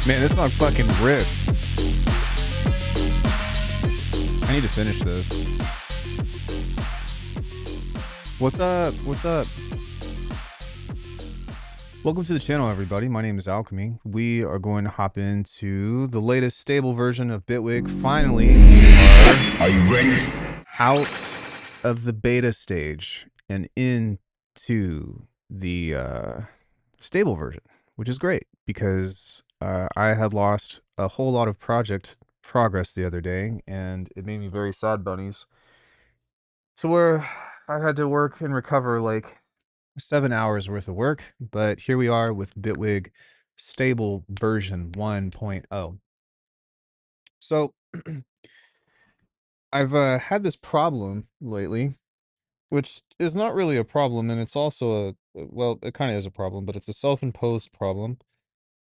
Man, this song fucking ripped. I need to finish this. What's up? What's up? Welcome to the channel, everybody. My name is Alchemy. We are going to hop into the latest stable version of Bitwig. Finally, are you ready? Out of the beta stage and into the stable version, which is great because I had lost a whole lot of project progress the other day, and it made me very sad, bunnies. So where I had to work and recover like 7 hours worth of work, but here we are with Bitwig stable version 1.0. So I've had this problem lately, which is not really a problem, and it's also well, it kind of is a problem, but it's a self-imposed problem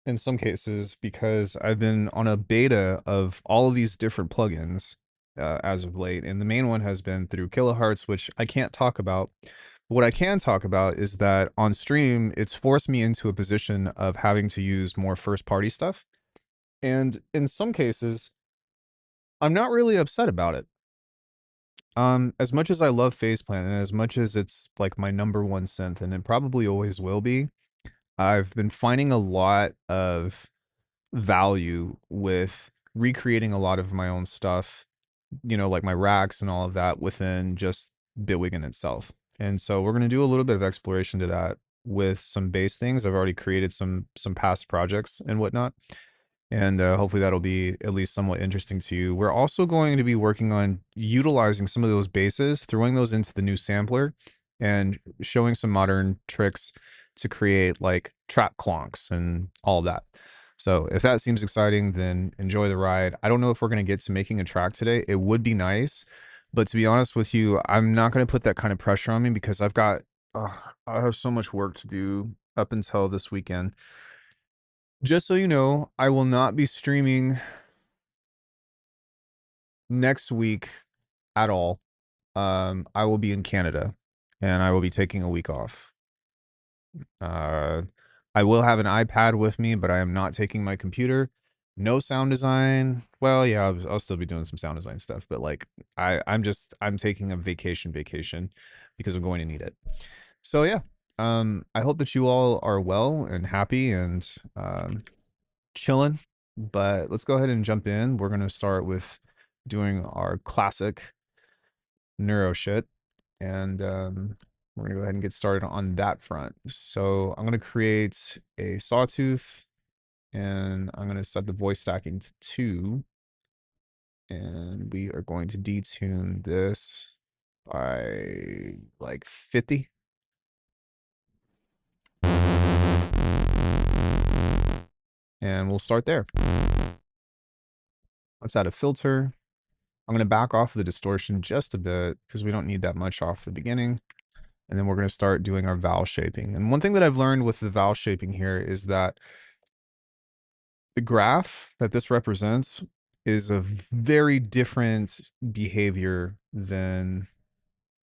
in some cases because I've been on a beta of all of these different plugins as of late, and the main one has been through Kilohertz, which I can't talk about. What I can talk about is that on stream, it's forced me into a position of having to use more first-party stuff, and in some cases, I'm not really upset about it. As much as I love Faceplant and as much as it's like my number one synth, and it probably always will be, I've been finding a lot of value with recreating a lot of my own stuff, you know, like my racks and all of that within just Bitwig in itself. And so we're going to do a little bit of exploration to that with some base things. I've already created some past projects and whatnot, and hopefully that'll be at least somewhat interesting to you. We're also going to be working on utilizing some of those bases, throwing those into the new sampler, and showing some modern tricks to create like trap clonks and all of that. So if that seems exciting, then enjoy the ride. I don't know if we're going to get to making a track today. It would be nice, but to be honest with you, I'm not going to put that kind of pressure on me because I have so much work to do up until this weekend. Just so you know, I will not be streaming next week at all. I will be in Canada and I will be taking a week off. I will have an iPad with me, but I am not taking my computer. No sound design. Well, yeah, I'll still be doing some sound design stuff, but like I'm taking a vacation because I'm going to need it. So yeah, I hope that you all are well and happy and chilling, but let's go ahead and jump in. We're going to start with doing our classic neuro shit, and we're going to go ahead and get started on that front. So I'm going to create a sawtooth, and I'm going to set the voice stacking to 2, and we are going to detune this by like 50. And we'll start there. Let's add a filter. I'm going to back off the distortion just a bit because we don't need that much off the beginning. And then we're going to start doing our vowel shaping. And one thing that I've learned with the vowel shaping here is that the graph that this represents is a very different behavior than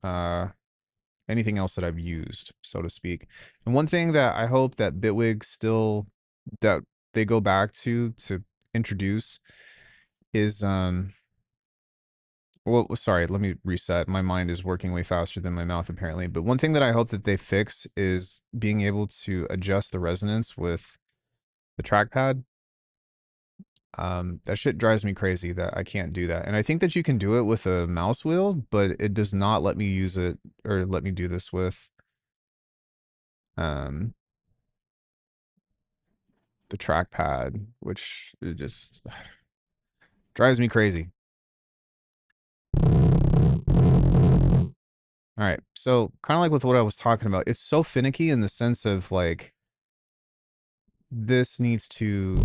anything else that I've used, so to speak. And one thing that I hope that Bitwig still, that they go back to introduce is, well, sorry, let me reset. My mind is working way faster than my mouth apparently. But one thing that I hope that they fix is being able to adjust the resonance with the trackpad. That shit drives me crazy that I can't do that. And I think that you can do it with a mouse wheel, but it does not let me use it or let me do this with the trackpad, which it just drives me crazy. All right, so kind of like with what I was talking about, it's so finicky in the sense of like this needs to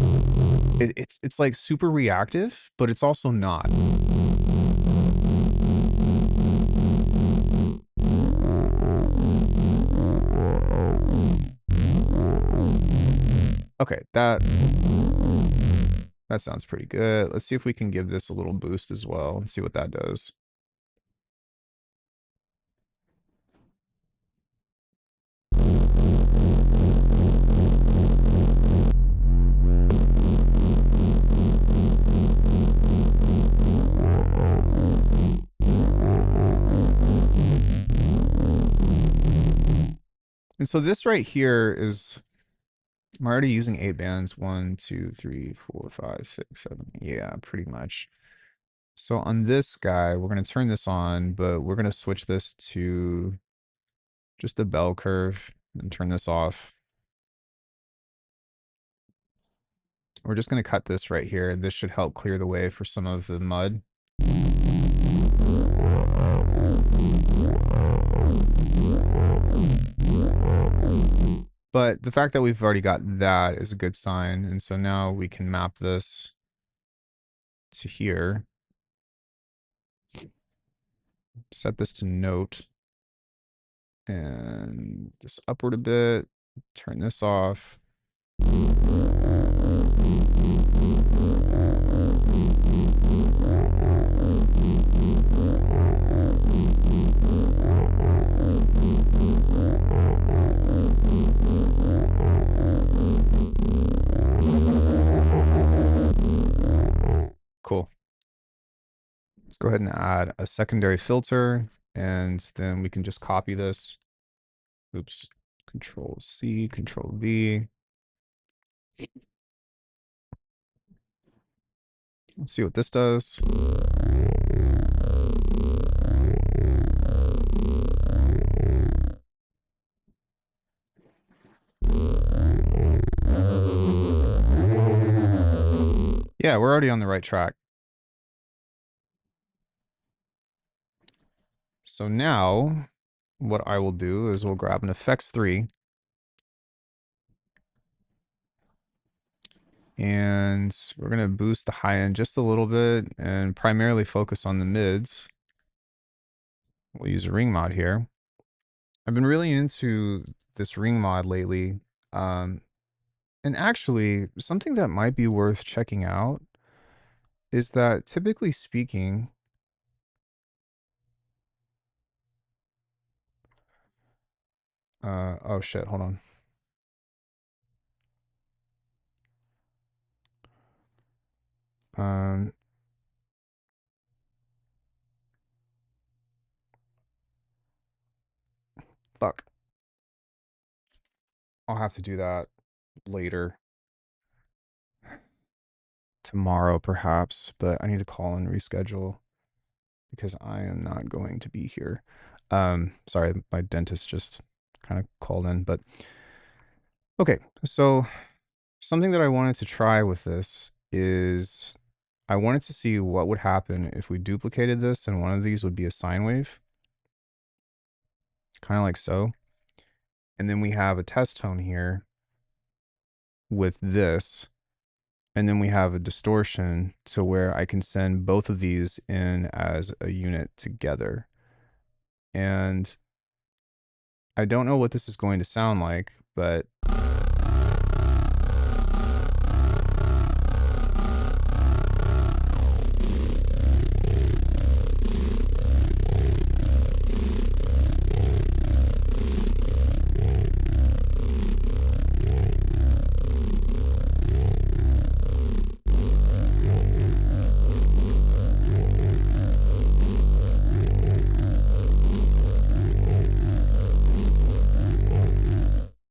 it's like super reactive, but it's also not. Okay, that sounds pretty good. Let's see if we can give this a little boost as well and see what that does. And so this right here is, I'm already using 8 bands. 1, 2, 3, 4, 5, 6, 7. Yeah, pretty much. So on this guy, we're going to turn this on, but we're going to switch this to just a bell curve and turn this off. We're just going to cut this right here. This should help clear the way for some of the mud. But the fact that we've already got that is a good sign. And so now we can map this to here. Set this to note. And this upward a bit. Turn this off. Cool. Let's go ahead and add a secondary filter, and then we can just copy this. Oops. Control C, Control V. Let's see what this does. Yeah, we're already on the right track. So now what I will do is we'll grab an effects 3 and we're going to boost the high end just a little bit and primarily focus on the mids. We'll use a ring mod here. I've been really into this ring mod lately. And actually, something that might be worth checking out is that typically speaking, oh shit, hold on. Um, fuck. I'll have to do that later. Tomorrow, perhaps, but I need to call and reschedule because I am not going to be here. Sorry, my dentist just kind of called in, but okay. So something that I wanted to try with this is I wanted to see what would happen if we duplicated this and one of these would be a sine wave, kind of like so. And then we have a test tone here with this. And then we have a distortion to where I can send both of these in as a unit together. And I don't know what this is going to sound like, but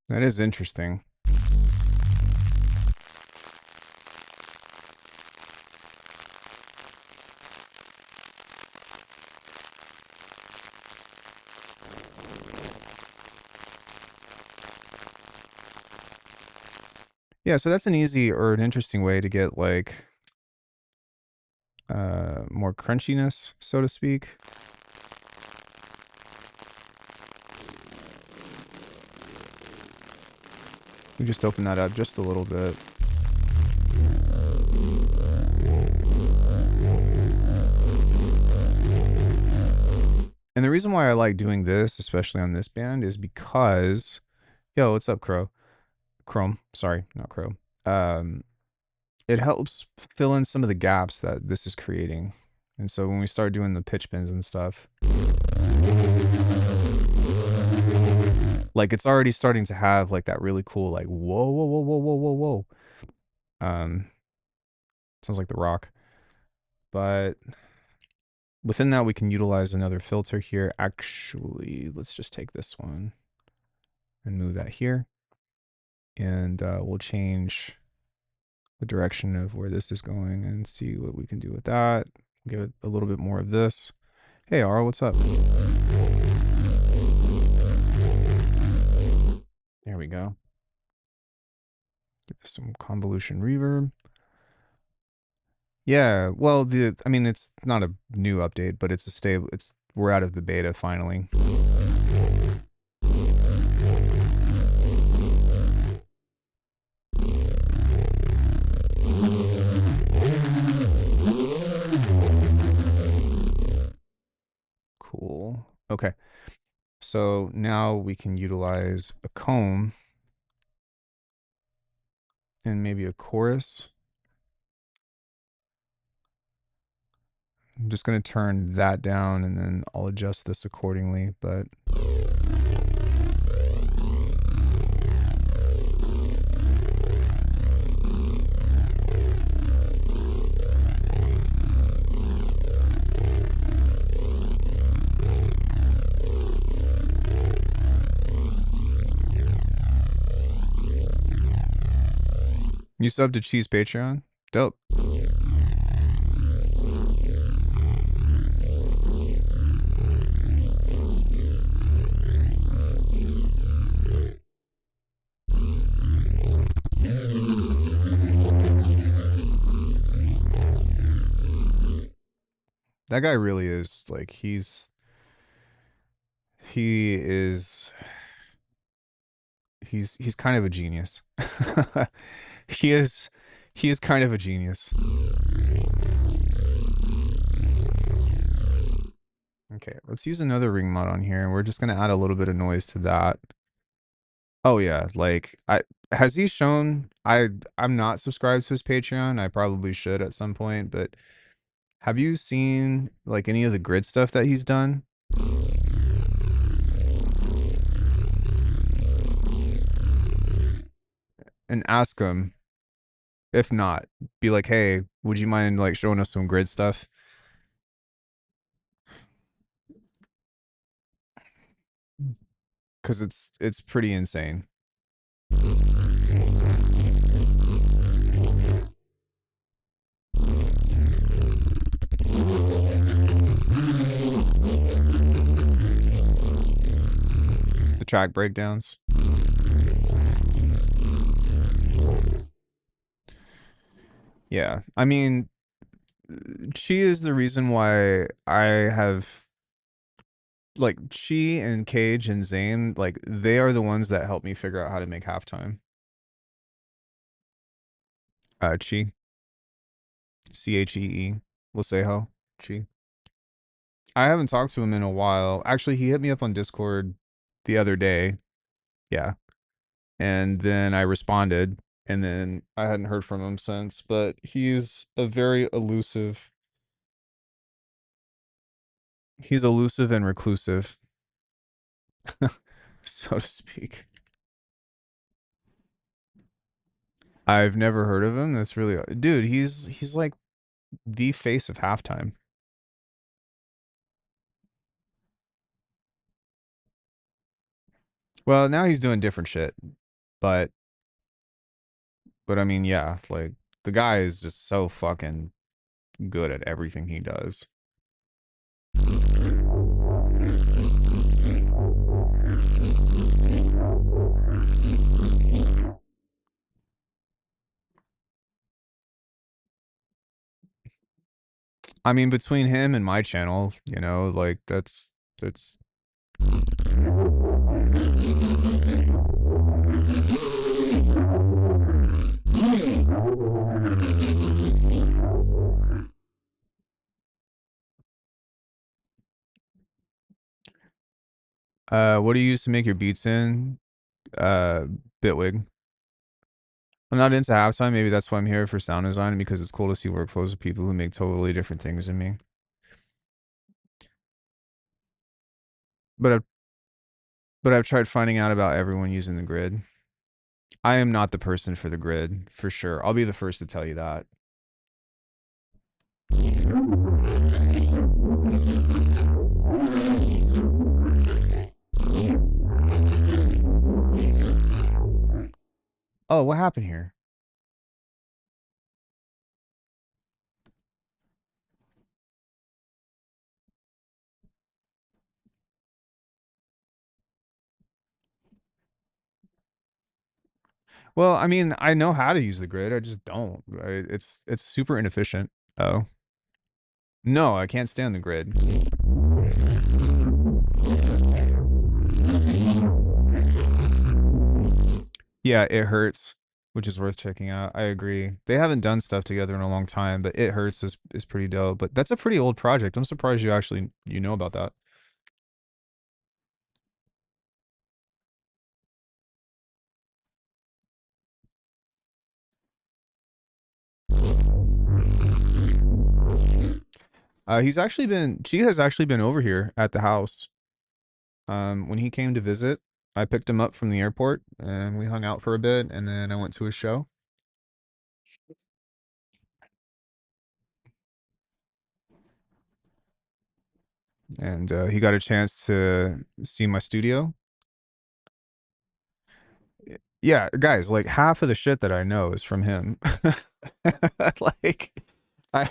that is interesting. Yeah, so that's an easy or an interesting way to get like more crunchiness, so to speak. We just open that up just a little bit. And the reason why I like doing this, especially on this band, is because, yo, what's up, Chrome, sorry, not Crow. It helps fill in some of the gaps that this is creating. And so when we start doing the pitch bends and stuff, like it's already starting to have like that really cool, like, whoa, whoa, whoa, whoa, whoa, whoa, whoa. Sounds like The Rock. But within that, we can utilize another filter here. Actually, let's just take this one. and move that here. And we'll change the direction of where this is going and see what we can do with that. Give it a little bit more of this. Hey, Ara, what's up? There we go. Give this some convolution reverb. Yeah, well, I mean, it's not a new update, but it's a stable. We're out of the beta finally. Cool. Okay. So now we can utilize a comb and maybe a chorus. I'm just going to turn that down and then I'll adjust this accordingly, but you subbed to Cheese Patreon? Dope. That guy really is like he is he's kind of a genius. he is kind of a genius. Okay, let's use another ring mod on here. We're just gonna add a little bit of noise to that. Oh yeah, like has he shown I'm not subscribed to his Patreon. I probably should at some point, but have you seen like any of the grid stuff that he's done? And ask him. If not, be like, "Hey, would you mind like showing us some grid stuff?" Cuz it's pretty insane. The track breakdowns. Yeah. I mean, she is the reason why I have like she and Cage and Zane, like they are the ones that helped me figure out how to make halftime. Chi. Chee. We'll say how. Chi. I haven't talked to him in a while. Actually, he hit me up on Discord the other day. Yeah. And then I responded and then I hadn't heard from him since, but he's a very elusive. He's elusive and reclusive, so to speak. I've never heard of him. That's really dude, he's like the face of halftime. Well, now he's doing different shit, but I mean, yeah, like the guy is just so fucking good at everything he does. I mean, between him and my channel, you know, like that's what do you use to make your beats in? Uh Bitwig. I'm not into halftime. Maybe that's why I'm here for sound design, because it's cool to see workflows of people who make totally different things than me. But I've tried finding out about everyone using the grid. I am not the person for the grid, for sure. I'll be the first to tell you that. Oh, what happened here? Well, I mean, I know how to use the grid. I just don't. It's super inefficient. Oh. No, I can't stand the grid. Yeah, it hurts, which is worth checking out. I agree. They haven't done stuff together in a long time, but It Hurts is pretty dope. But that's a pretty old project. I'm surprised you know about that. She has actually been over here at the house. When he came to visit, I picked him up from the airport and we hung out for a bit, and then I went to his show. And he got a chance to see my studio. Yeah, guys, like half of the shit that I know is from him. Like, I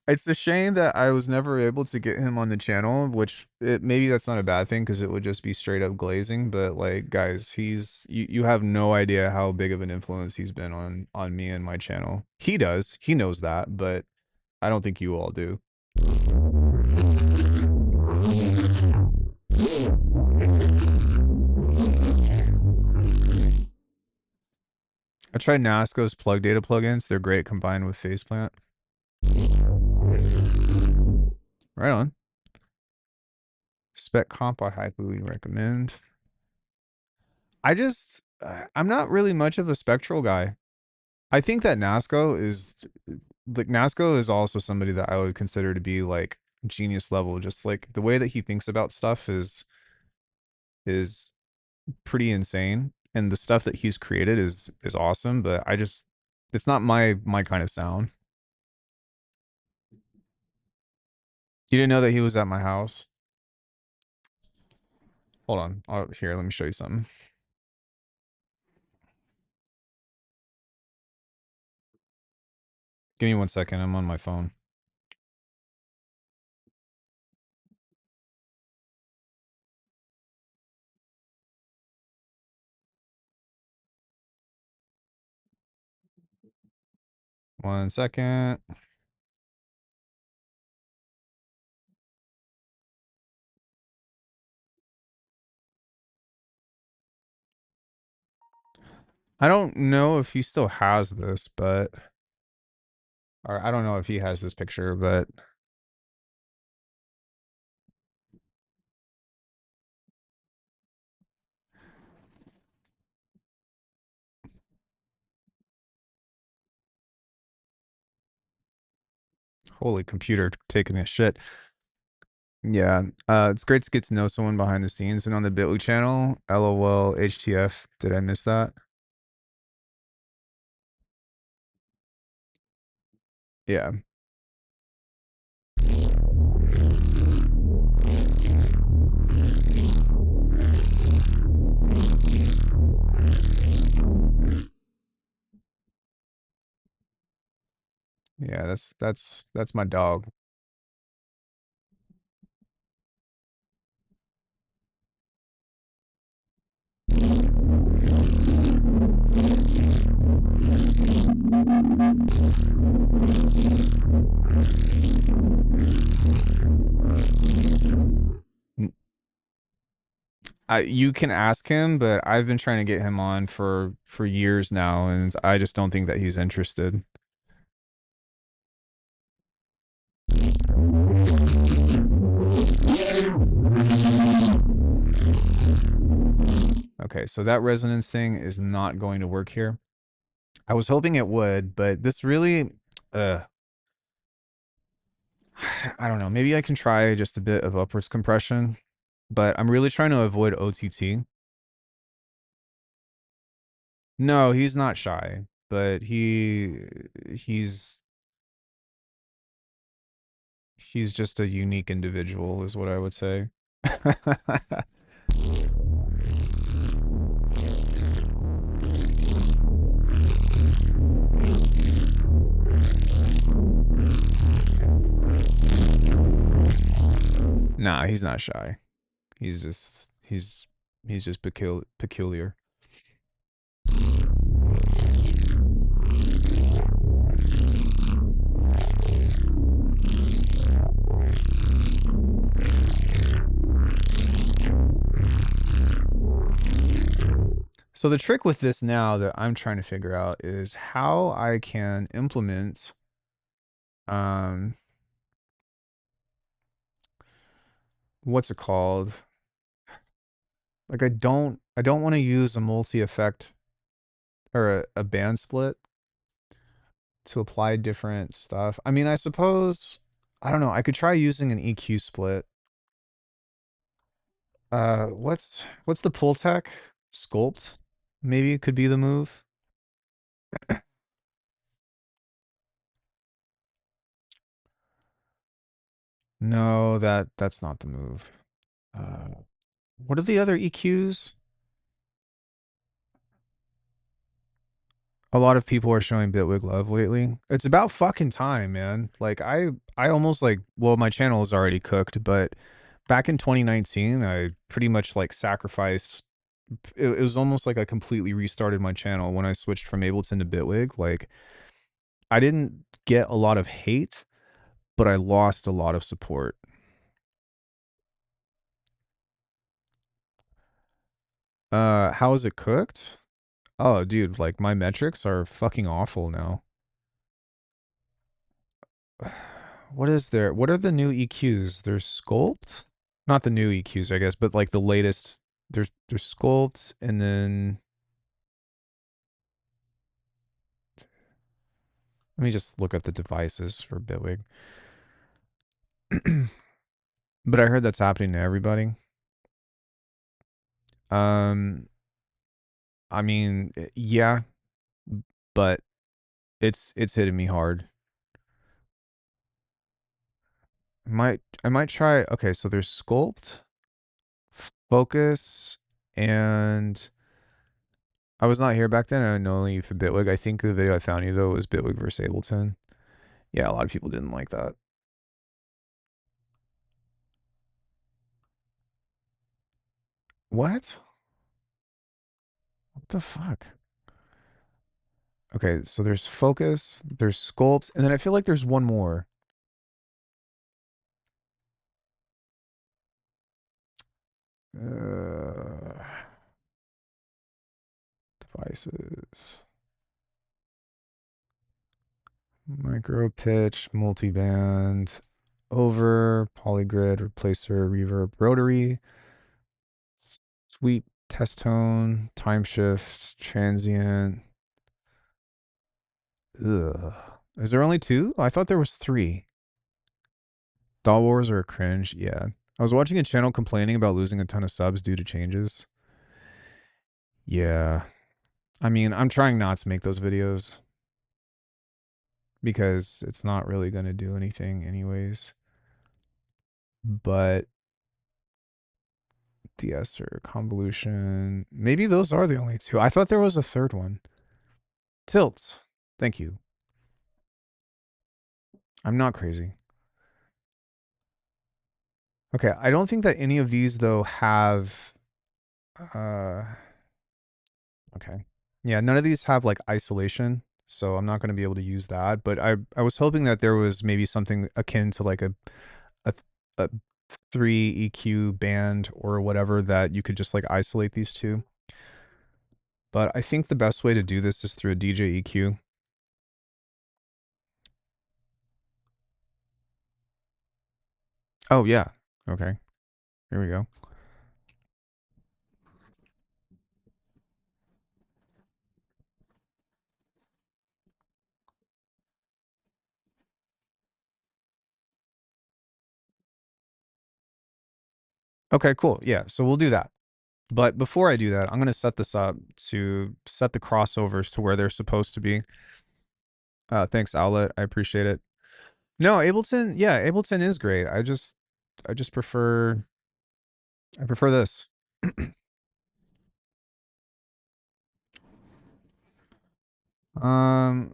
it's a shame that I was never able to get him on the channel, which maybe that's not a bad thing because it would just be straight up glazing. But like, guys, you have no idea how big of an influence he's been on me and my channel. He does, he knows that, but I don't think you all do. I tried Nasco's plug data plugins. They're great combined with Faceplant. Right on. Spec comp I highly recommend. I'm not really much of a spectral guy. I think that Nasco is also somebody that I would consider to be like genius level. Just like the way that he thinks about stuff is pretty insane, and the stuff that he's created is awesome. But it's not my kind of sound. You didn't know that he was at my house? Hold on. Here, let me show you something. Give me 1 second. I'm on my phone. One second. I don't know if he still has this, but or I don't know if he has this picture, but holy computer taking a shit. Yeah, it's great to get to know someone behind the scenes and on the Bitwig channel. LOL, HTF. Did I miss that? Yeah. Yeah, that's my dog. You can ask him, but I've been trying to get him on for years now, and I just don't think that he's interested. Okay, so that resonance thing is not going to work here. I was hoping it would, but this really, uh, I don't know. Maybe I can try just a bit of upwards compression, but I'm really trying to avoid OTT. No, he's not shy, but he's he's just a unique individual, is what I would say. Nah, he's not shy. He's just he's just peculiar. So the trick with this now that I'm trying to figure out is how I can implement um what's it called? Like I don't want to use a multi effect or a band split to apply different stuff. I mean, I suppose I don't know. I could try using an EQ split. What's the pull tech? Sculpt maybe could be the move. No, that's not the move. Uh, what are the other EQs? A lot of people are showing Bitwig love lately. It's about fucking time, man. Like I almost like well, my channel is already cooked, but back in 2019, I pretty much like sacrificed. It was almost like I completely restarted my channel when I switched from Ableton to Bitwig. Like I didn't get a lot of hate, but I lost a lot of support. How is it cooked? Oh, dude, like my metrics are fucking awful now. What is there? What are the new EQs? There's Sculpt, not the new EQs, I guess, but like the latest. There's Sculpt, and then let me just look at the devices for Bitwig. But I heard that's happening to everybody. Um, I mean, yeah, but it's hitting me hard. I might try. Okay, so there's Sculpt, Focus, and I was not here back then. I know you for Bitwig. I think the video I found you though was Bitwig versus Ableton. Yeah, a lot of people didn't like that. What? What the fuck? Okay, so there's Focus, there's Sculpt, and then I feel like there's one more. Uh, devices. Micro pitch, multiband, over, polygrid, replacer, reverb, rotary, sweep, test tone, time shift, transient. Ugh. Is there only two? I thought there was three. Doll Wars are a cringe. Yeah. I was watching a channel complaining about losing a ton of subs due to changes. Yeah. I mean, I'm trying not to make those videos because it's not really going to do anything anyways. But DS or convolution, maybe those are the only two. I thought there was a third one. Tilt. Thank you. I'm not crazy. Okay, I don't think that any of these though have uh okay. Yeah, none of these have like isolation, so I'm not going to be able to use that, but I was hoping that there was maybe something akin to like a a 3 EQ band or whatever that you could just like isolate these two. But I think the best way to do this is through a DJ EQ. Oh yeah. Okay. Here we go. Okay, cool. Yeah, so we'll do that. But before I do that, I'm going to set this up to set the crossovers to where they're supposed to be. Thanks, Outlet. I appreciate it. No, Ableton, yeah, Ableton is great. I just prefer this. Um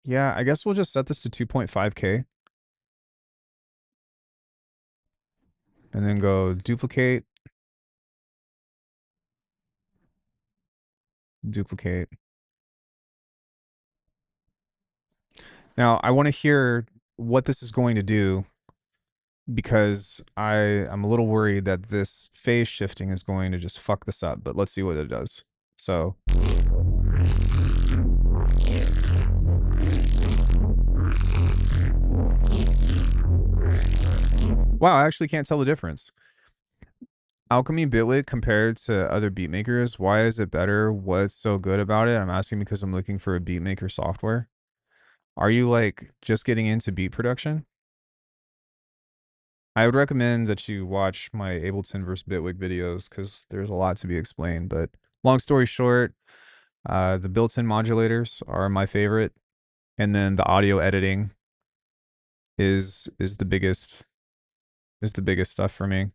yeah, I guess we'll just set this to 2.5K. and then go duplicate, duplicate. Now I want to hear what this is going to do because I'm a little worried that this phase shifting is going to just fuck this up, but let's see what it does. So, wow, I actually can't tell the difference. Alchemy Bitwig compared to other beat makers, why is it better? What's so good about it? I'm asking because I'm looking for a beat maker software. Are you like just getting into beat production? I would recommend that you watch my Ableton versus Bitwig videos because there's a lot to be explained. But long story short, the built-in modulators are my favorite, and then the audio editing is the biggest stuff for me.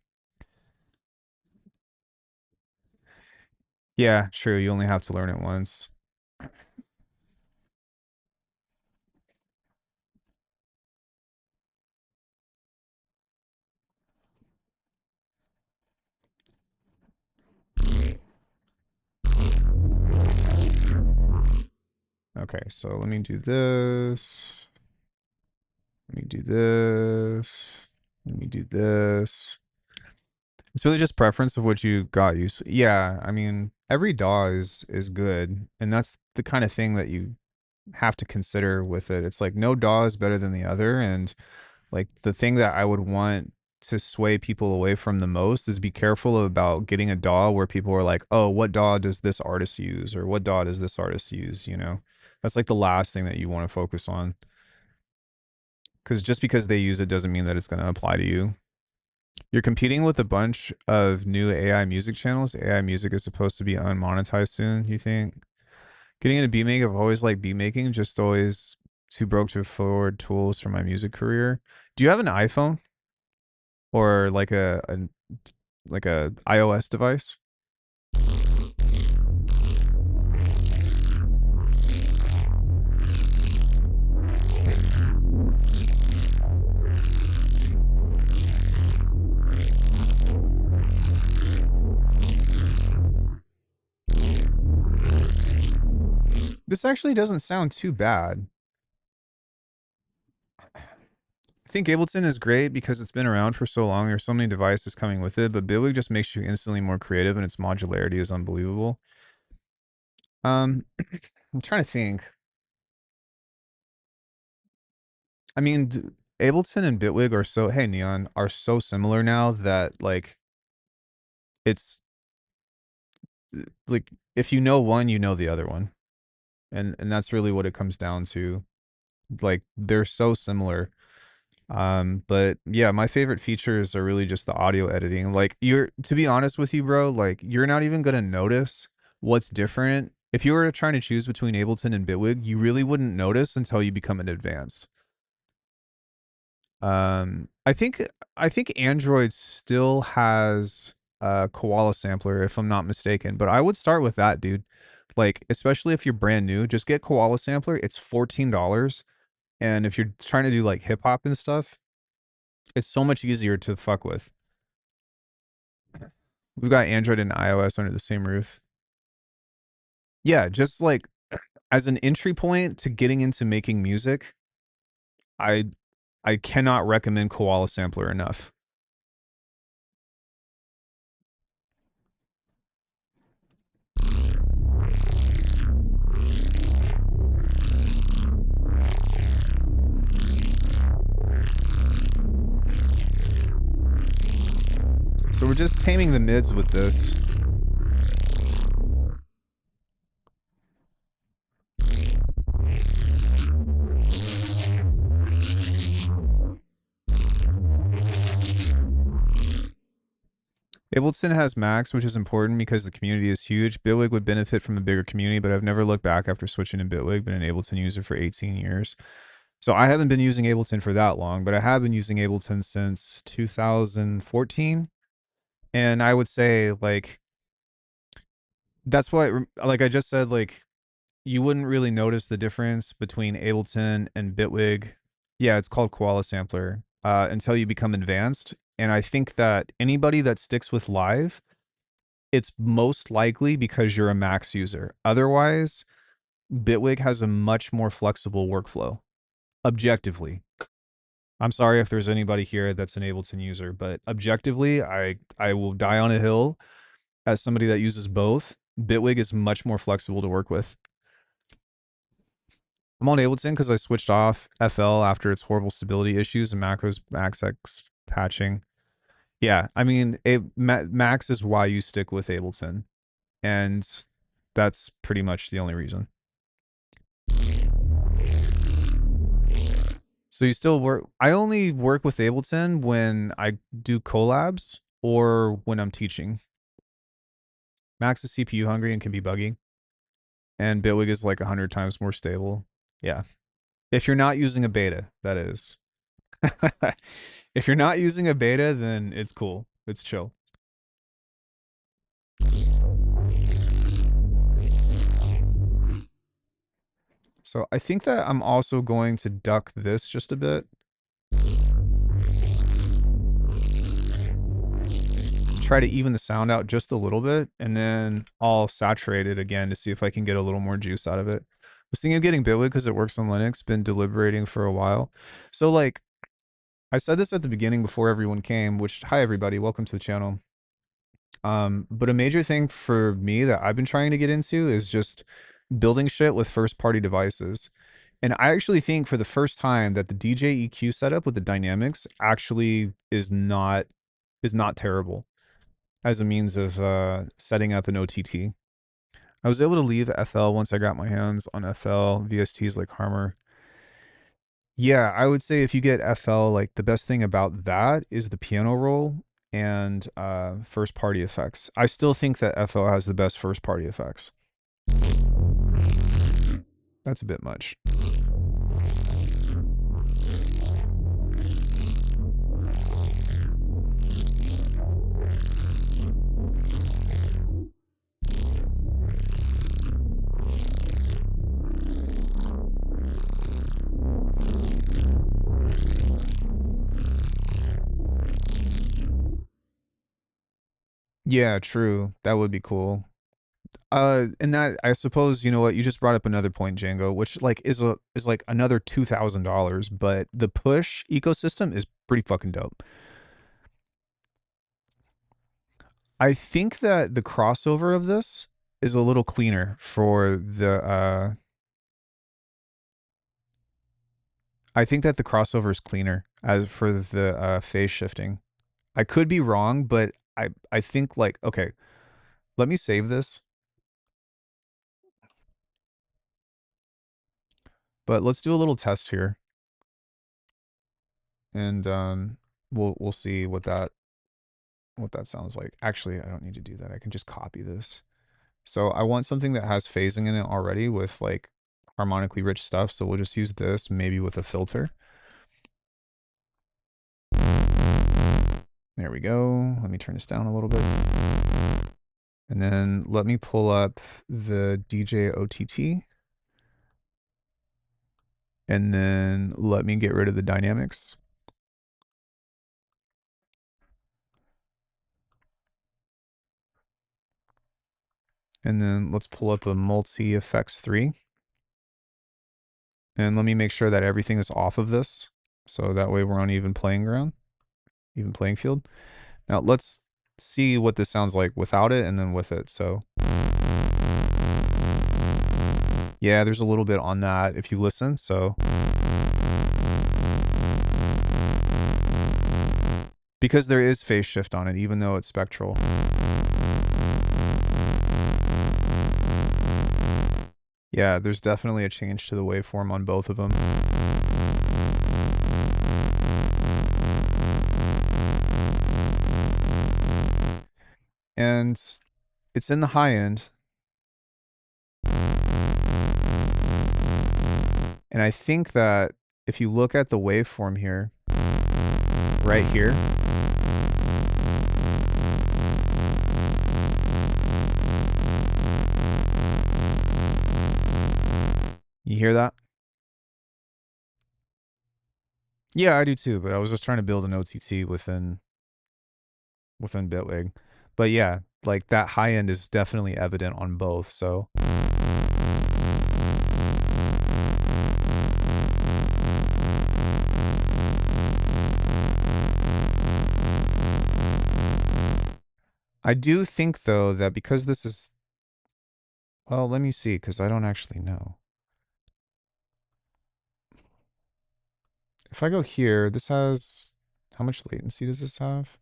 Yeah, true. You only have to learn it once. Okay, so let me do this. Let me do this. Let me do this. It's really just preference of what you got used to. Yeah, I mean, every DAW is good, and that's the kind of thing that you have to consider with it. It's like no DAW is better than the other, and like the thing that I would want to sway people away from the most is be careful about getting a DAW where people are like, "Oh, what DAW does this artist use?" or "What DAW does this artist use?" You know, that's like the last thing that you want to focus on because just because they use it doesn't mean that it's going to apply to you. You're competing with a bunch of new AI music channels. AI music is supposed to be unmonetized soon. You think getting into beat making? I've always liked beat making. Just always too broke to afford tools for my music career. Do you have an iPhone or like a iOS device? This actually doesn't sound too bad. I think Ableton is great because it's been around for so long. There's so many devices coming with it, but Bitwig just makes you instantly more creative, and its modularity is unbelievable. Um, I'm trying to think. I mean, Ableton and Bitwig are so hey Neon are so similar now that like it's like if you know one, you know the other one, and that's really what it comes down to. Like they're so similar. But yeah, my favorite features are really just the audio editing. Like you're to be honest with you, bro, like you're not even gonna notice what's different. If you were trying to choose between Ableton and Bitwig, you really wouldn't notice until you become an advanced. I think Android still has a koala sampler, if I'm not mistaken, but I would start with that, dude. Like, especially if you're brand new, just get koala sampler. It's $14. And if you're trying to do like hip hop and stuff, it's so much easier to fuck with. We've got Android and iOS under the same roof. Yeah, just like as an entry point to getting into making music, I I cannot recommend koala sampler enough. So we're just taming the mids with this. Ableton has Max, which is important because the community is huge. Bitwig would benefit from a bigger community, but I've never looked back after switching to Bitwig. Been an Ableton user for 18 years. So I haven't been using Ableton for that long, but I have been using Ableton since 2014. And I would say like that's why like I just said like you wouldn't really notice the difference between Ableton and Bitwig. Yeah, it's called Koala Sampler until you become advanced. And I think that anybody that sticks with live, it's most likely because you're a Max user. Otherwise, Bitwig has a much more flexible workflow, objectively. I'm sorry if there's anybody here that's an Ableton user, but objectively, I will die on a hill as somebody that uses both. Bitwig is much more flexible to work with. I'm on Ableton because I switched off FL after its horrible stability issues and macros MaxX patching. Yeah, I mean, Max is why you stick with Ableton, and that's pretty much the only reason. So you still work. I only work with Ableton when I do collabs or when I'm teaching. Max is CPU hungry and can be buggy, and Bitwig is like 100 times more stable. Yeah. If you're not using a beta, that is. If you're not using a beta, then it's cool. It's chill. So I think that I'm also going to duck this just a bit. Try to even the sound out just a little bit, and then I'll saturate it again to see if I can get a little more juice out of it. I was thinking of getting Bitwig because it works on Linux, been deliberating for a while. So like, I said this at the beginning before everyone came, which, hi everybody, welcome to the channel. But a major thing for me that I've been trying to get into is just building shit with first party devices. And I actually think for the first time that the DJ EQ setup with the dynamics actually is not terrible as a means of setting up an OTT. I was able to leave FL once I got my hands on FL VSTs like Harmor. Yeah, I would say if you get FL, like the best thing about that is the piano roll and first party effects. I still think that FL has the best first party effects. That's a bit much. Yeah, true. That would be cool. And that I suppose you know what you just brought up another point, Django, which like is like another $2,000, but the push ecosystem is pretty fucking dope. I think that the crossover of this is a little cleaner for the. I think that the crossover is cleaner as for the phase shifting. I could be wrong, but I think like okay, let me save this, but let's do a little test here, and we'll see what that sounds like. Actually, I don't need to do that. I can just copy this. So I want something that has phasing in it already with like harmonically rich stuff. So we'll just use this maybe with a filter. There we go. Let me turn this down a little bit. And then let me pull up the DJ OTT. And then let me get rid of the dynamics. And then let's pull up a multi effects 3. And let me make sure that everything is off of this. So that way we're on even playing ground, even playing field. Now let's see what this sounds like without it and then with it. So yeah, there's a little bit on that if you listen. So because there is phase shift on it, even though it's spectral. Yeah, there's definitely a change to the waveform on both of them. And it's in the high end. And I think that if you look at the waveform here, right here, you hear that? Yeah, I do too, but I was just trying to build an OTT within within Bitwig. But yeah, like that high end is definitely evident on both. So I do think though that because this is, well, let me see because I don't actually know. If I go here, this has, how much latency does this have?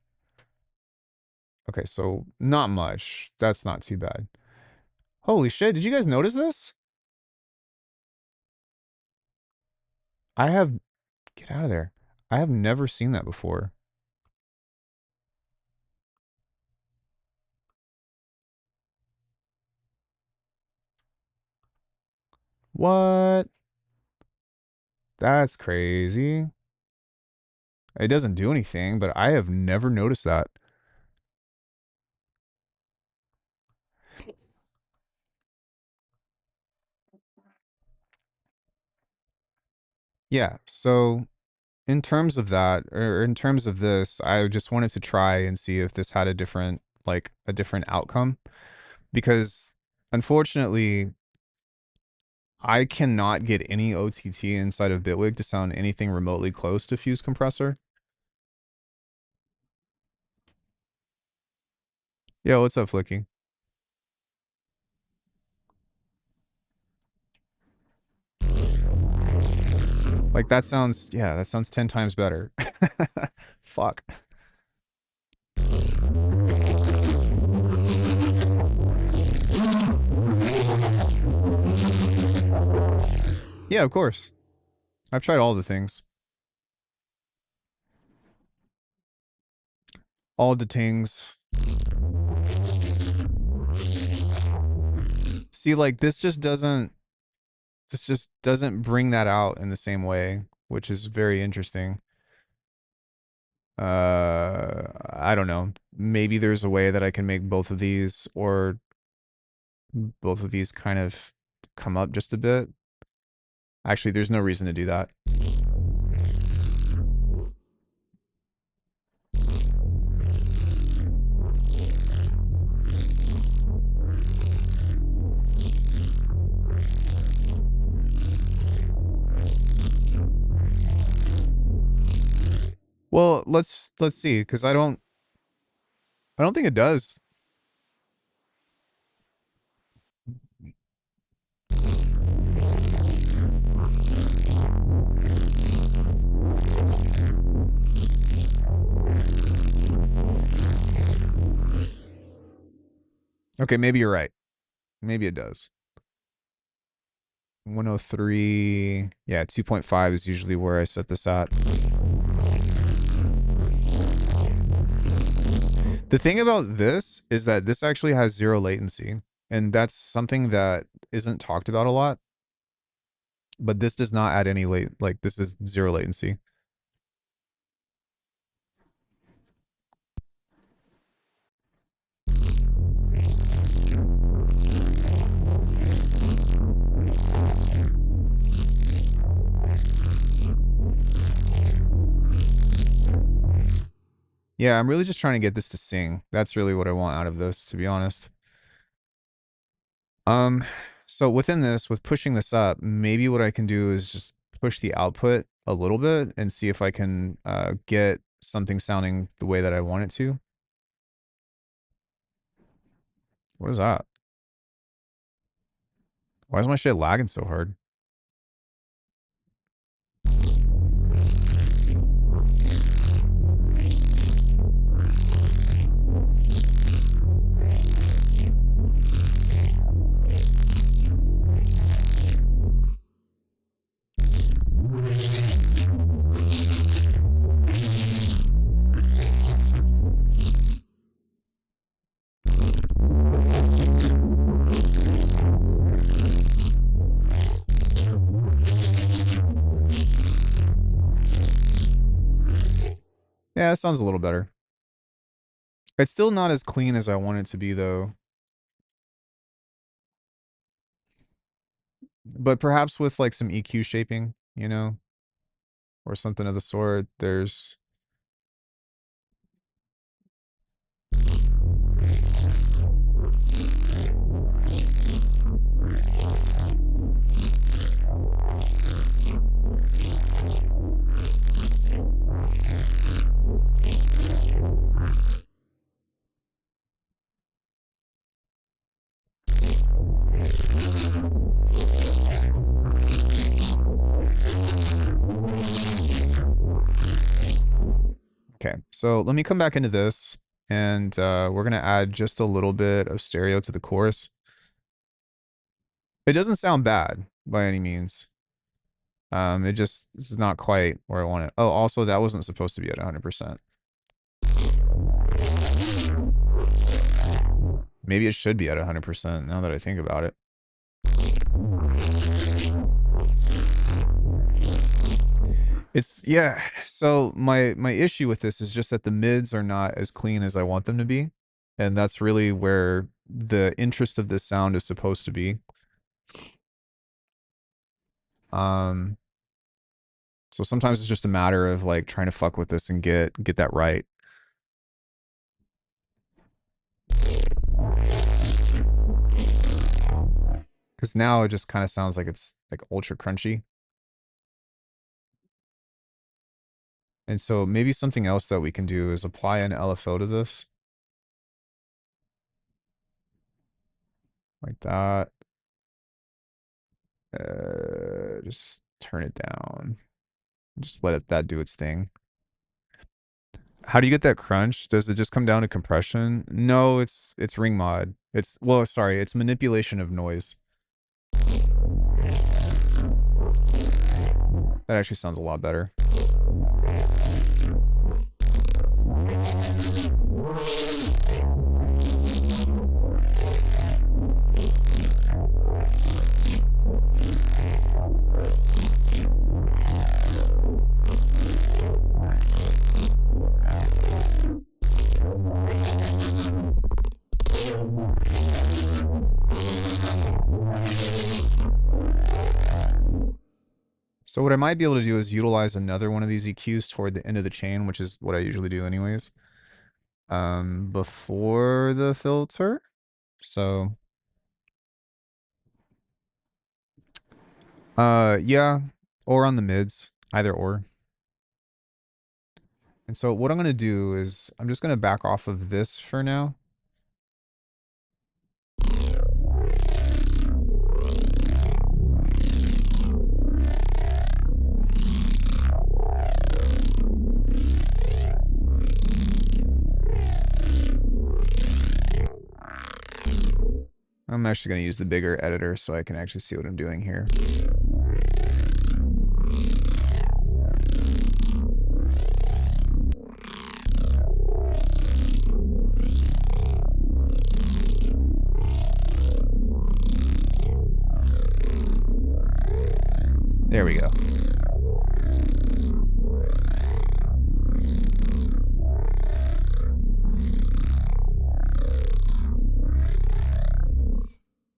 Okay, so not much. That's not too bad. Holy shit, did you guys notice this? I have, get out of there. I have never seen that before. What? That's crazy. It doesn't do anything, but I have never noticed that. Yeah, so in terms of that, or in terms of this, I just wanted to try and see if this had a different, like a different outcome. Because unfortunately, I cannot get any OTT inside of Bitwig to sound anything remotely close to Fuse Compressor. Yeah, what's up, Flicky? Like that sounds, yeah, that sounds 10 times better. Fuck. Yeah, of course. I've tried all the things. All the things. See, like this just doesn't bring that out in the same way, which is very interesting. I don't know. Maybe there's a way that I can make both of these or both of these kind of come up just a bit. Actually, there's no reason to do that. Well, let's see, because I don't think it does. Okay, maybe you're right. Maybe it does. 103. Yeah, 2.5 is usually where I set this at. The thing about this is that this actually has zero latency, and that's something that isn't talked about a lot. But this does not add any like this is zero latency. Yeah, I'm really just trying to get this to sing. That's really what I want out of this, to be honest. Um, so within this, with pushing this up, maybe what I can do is just push the output a little bit and see if I can get something sounding the way that I want it to. What is that? Why is my shit lagging so hard? Yeah, it sounds a little better. It's still not as clean as I want it to be, though. But perhaps with like some EQ shaping, you know, or something of the sort. There's Okay, so let me come back into this, and we're gonna add just a little bit of stereo to the chorus. It doesn't sound bad by any means. It just is not quite where I want it. Oh, also that wasn't supposed to be at 100%. Maybe it should be at 100% now that I think about it. It's yeah. So my issue with this is just that the mids are not as clean as I want them to be, and that's really where the interest of this sound is supposed to be. Um, so sometimes it's just a matter of like trying to fuck with this and get that right. Because now it just kind of sounds like it's like ultra crunchy. And so maybe something else that we can do is apply an LFO to this. Like that. Just turn it down. Just let that do its thing. How do you get that crunch? Does it just come down to compression? No, it's ring mod. Well, sorry, it's manipulation of noise. That actually sounds a lot better. So what I might be able to do is utilize another one of these EQs toward the end of the chain, which is what I usually do anyways. Before the filter. So yeah, or on the mids, either or. And so what I'm going to do is I'm just going to back off of this for now. I'm actually going to use the bigger editor so I can actually see what I'm doing here. There we go.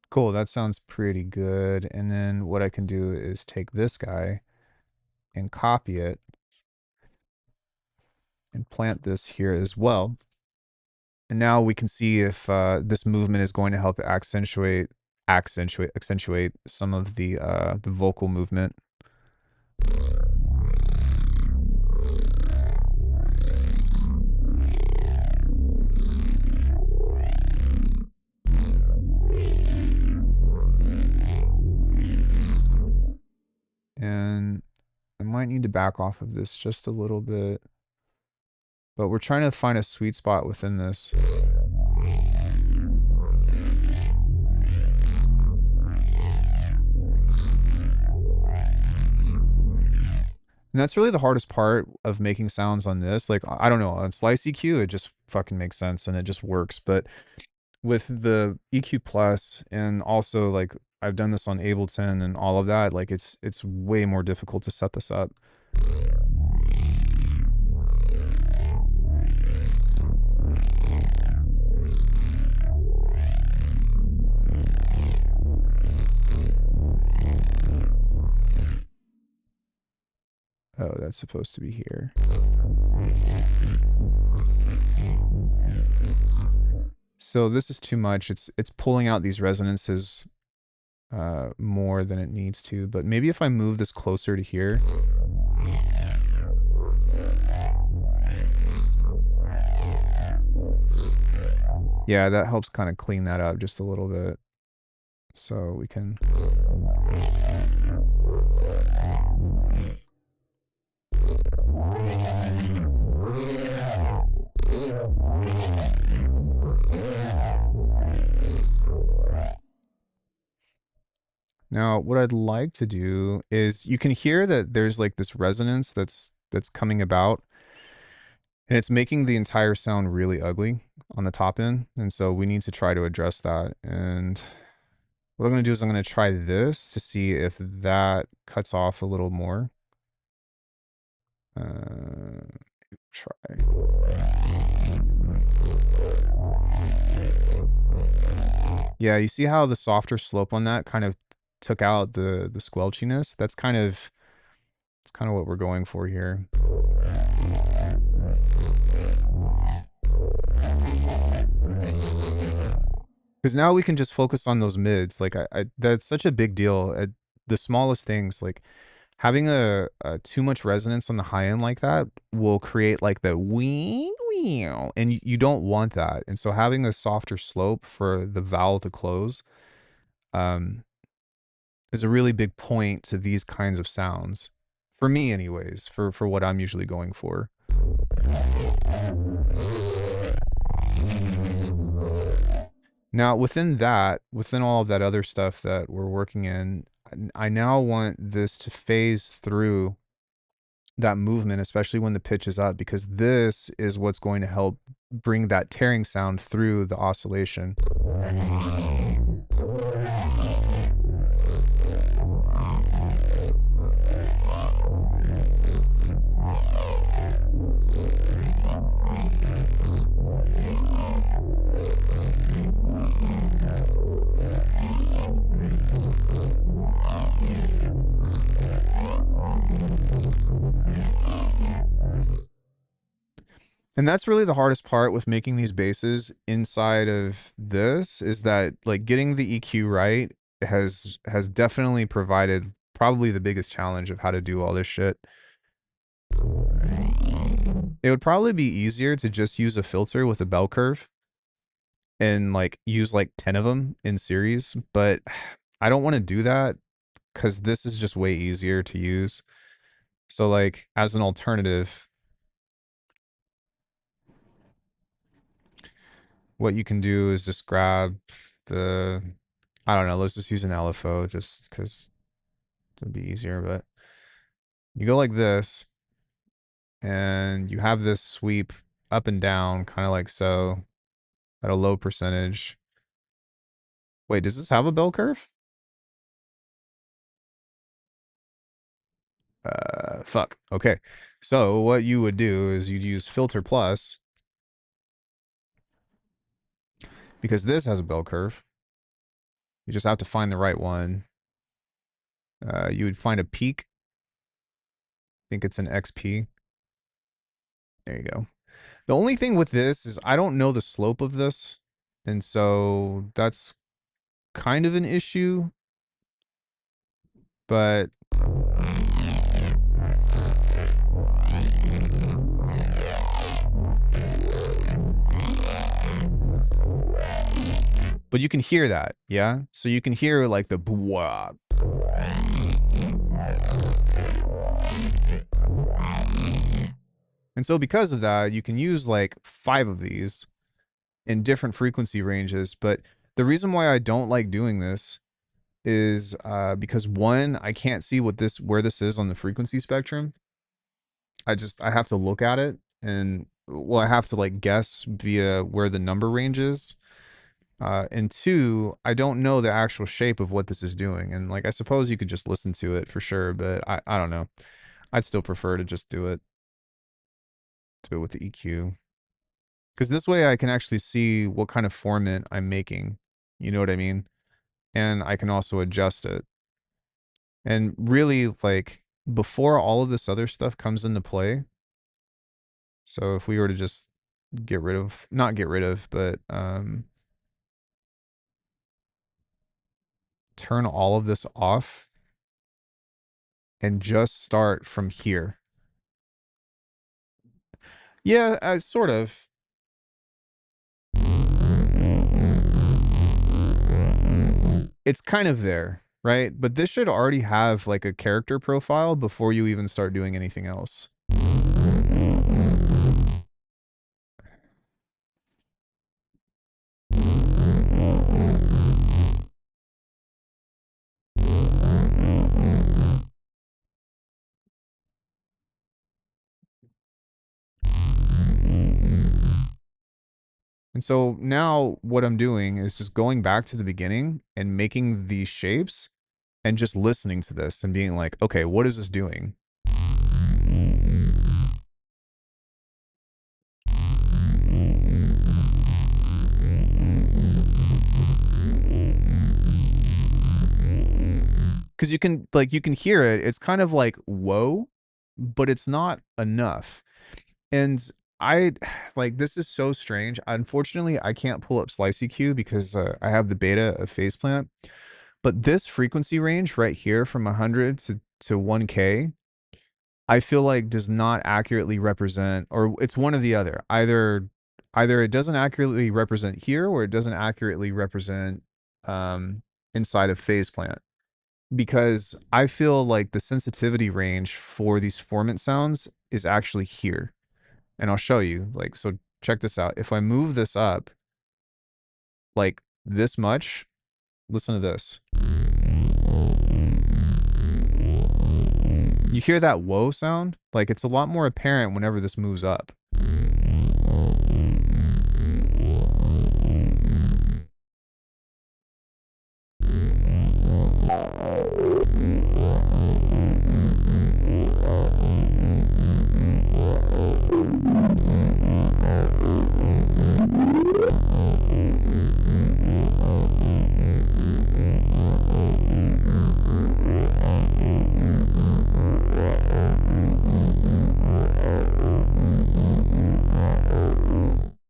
Cool, that sounds pretty good. And then what I can do is take this guy and copy it and plant this here as well. And now we can see if this movement is going to help accentuate some of the vocal movement. And I might need to back off of this just a little bit, but we're trying to find a sweet spot within this. And that's really the hardest part of making sounds on this. Like, I don't know, on Slice EQ, it just fucking makes sense and it just works. But with the EQ Plus and also like I've done this on Ableton and all of that, like it's way more difficult to set this up. Oh, that's supposed to be here. So this is too much. It's pulling out these resonances more than it needs to. But maybe if I move this closer to here. Yeah, that helps kind of clean that up just a little bit. So we can. Now, what I'd like to do is you can hear that there's like this resonance that's coming about, and it's making the entire sound really ugly on the top end. And so we need to try to address that. And what I'm going to do is I'm going to try this to see if that cuts off a little more. Try. Yeah, you see how the softer slope on that kind of took out the squelchiness? That's kind of what we're going for here. Because now we can just focus on those mids. Like I that's such a big deal. At the smallest things, like having a too much resonance on the high end like that will create like the wee wee, and you don't want that. And so having a softer slope for the vowel to close um, is a really big point to these kinds of sounds. For me, anyways, for what I'm usually going for. Now, within all of that other stuff that we're working in, I now want this to phase through that movement, especially when the pitch is up, because this is what's going to help bring that tearing sound through the oscillation. And that's really the hardest part with making these basses inside of this, is that like getting the EQ right has definitely provided probably the biggest challenge of how to do all this shit. It would probably be easier to just use a filter with a bell curve and like use like 10 of them in series, but I don't want to do that because this is just way easier to use. So like as an alternative, what you can do is just grab the, I don't know, let's just use an LFO just because it'd be easier, but you go like this and you have this sweep up and down kind of like so at a low percentage. Wait, does this have a bell curve? Fuck. Okay. So what you would do is you'd use filter plus because this has a bell curve. You just have to find the right one. You would find a peak. I think it's an XP. There you go. The only thing with this is I don't know the slope of this. And so that's kind of an issue. But you can hear that, yeah? So you can hear like the bwah. And so because of that, you can use like 5 of these in different frequency ranges. But the reason why I don't like doing this is because one, I can't see where this is on the frequency spectrum. I have to look at it, and well, I have to like guess via where the number range is. And two, I don't know the actual shape of what this is doing. And like I suppose you could just listen to it for sure, but I don't know. I'd still prefer to just do it with the EQ. Because this way I can actually see what kind of formant I'm making. You know what I mean? And I can also adjust it. And really, like, before all of this other stuff comes into play, so if we were to just not get rid of, but turn all of this off and just start from here. Yeah, sort of. It's kind of there, right? But this should already have like a character profile before you even start doing anything else. And so now what I'm doing is just going back to the beginning and making these shapes and just listening to this and being like, okay, what is this doing? Because you can hear it. It's kind of like whoa, but it's not enough. And I like this is so strange. Unfortunately, I can't pull up Slice EQ because I have the beta of Faceplant. But this frequency range right here from 100 to 1K, I feel like does not accurately represent, or it's one or the other. Either it doesn't accurately represent here, or it doesn't accurately represent um, inside of Faceplant. Because I feel like the sensitivity range for these formant sounds is actually here. And I'll show you. Like, so check this out. If I move this up like this much, listen to this. You hear that whoa sound? Like, it's a lot more apparent whenever this moves up.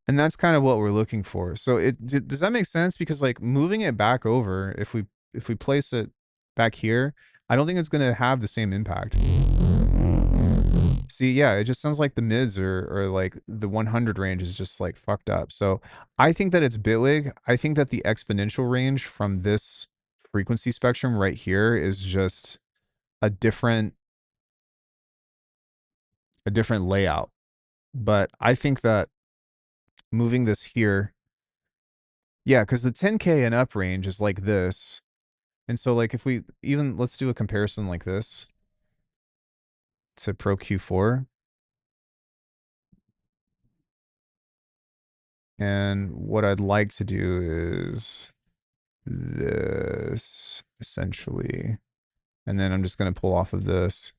And that's kind of what we're looking for. So does that make sense? Because like moving it back over, if we place it back here, I don't think it's gonna have the same impact. See, yeah, it just sounds like the mids or like the 100 range is just like fucked up. So I think that it's Bitwig. I think that the exponential range from this frequency spectrum right here is just a different layout. But I think that moving this here, yeah, because the 10K and up range is like this. And so like if we even let's do a comparison like this to Pro Q4. And what I'd like to do is this essentially. And then I'm just going to pull off of this.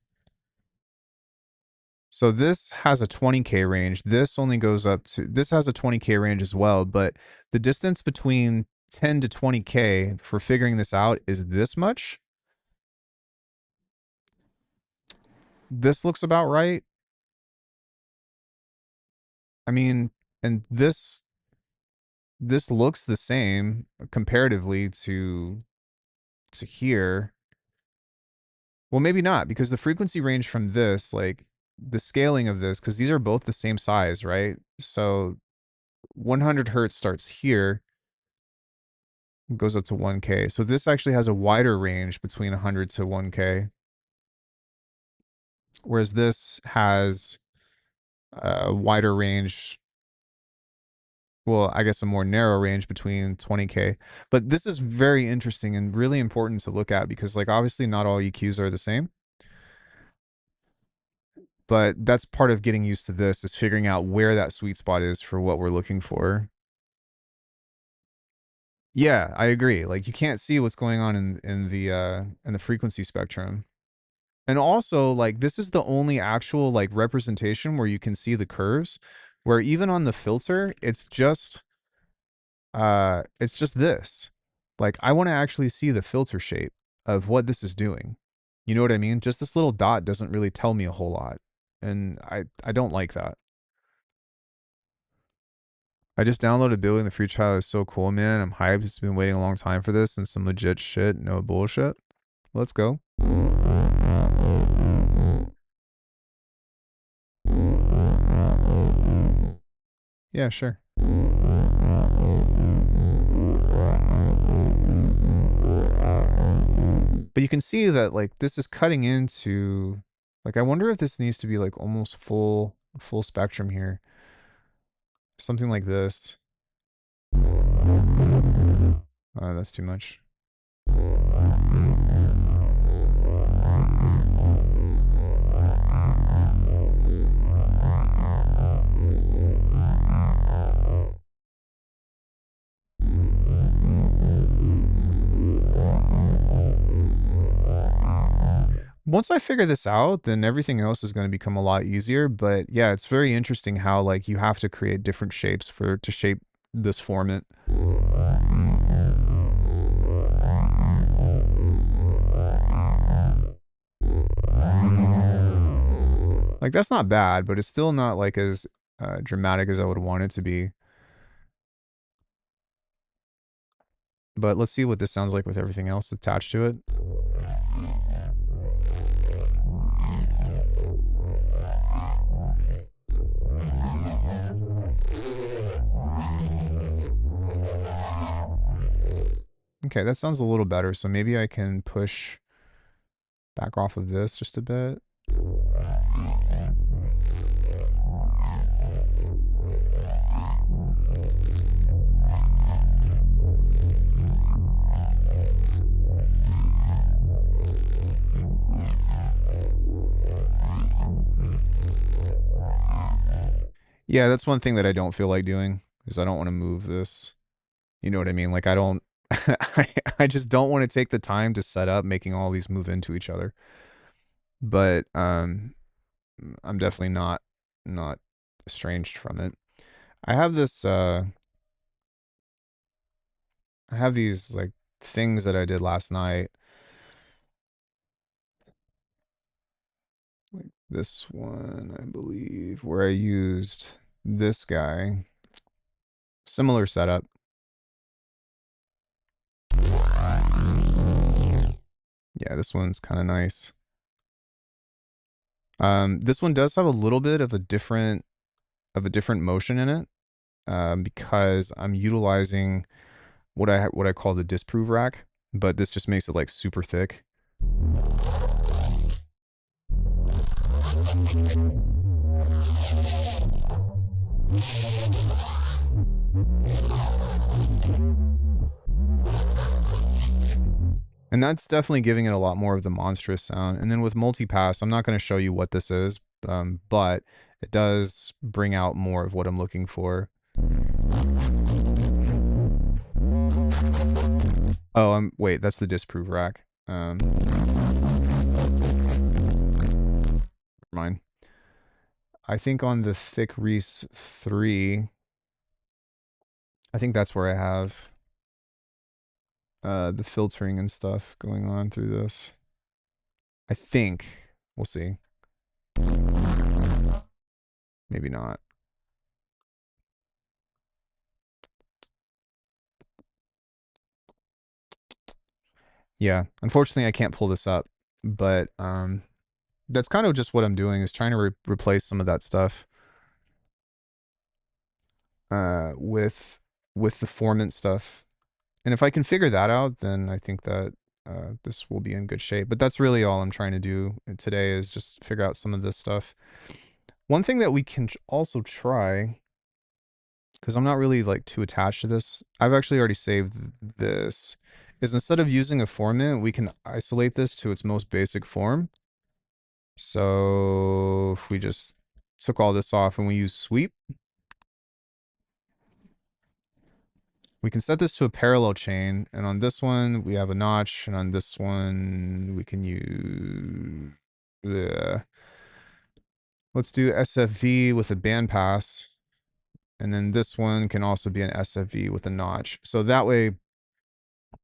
So this has a 20K range. This only goes up to, this has a 20K range as well, but the distance between 10 to 20K for figuring this out is this much. This looks about right. I mean, and this looks the same comparatively to here. Well, maybe not, because the frequency range from this, like the scaling of this, because these are both the same size, right? So 100 hertz starts here, goes up to 1K. So this actually has a wider range between 100 to 1K, whereas this has a wider range. Well, I guess a more narrow range between 20K. But this is very interesting and really important to look at because, like, obviously not all EQs are the same. But that's part of getting used to this is figuring out where that sweet spot is for what we're looking for. Yeah, I agree. Like you can't see what's going on in the frequency spectrum. And also like this is the only actual like representation where you can see the curves where even on the filter it's just this. Like I want to actually see the filter shape of what this is doing. You know what I mean? Just this little dot doesn't really tell me a whole lot. And I don't like that. I just downloaded Building the Free Trial. It's so cool, man. I'm hyped. It's been waiting a long time for this and some legit shit. No bullshit. Let's go. Yeah, sure. But you can see that like this is cutting into like I wonder if this needs to be like almost full spectrum here. Something like this. That's too much. once I figure this out, then everything else is gonna become a lot easier, but yeah, it's very interesting how, like, you have to create different shapes to shape this formant. Like, that's not bad, but it's still not, like, as, dramatic as I would want it to be. But let's see what this sounds like with everything else attached to it. Okay, that sounds a little better, so maybe I can push back off of this just a bit. Yeah, that's one thing that I don't feel like doing, is I don't wanna move this. You know what I mean? Like, I don't I just don't wanna take the time to set up making all these move into each other. But, I'm definitely not estranged from it. I have this, I have these, like, things that I did last night. Like this one, I believe, where I used this guy. Similar setup. Yeah, this one's kinda nice. This one does have a little bit of a different motion in it, because I'm utilizing what I call the disprove rack, but this just makes it, like, super thick. And that's definitely giving it a lot more of the monstrous sound. And then with multipass, I'm not gonna show you what this is, but it does bring out more of what I'm looking for. Oh, wait, that's the disprove rack. Never mind. I think on the Thick Reese 3, I think that's where I have the filtering and stuff going on through this. I think. We'll see. Maybe not. Yeah, unfortunately, I can't pull this up, but that's kind of just what I'm doing, is trying to replace some of that stuff with the formant stuff. And if I can figure that out, then I think that this will be in good shape. But that's really all I'm trying to do today, is just figure out some of this stuff. One thing that we can also try, because I'm not really like too attached to this, I've actually already saved this, is instead of using a formant, we can isolate this to its most basic form. So if we just took all this off and we use sweep, we can set this to a parallel chain. And on this one, we have a notch. And on this one, we can use, let's do SFV with a bandpass. And then this one can also be an SFV with a notch. So that way,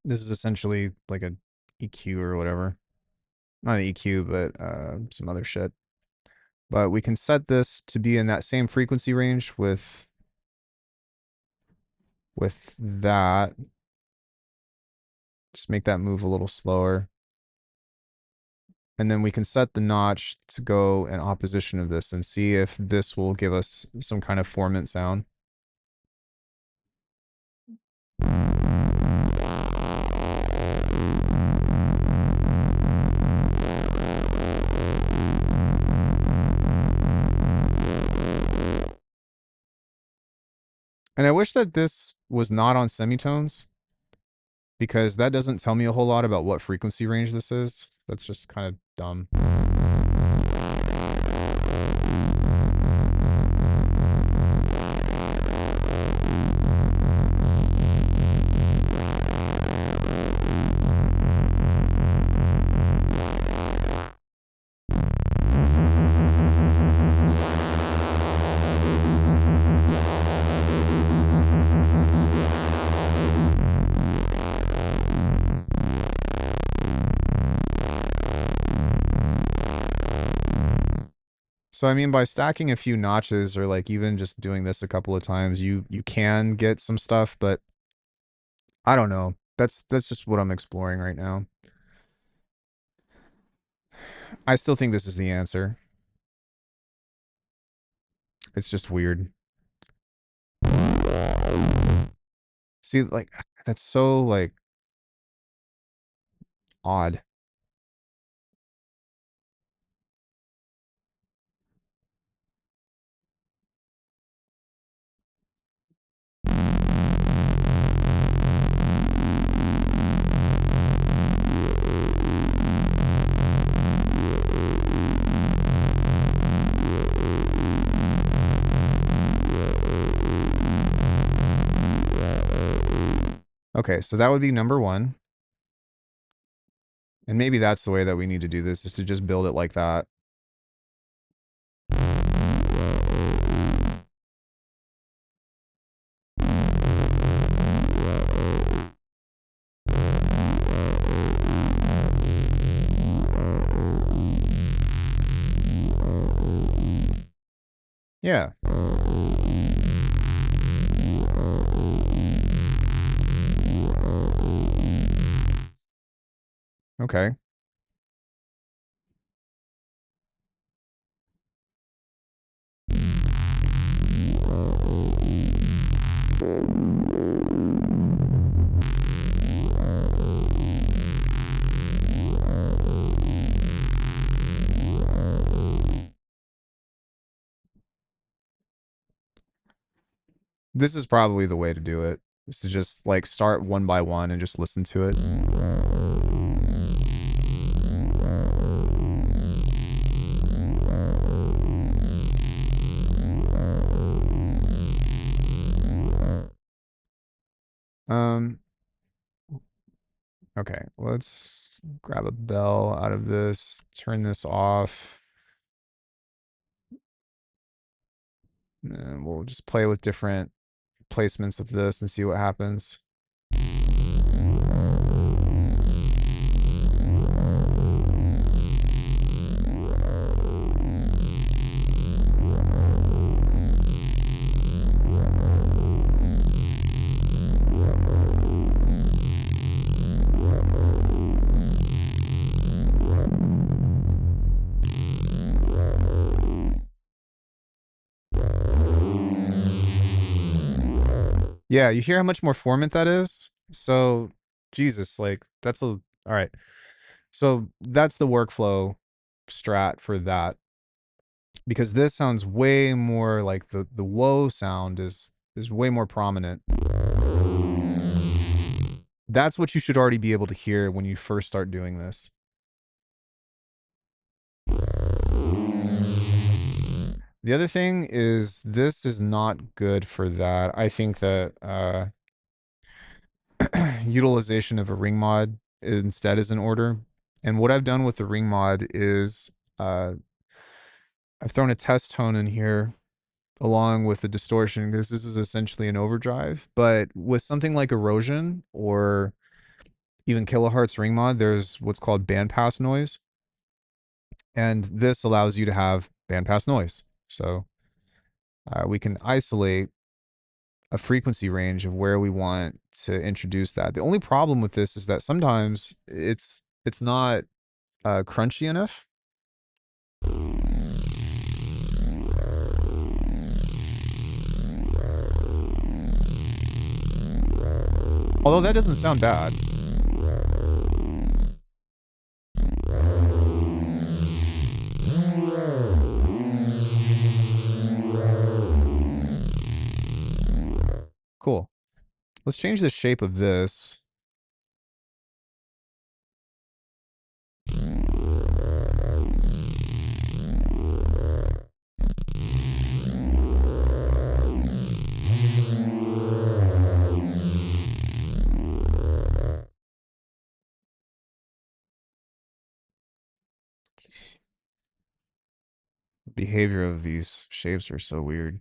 this is essentially like a EQ or whatever. Not an EQ, but some other shit. But we can set this to be in that same frequency range with that. Just make that move a little slower. And then we can set the notch to go in opposition of this and see if this will give us some kind of formant sound. And I wish that this was not on semitones, because that doesn't tell me a whole lot about what frequency range this is. That's just kind of dumb. So I mean, by stacking a few notches or like even just doing this a couple of times, you can get some stuff, but I don't know. That's just what I'm exploring right now. I still think this is the answer. It's just weird. See, like that's so like odd. Okay, so that would be number one. And maybe that's the way that we need to do this, is to just build it like that. Yeah. Okay. This is probably the way to do it. Is to just like start one by one and just listen to it. Um okay, let's grab a bell out of this, turn this off. And we'll just play with different placements of this and see what happens. Yeah, you hear how much more formant that is? So, Jesus, like that's a all right. So that's the workflow strat for that, because this sounds way more like the whoa sound is way more prominent. That's what you should already be able to hear when you first start doing this. The other thing is this is not good for that. I think that utilization of a ring mod instead is in order. And what I've done with the ring mod is uh, I've thrown a test tone in here along with the distortion, because this is essentially an overdrive. But with something like erosion or even kilohertz ring mod, there's what's called bandpass noise. And this allows you to have bandpass noise. So we can isolate a frequency range of where we want to introduce that. The only problem with this is that sometimes it's not crunchy enough. Although that doesn't sound bad. Cool. Let's change the shape of this. Behavior of these shapes are so weird.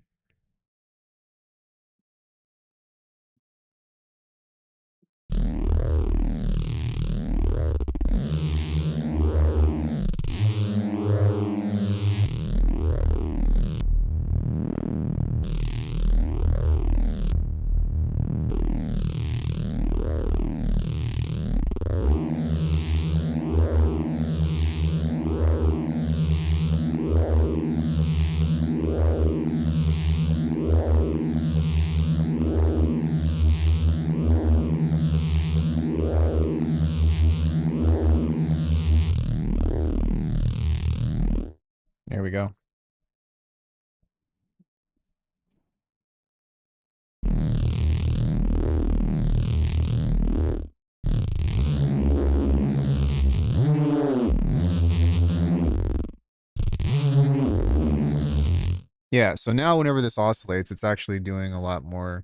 Yeah, so now whenever this oscillates, it's actually doing a lot more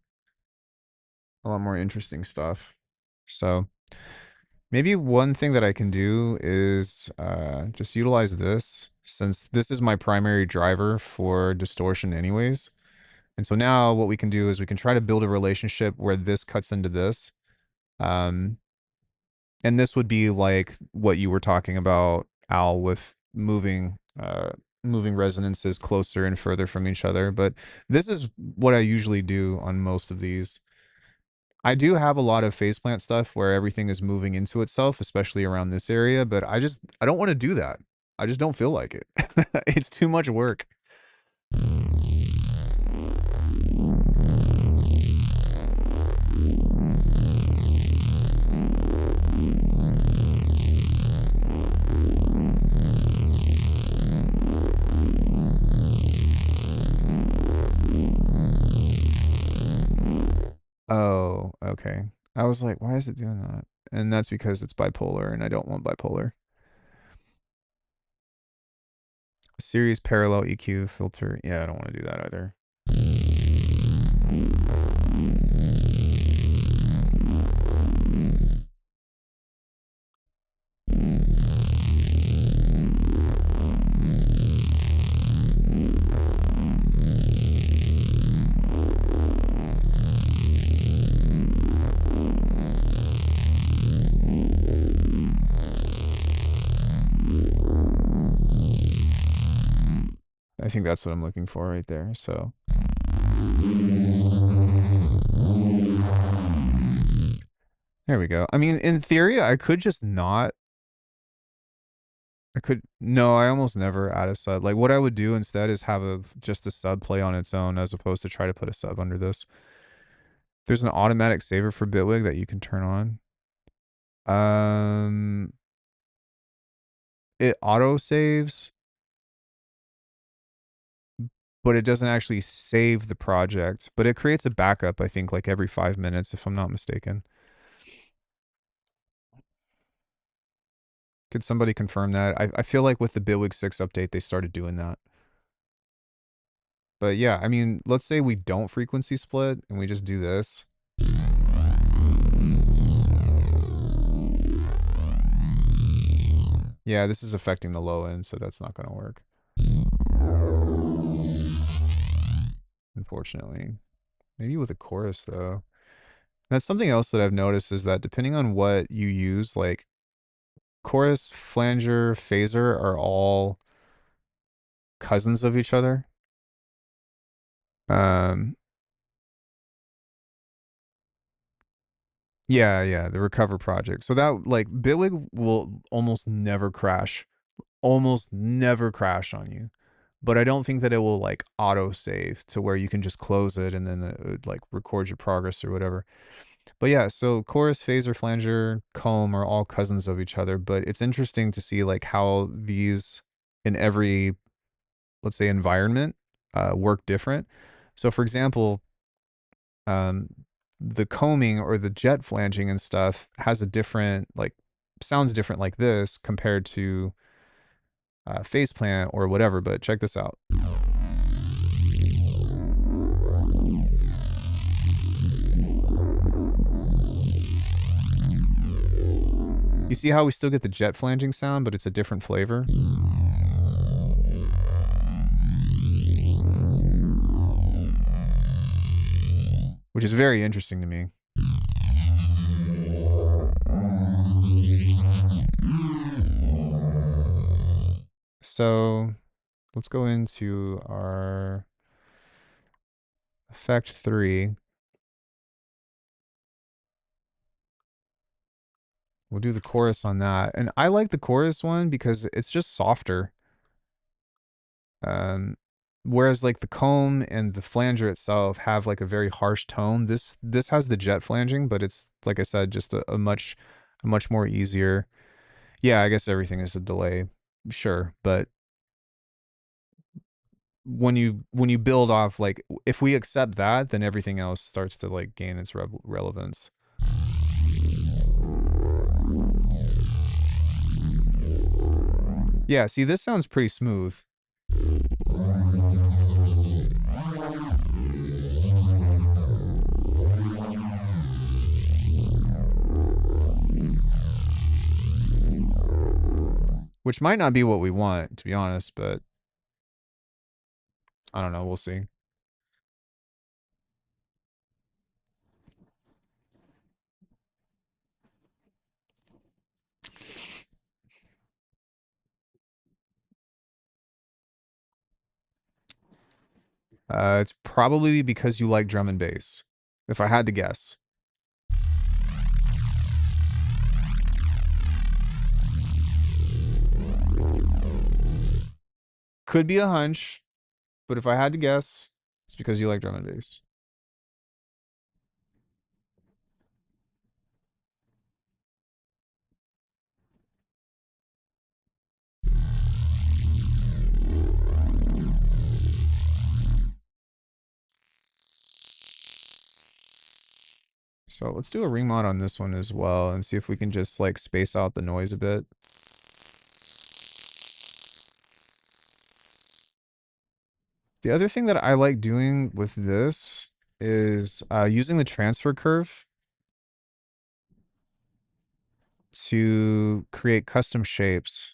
interesting stuff. So maybe one thing that I can do is just utilize this, since this is my primary driver for distortion anyways. And so now what we can do is we can try to build a relationship where this cuts into this. Um, and this would be like what you were talking about, Al, with moving resonances closer and further from each other. But this is what I usually do on most of these. I do have a lot of faceplant stuff where everything is moving into itself, especially around this area, but I don't want to do that. I just don't feel like it. It's too much work. Oh, okay. I was like, why is it doing that? And that's because it's bipolar and I don't want bipolar. Series parallel EQ filter. Yeah, I don't want to do that either. I think that's what I'm looking for right there. So there we go. I mean, in theory, I could just not. I could no. I almost never add a sub. Like what I would do instead is have just a sub play on its own, as opposed to try to put a sub under this. There's an automatic saver for Bitwig that you can turn on. It auto saves, but it doesn't actually save the project. But it creates a backup, I think, like every 5 minutes, if I'm not mistaken. Could somebody confirm that? I feel like with the Bitwig 6 update, they started doing that. But yeah, I mean, let's say we don't frequency split and we just do this. Yeah, this is affecting the low end, so that's not going to work. Unfortunately. Maybe with a chorus, though. That's something else that I've noticed is that depending on what you use, like chorus, flanger, phaser are all cousins of each other. Um, yeah, the recover project. So that like Bitwig will almost never crash on you. But I don't think that it will like auto save to where you can just close it and then it would like record your progress or whatever. But yeah, so chorus, phaser, flanger, comb are all cousins of each other. But it's interesting to see like how these in every, let's say, environment work different. So for example, um, the combing or the jet flanging and stuff has a different like sounds different like this compared to phase plant or whatever. But check this out. You see how we still get the jet flanging sound, but it's a different flavor? Which is very interesting to me. So let's go into our effect 3. We'll do the chorus on that. And I like the chorus one because it's just softer. Um, whereas like the comb and the flanger itself have like a very harsh tone. This has the jet flanging, but it's like I said, just a much more easier. Yeah, I guess everything is a delay, sure, but when you build off like if we accept that, then everything else starts to like gain its relevance. Yeah, see, this sounds pretty smooth. which might not be what we want, to be honest, but I don't know. We'll see. It's probably because you like drum and bass, if I had to guess. Could be a hunch, but if I had to guess, it's because you like drum and bass. So let's do a ring mod on this one as well and see if we can just like space out the noise a bit. The other thing that I like doing with this is using the transfer curve to create custom shapes,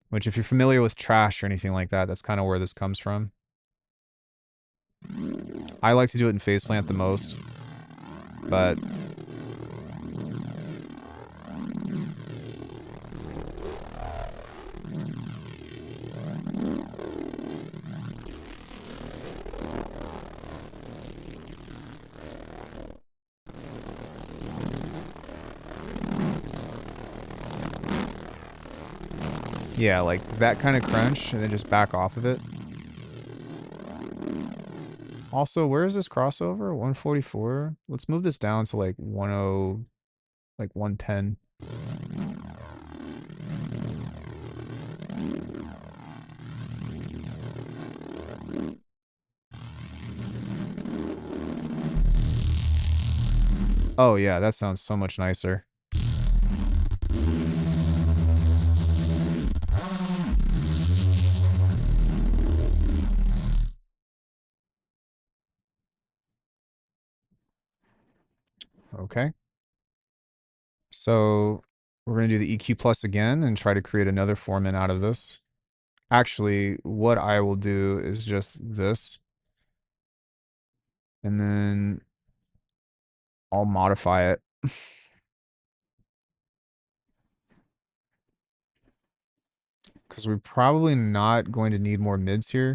which if you're familiar with trash or anything like that, that's kind of where this comes from. I like to do it in phase plant the most, but yeah, like that kind of crunch and then just back off of it. Also, where is this crossover? 144. Let's move this down to like 10, like 110. Oh yeah, that sounds so much nicer. Okay. So we're going to do the EQ plus again and try to create another foreman out of this. Actually, what I will do is just this. And then I'll modify it. Because we're probably not going to need more mids here.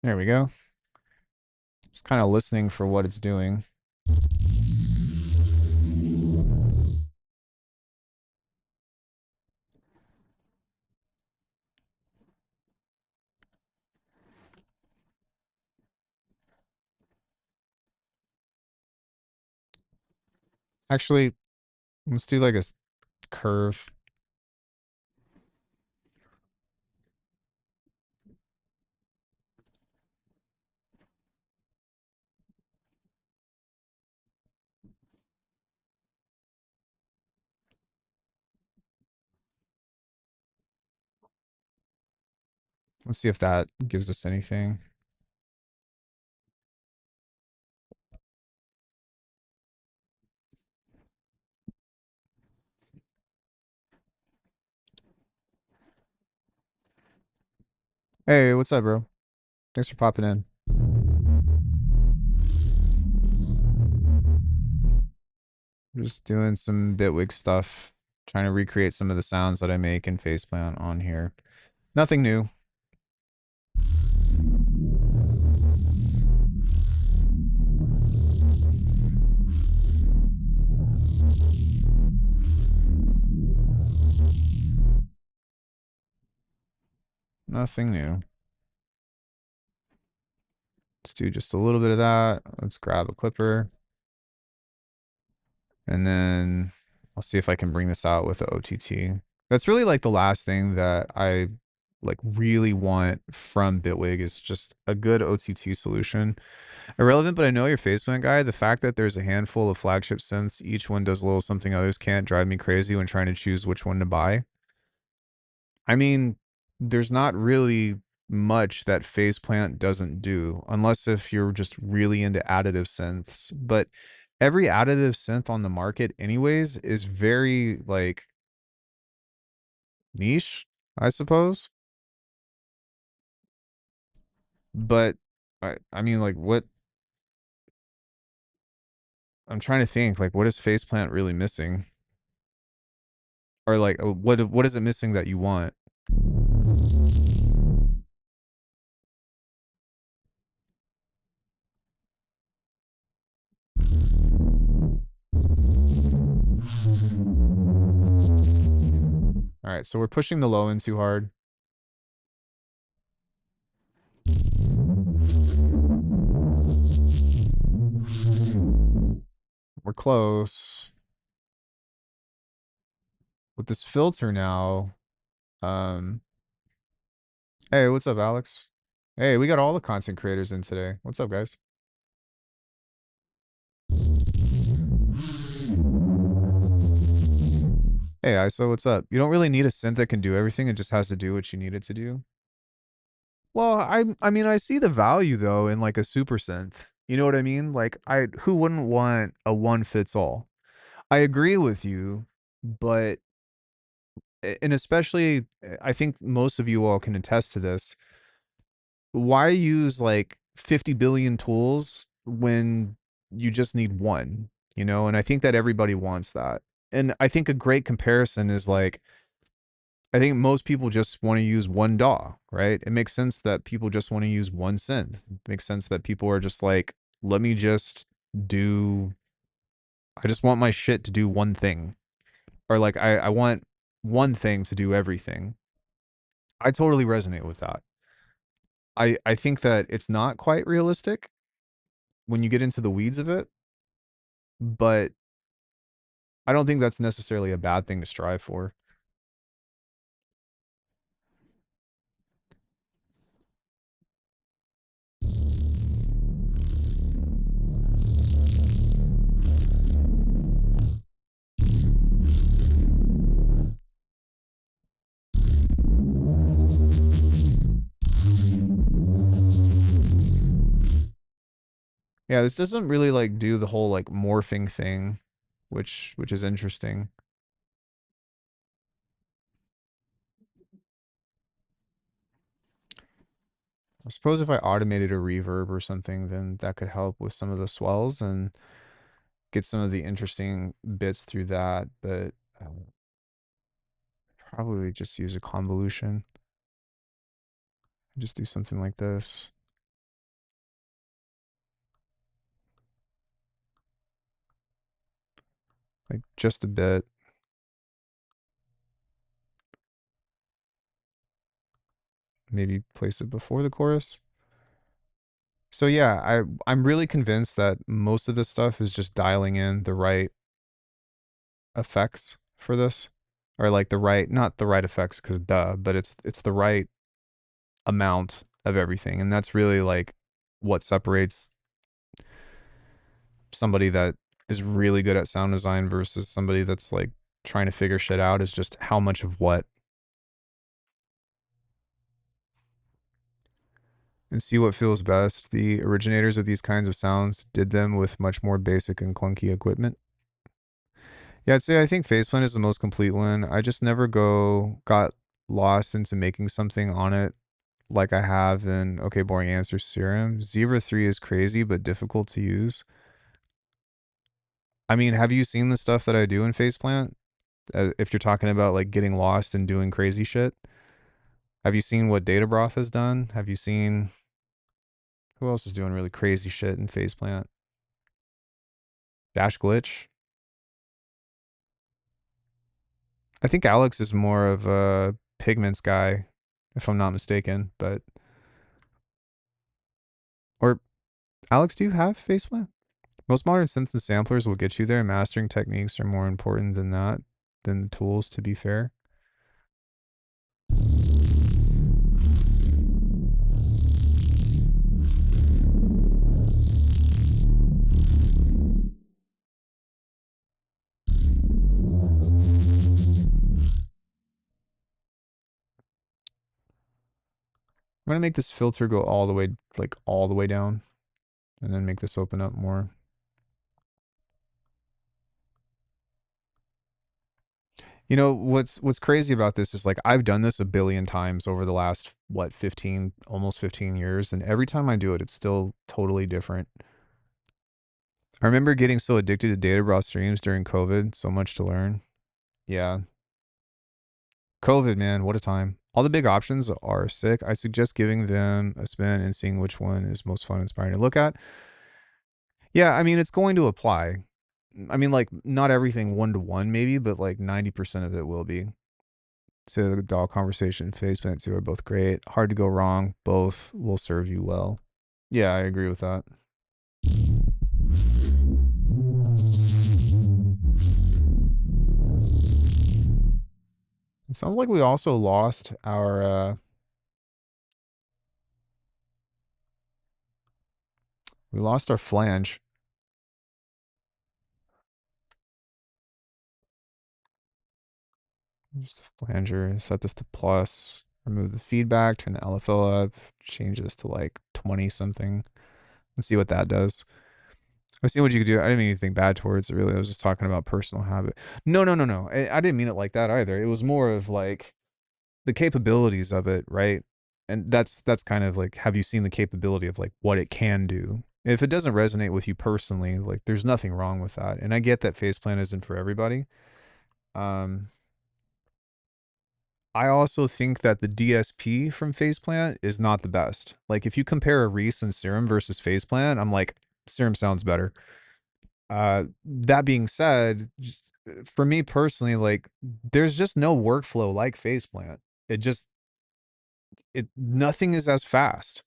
There we go. Just kind of listening for what it's doing. Actually, let's do like a curve. Let's see if that gives us anything. Hey, what's up, bro? Thanks for popping in. Just doing some Bitwig stuff, trying to recreate some of the sounds that I make in Faceplant on here. Nothing new. Nothing new. Let's do just a little bit of that. Let's grab a clipper. And then I'll see if I can bring this out with the OTT. That's really like the last thing that I like really want from Bitwig is just a good OTT solution. Irrelevant, but I know your Faceplant guy. The fact that there's a handful of flagship synths, each one does a little something others can't, drive me crazy when trying to choose which one to buy. I mean, there's not really much that Faceplant doesn't do, unless if you're just really into additive synths. But every additive synth on the market, anyways, is very like niche, I suppose. But I mean, like, what I'm trying to think, like, what is Faceplant really missing, or like, what is it missing that you want? All right, so we're pushing the low end too hard. We're close. With this filter now, um, hey, what's up, Alex? Hey, we got all the content creators in today. What's up, guys? Hey, ISO, what's up? You don't really need a synth that can do everything. It just has to do what you need it to do. Well, I mean, I see the value though in like a super synth. You know what I mean? Like, who wouldn't want a one fits all? I agree with you, but and especially I think most of you all can attest to this. Why use like 50 billion tools when you just need one, you know? And I think that everybody wants that. And I think a great comparison is like, I think most people just want to use one DAW, right? It makes sense that people just want to use one synth. It makes sense that people are just like, let me just do, I just want my shit to do one thing. Or like, I want one thing to do everything. I totally resonate with that. I think that it's not quite realistic when you get into the weeds of it, but I don't think that's necessarily a bad thing to strive for. Yeah, this doesn't really like do the whole like morphing thing, which is interesting. I suppose if I automated a reverb or something, then that could help with some of the swells and get some of the interesting bits through that, but probably just use a convolution. Just do something like this. Like just a bit. Maybe place it before the chorus. So yeah, I'm really convinced that most of this stuff is just dialing in the right effects for this. Or like the right, not the right effects because duh, but it's the right amount of everything. And that's really like what separates somebody that is really good at sound design versus somebody that's like trying to figure shit out is just how much of what. And see what feels best. The originators of these kinds of sounds did them with much more basic and clunky equipment. Yeah, I'd say I think Faceplant is the most complete one. I just never got lost into making something on it like I have in Okay Boring Answers Serum. Zebra 3 is crazy but difficult to use. I mean, have you seen the stuff that I do in Faceplant? If you're talking about like getting lost and doing crazy shit, have you seen what Data Broth has done? Have you seen who else is doing really crazy shit in Faceplant? Dash Glitch. I think Alex is more of a pigments guy, if I'm not mistaken. But or Alex, do you have Faceplant? Most modern synths and samplers will get you there. Mastering techniques are more important than that, than the tools, to be fair. I'm gonna make this filter go all the way, like all the way down, and then make this open up more. You know what's crazy about this is like I've done this a billion times over the last what 15 almost 15 years, and every time I do it it's still totally different. I remember getting so addicted to data raw streams during COVID, so much to learn. Yeah. COVID, man, what a time. All the big options are sick. I suggest giving them a spin and seeing which one is most fun and inspiring to look at. Yeah, I mean it's going to apply. I mean like not everything one to one maybe, but like 90% of it will be. To the dog conversation, Faceplant 2 are both great. Hard to go wrong. Both will serve you well. Yeah, I agree with that. It sounds like we also lost our we lost our flange. Just the flanger. Set this to plus. Remove the feedback. Turn the LFO up. Change this to like 20 something. Let's see what that does. I've seen what you could do. I didn't mean anything bad towards it, really. I was just talking about personal habit. No, no, no, no. I didn't mean it like that either. It was more of like the capabilities of it, right? And that's kind of like, have you seen the capability of like what it can do? If it doesn't resonate with you personally, like there's nothing wrong with that. And I get that Faceplant isn't for everybody. Um, I also think that the DSP from Faceplant is not the best. Like if you compare a Reese and Serum versus Faceplant, I'm like, Serum sounds better. That being said, just for me personally, like there's just no workflow like Faceplant. It just it nothing is as fast.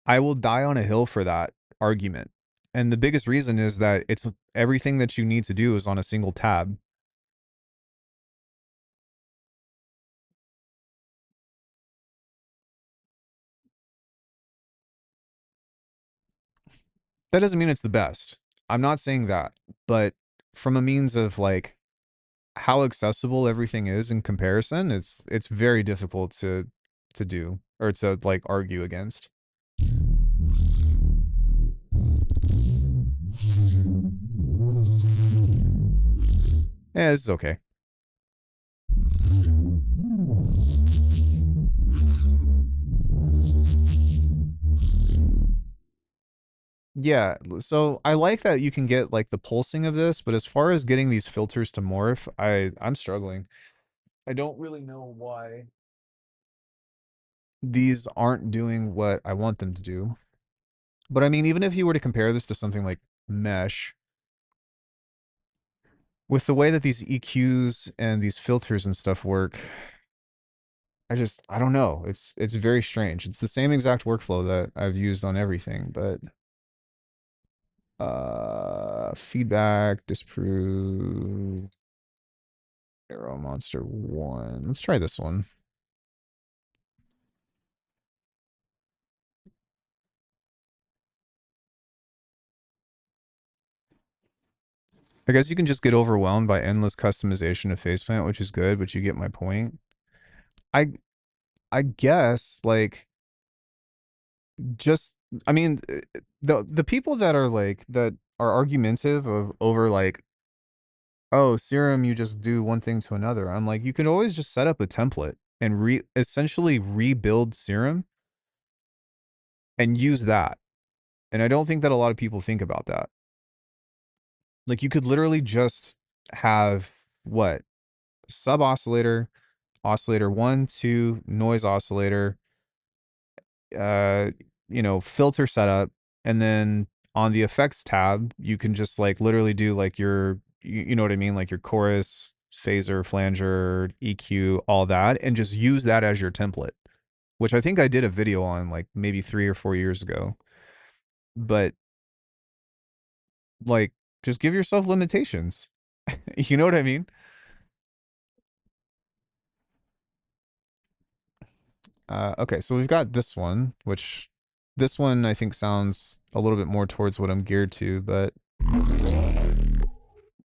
I will die on a hill for that argument. And the biggest reason is that it's everything that you need to do is on a single tab. That doesn't mean it's the best. I'm not saying that, but from a means of like how accessible everything is in comparison, it's very difficult to do or to like argue against. Yeah, it's okay. Yeah, so I like that you can get like the pulsing of this, but as far as getting these filters to morph, I'm struggling. I don't really know why these aren't doing what I want them to do. But I mean, even if you were to compare this to something like Mesh, with the way that these EQs and these filters and stuff work, I don't know. It's very strange. It's the same exact workflow that I've used on everything, but feedback, disprove, Arrow Monster 1. Let's try this one. I guess you can just get overwhelmed by endless customization of Faceplant, which is good, but you get my point. I I guess like just I mean the people that are like that are argumentative of over like oh Serum you just do one thing to another. I'm like you could always just set up a template and essentially rebuild Serum and use that. And I don't think that a lot of people think about that. Like you could literally just have what? Sub oscillator, oscillator 1, 2, noise oscillator, uh, filter setup, and then on the effects tab, you can just like literally do like you know what I mean, like your chorus, phaser, flanger, EQ, all that, and just use that as your template. Which I think I did a video on like maybe 3 or 4 years ago. But like, just give yourself limitations. You know what I mean? Okay, so we've got this one, which this one I think sounds a little bit more towards what I'm geared to, but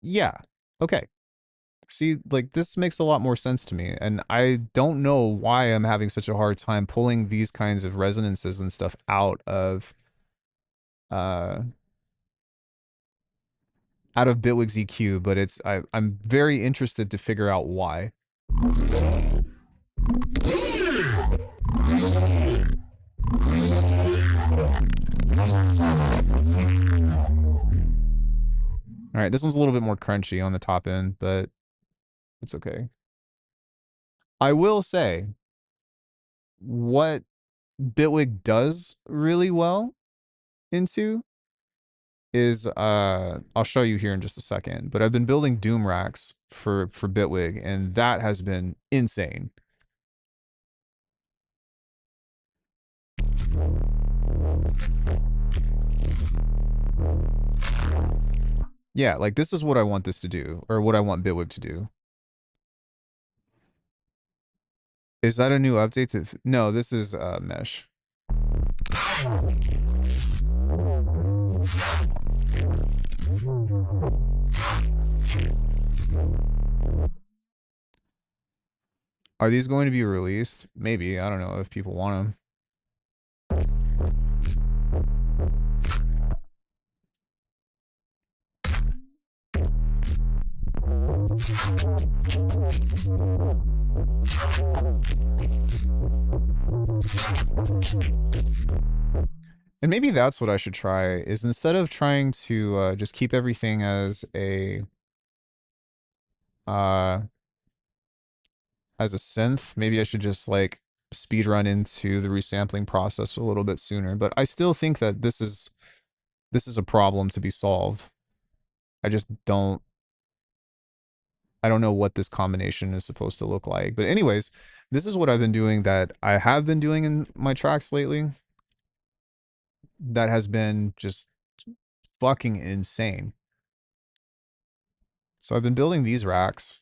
yeah. Okay. See, like this makes a lot more sense to me, and I don't know why I'm having such a hard time pulling these kinds of resonances and stuff uh out of Bitwig's EQ, but I'm very interested to figure out why. All right, this one's a little bit more crunchy on the top end, but it's okay. I will say what Bitwig does really well into is I'll show you here in just a second, but I've been building doom racks for Bitwig, and that has been insane. Yeah, like this is what I want this to do, or what I want Bitwig to do. Is that a new update to? No, this is Mesh. Are these going to be released? Maybe. I don't know if people want them. And maybe that's what I should try, is instead of trying to just keep everything uh as a synth, maybe I should just like speed run into the resampling process a little bit sooner. But I still think that this is a problem to be solved. I just I don't know what this combination is supposed to look like. But anyways, this is what I've been doing, that I have been doing in my tracks lately, that has been just fucking insane. So I've been building these racks,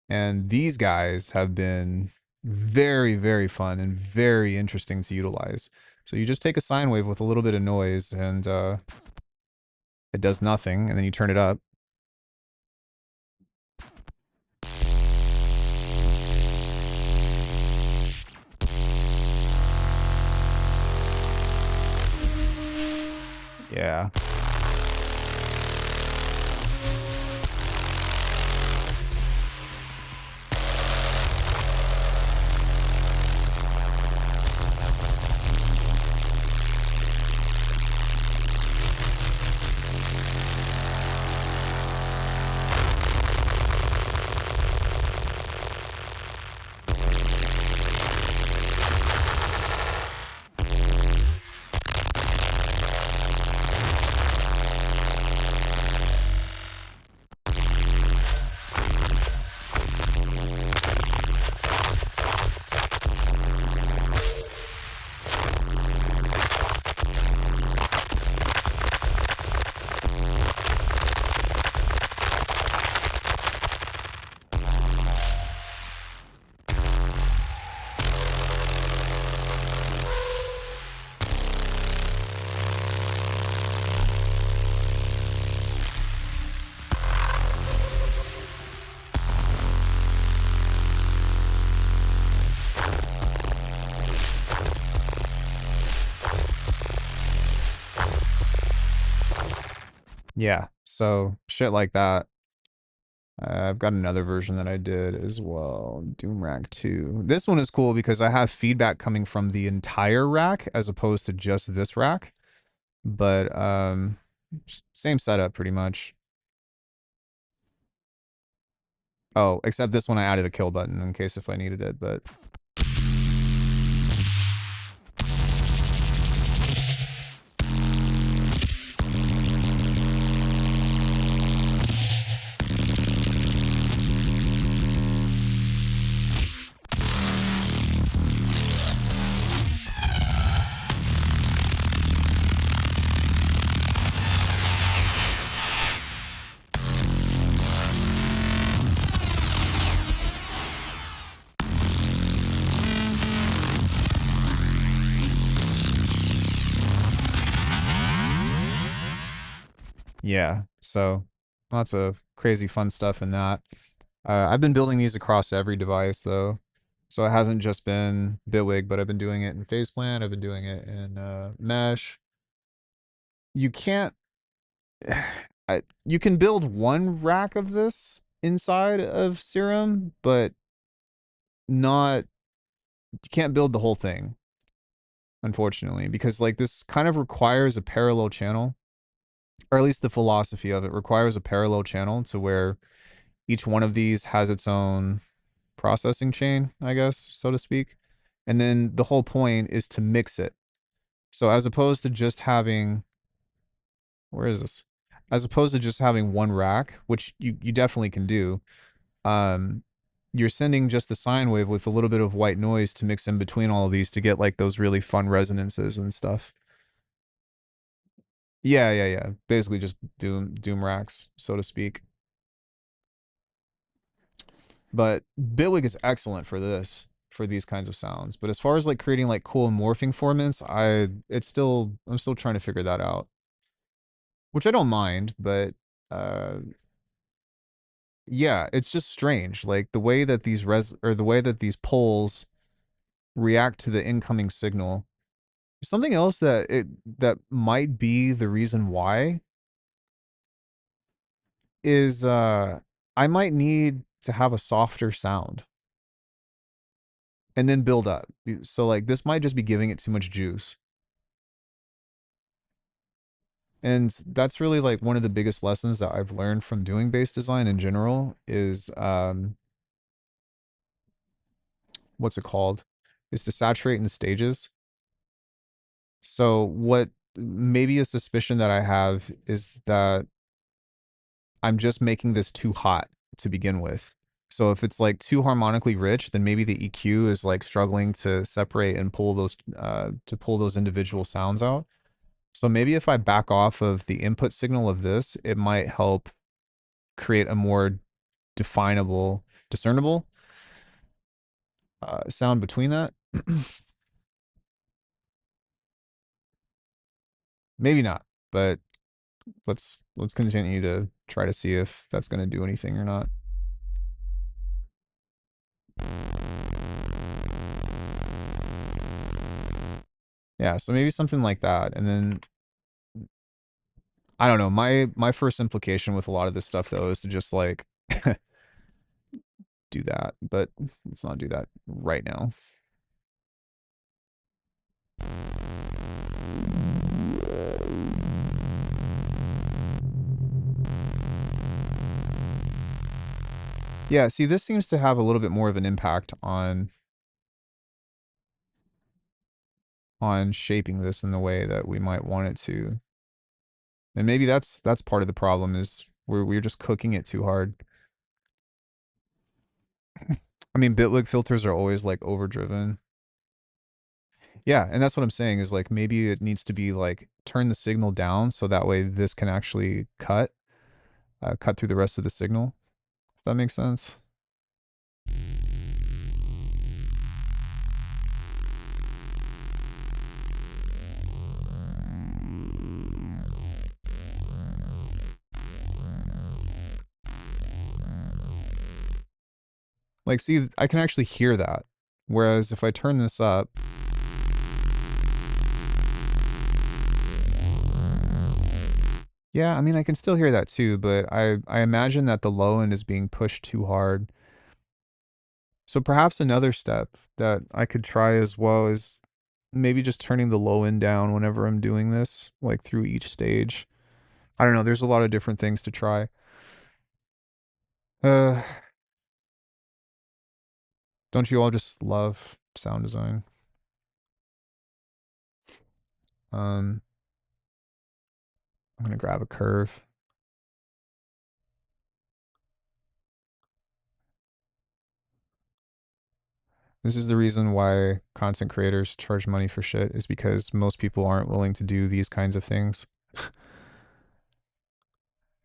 and these guys have been very, very fun and very interesting to utilize. So you just take a sine wave with a little bit of noise, and it does nothing, and then you turn it up. Yeah. Yeah. So shit like that. I've got another version that I did as well, Doom Rack 2. This one is cool because I have feedback coming from the entire rack as opposed to just this rack. But same setup pretty much. Oh, except this one I added a kill button in case if I needed it, but yeah. So lots of crazy fun stuff in that. I've been building these across every device though. So it hasn't just been Bitwig, but I've been doing it in Faceplant. I've been doing it in Mesh. You can't. You can build one rack of this inside of Serum, but not. You can't build the whole thing, unfortunately, because like this kind of requires a parallel channel, or at least the philosophy of it requires a parallel channel to where each one of these has its own processing chain, I guess, so to speak. And then the whole point is to mix it. So as opposed to just having, where is this? As opposed to just having one rack, which you definitely can do, um, you're sending just the sine wave with a little bit of white noise to mix in between all of these to get like those really fun resonances and stuff. Yeah, yeah, yeah. Basically just doom racks, so to speak. But Bitwig is excellent for this, for these kinds of sounds. But as far as like creating like cool morphing formants, I'm still trying to figure that out. Which I don't mind, but uh yeah, it's just strange. Like the way that these res or the way that these poles react to the incoming signal. Something else that might be the reason why is I might need to have a softer sound and then build up. So like this might just be giving it too much juice. And that's really like one of the biggest lessons that I've learned from doing bass design in general is what's it called? Is to saturate in stages. So what maybe a suspicion that I have is that I'm just making this too hot to begin with. So if it's like too harmonically rich, then maybe the EQ is like struggling to separate and pull those individual sounds out. So maybe if I back off of the input signal of this, it might help create a more definable, discernible sound between that. Maybe not, but let's continue to try to see if that's going to do anything or not. Yeah, so maybe something like that, and then I don't know. My first implication with a lot of this stuff though is to just like do that, but let's not do that right now. Yeah, see, this seems to have a little bit more of an impact on shaping this in the way that we might want it to. And maybe that's part of the problem is we're just cooking it too hard. I mean, Bitwig filters are always like overdriven. Yeah, and that's what I'm saying is like maybe it needs to be like turn the signal down so that way this can actually cut through the rest of the signal. If that makes sense. Like, see, I can actually hear that. Whereas if I turn this up, yeah, I mean, I can still hear that too, but I imagine that the low end is being pushed too hard. So perhaps another step that I could try as well is maybe just turning the low end down whenever I'm doing this, like through each stage. I don't know, there's a lot of different things to try. Uh, Don't you all just love sound design? I'm gonna grab a curve. This is the reason why content creators charge money for shit, is because most people aren't willing to do these kinds of things.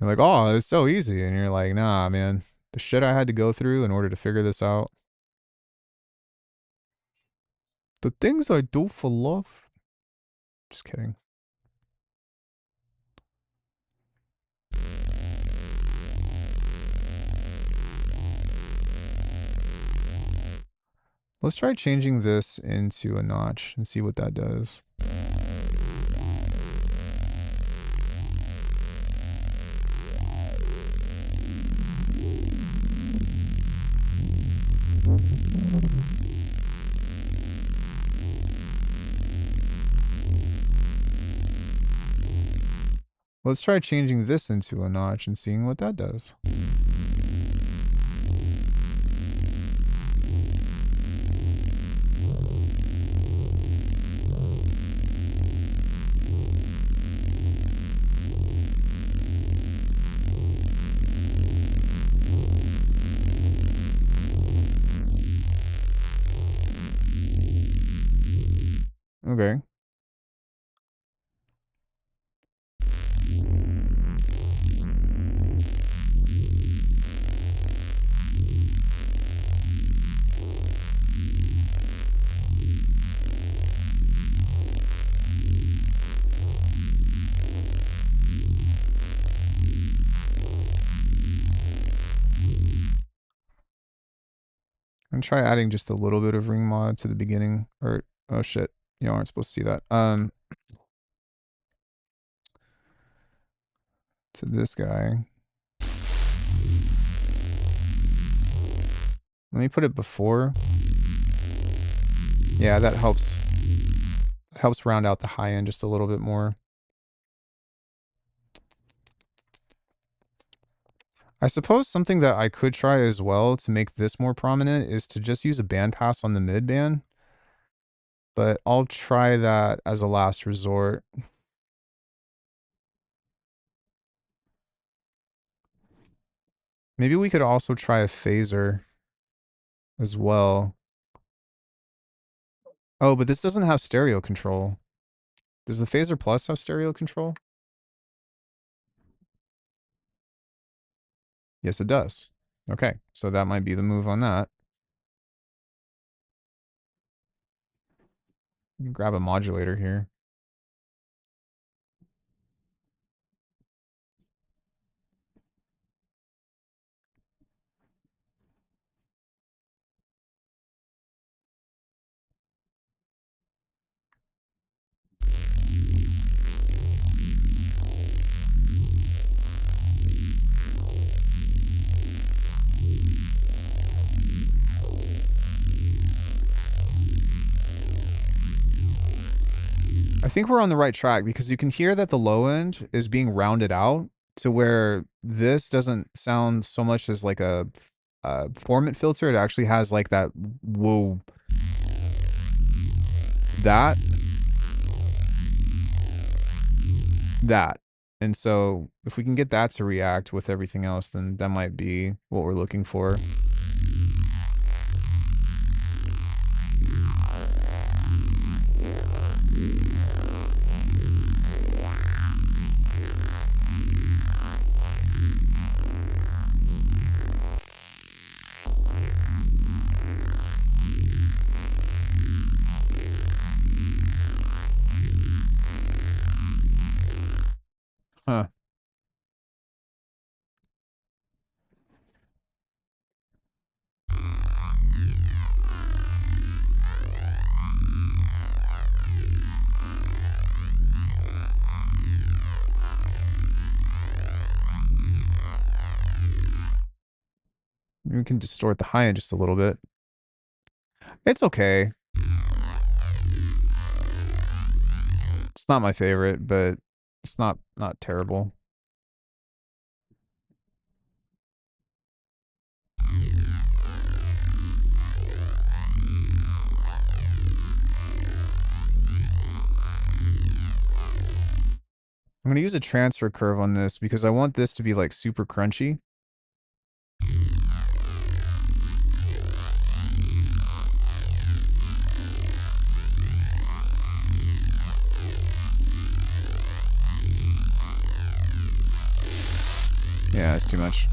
They're like, oh, it's so easy. And you're like, nah, man, the shit I had to go through in order to figure this out. The things I do for love. Just kidding. Let's try changing this into a notch and see what that does. Let's try changing this into a notch and seeing what that does. Okay. I'm gonna try adding just a little bit of ring mod to the beginning. Or, oh shit, you aren't supposed to see that. To this guy. Let me put it before. Yeah, that helps. It helps round out the high end just a little bit more. I suppose something that I could try as well to make this more prominent is to just use a bandpass on the mid band. But I'll try that as a last resort. Maybe we could also try a phaser as well. Oh, but this doesn't have stereo control. Does the Phaser Plus have stereo control? Yes, it does. Okay, so that might be the move on that. Grab a modulator here. I think we're on the right track because you can hear that the low end is being rounded out to where this doesn't sound so much as like a formant filter. It actually has like that whoa, that. And so if we can get that to react with everything else, then that might be what we're looking for. Huh. We can distort the high end just a little bit. It's okay. It's not my favorite, but it's not terrible. I'm gonna use a transfer curve on this because I want this to be like super crunchy. Yeah, it's too much.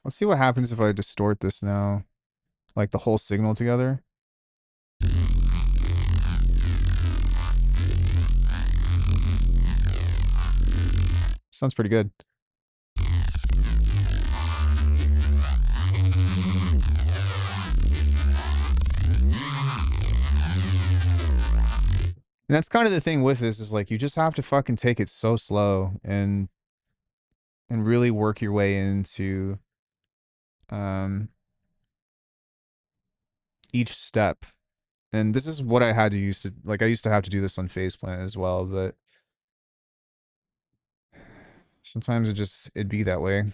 Let's see what happens if I distort this now, like the whole signal together. Sounds pretty good. And that's kind of the thing with this is like you just have to fucking take it so slow and really work your way into um each step. And this is what I had to use to like I used to have to do this on Faceplant as well, but sometimes it'd be that way.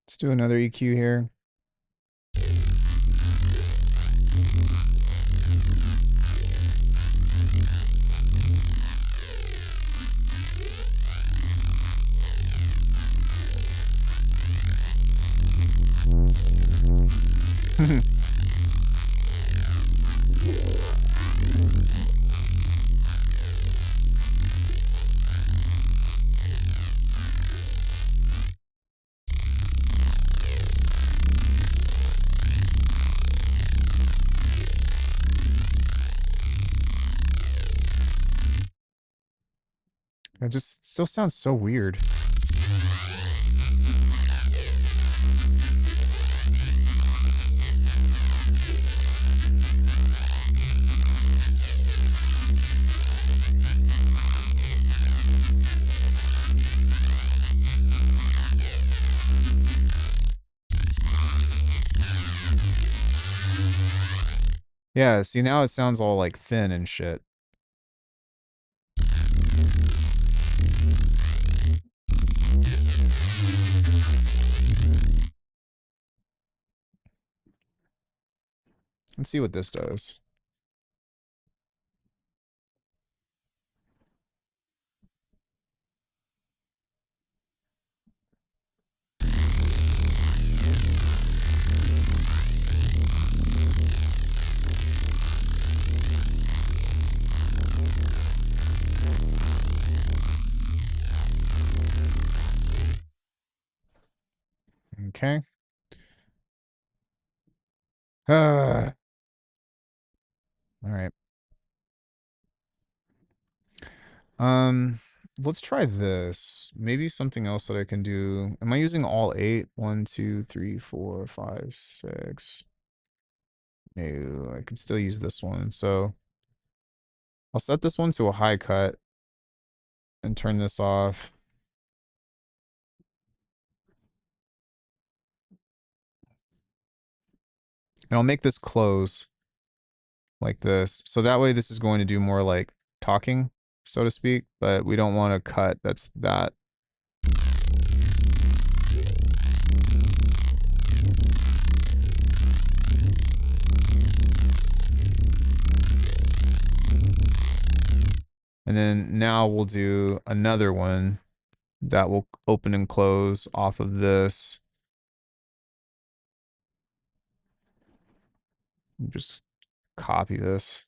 Let's do another EQ here. It just still sounds so weird. Yeah, see now it sounds all like thin and shit. Let's see what this does. Okay. All right. Um, let's try this. Maybe something else that I can do. Am I using all 8? 1, 2, 3, 4, 5, 6. No, I could still use this one. So I'll set this one to a high cut and turn this off. And I'll make this close like this. So that way this is going to do more like talking, so to speak, but we don't want to cut that's that. And then now we'll do another one that will open and close off of this. Just copy this.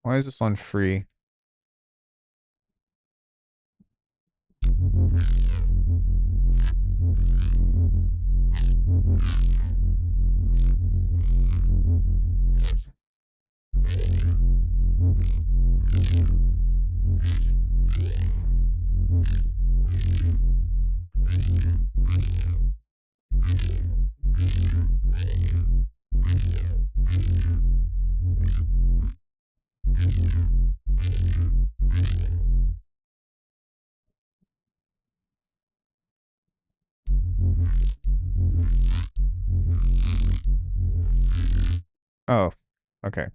Why is this on free? Oh, okay.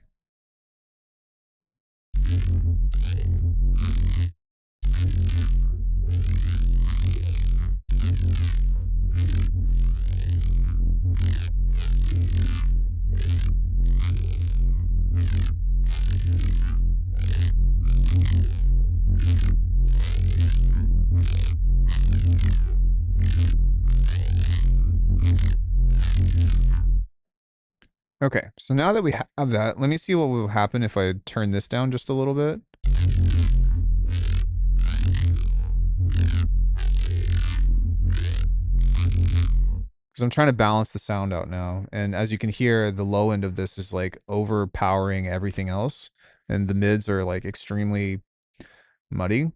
Okay, so now that we have that, let me see what will happen if I turn this down just a little bit. Because I'm trying to balance the sound out now. And as you can hear, the low end of this is like overpowering everything else. And the mids are like extremely muddy.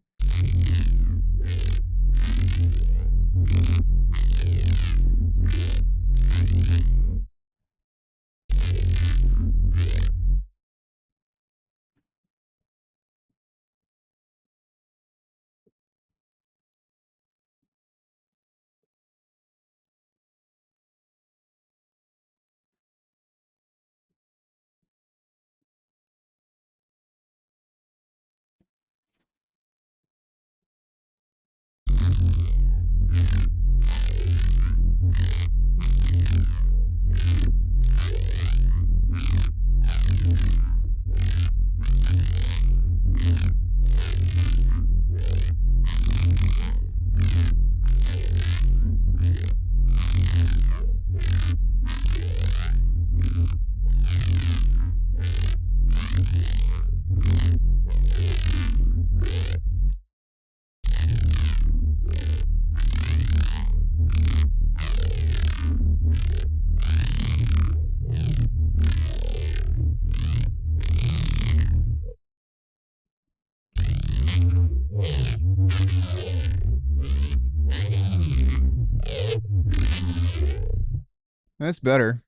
That's better.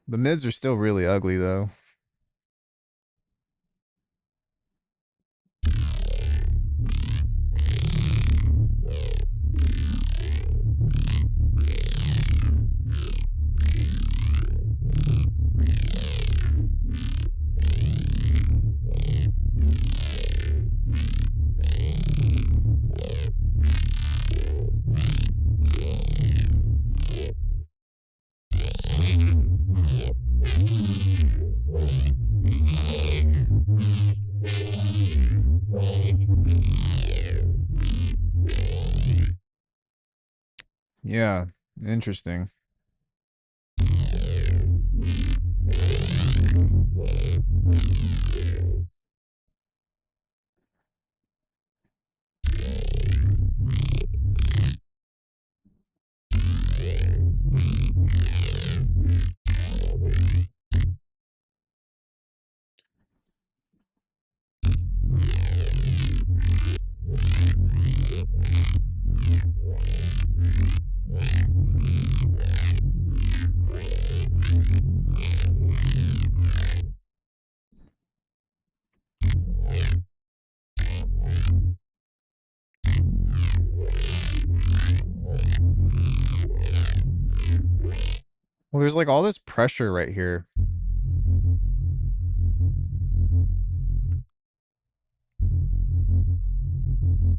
The mids are still really ugly though. Yeah, interesting. Well, there's like all this pressure right here.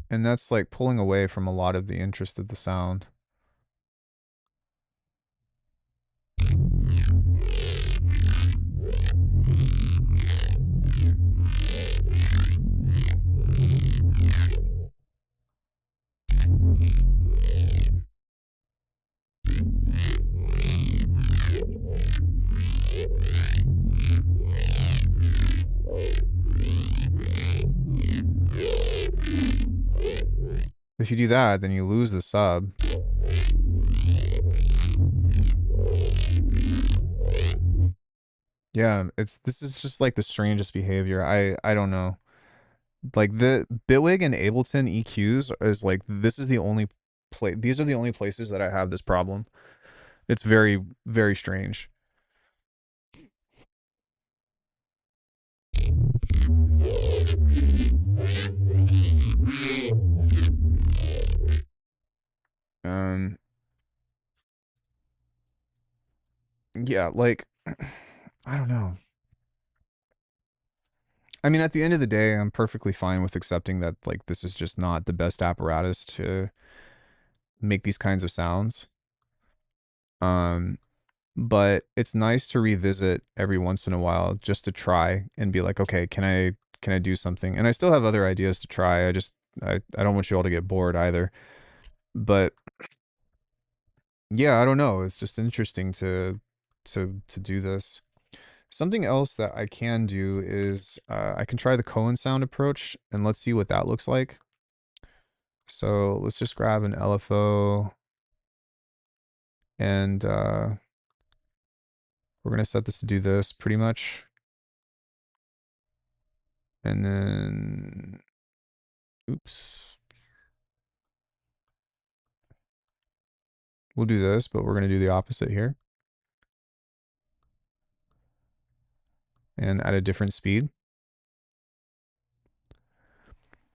And that's like pulling away from a lot of the interest of the sound. If you do that, then you lose the sub. Yeah, this is just like the strangest behavior. I don't know. Like the Bitwig and Ableton EQs is like this is the only these are the only places that I have this problem. It's very, very strange. Um yeah, like I don't know. I mean, at the end of the day, I'm perfectly fine with accepting that like this is just not the best apparatus to make these kinds of sounds. Um, but it's nice to revisit every once in a while just to try and be like, okay, can I do something? And I still have other ideas to try. I don't want you all to get bored either. But yeah, I don't know. It's just interesting to do this. Something else that I can do is I can try the Cohen sound approach and let's see what that looks like. So let's just grab an LFO and we're going to set this to do this pretty much. And then, oops, we'll do this, but we're going to do the opposite here and at a different speed.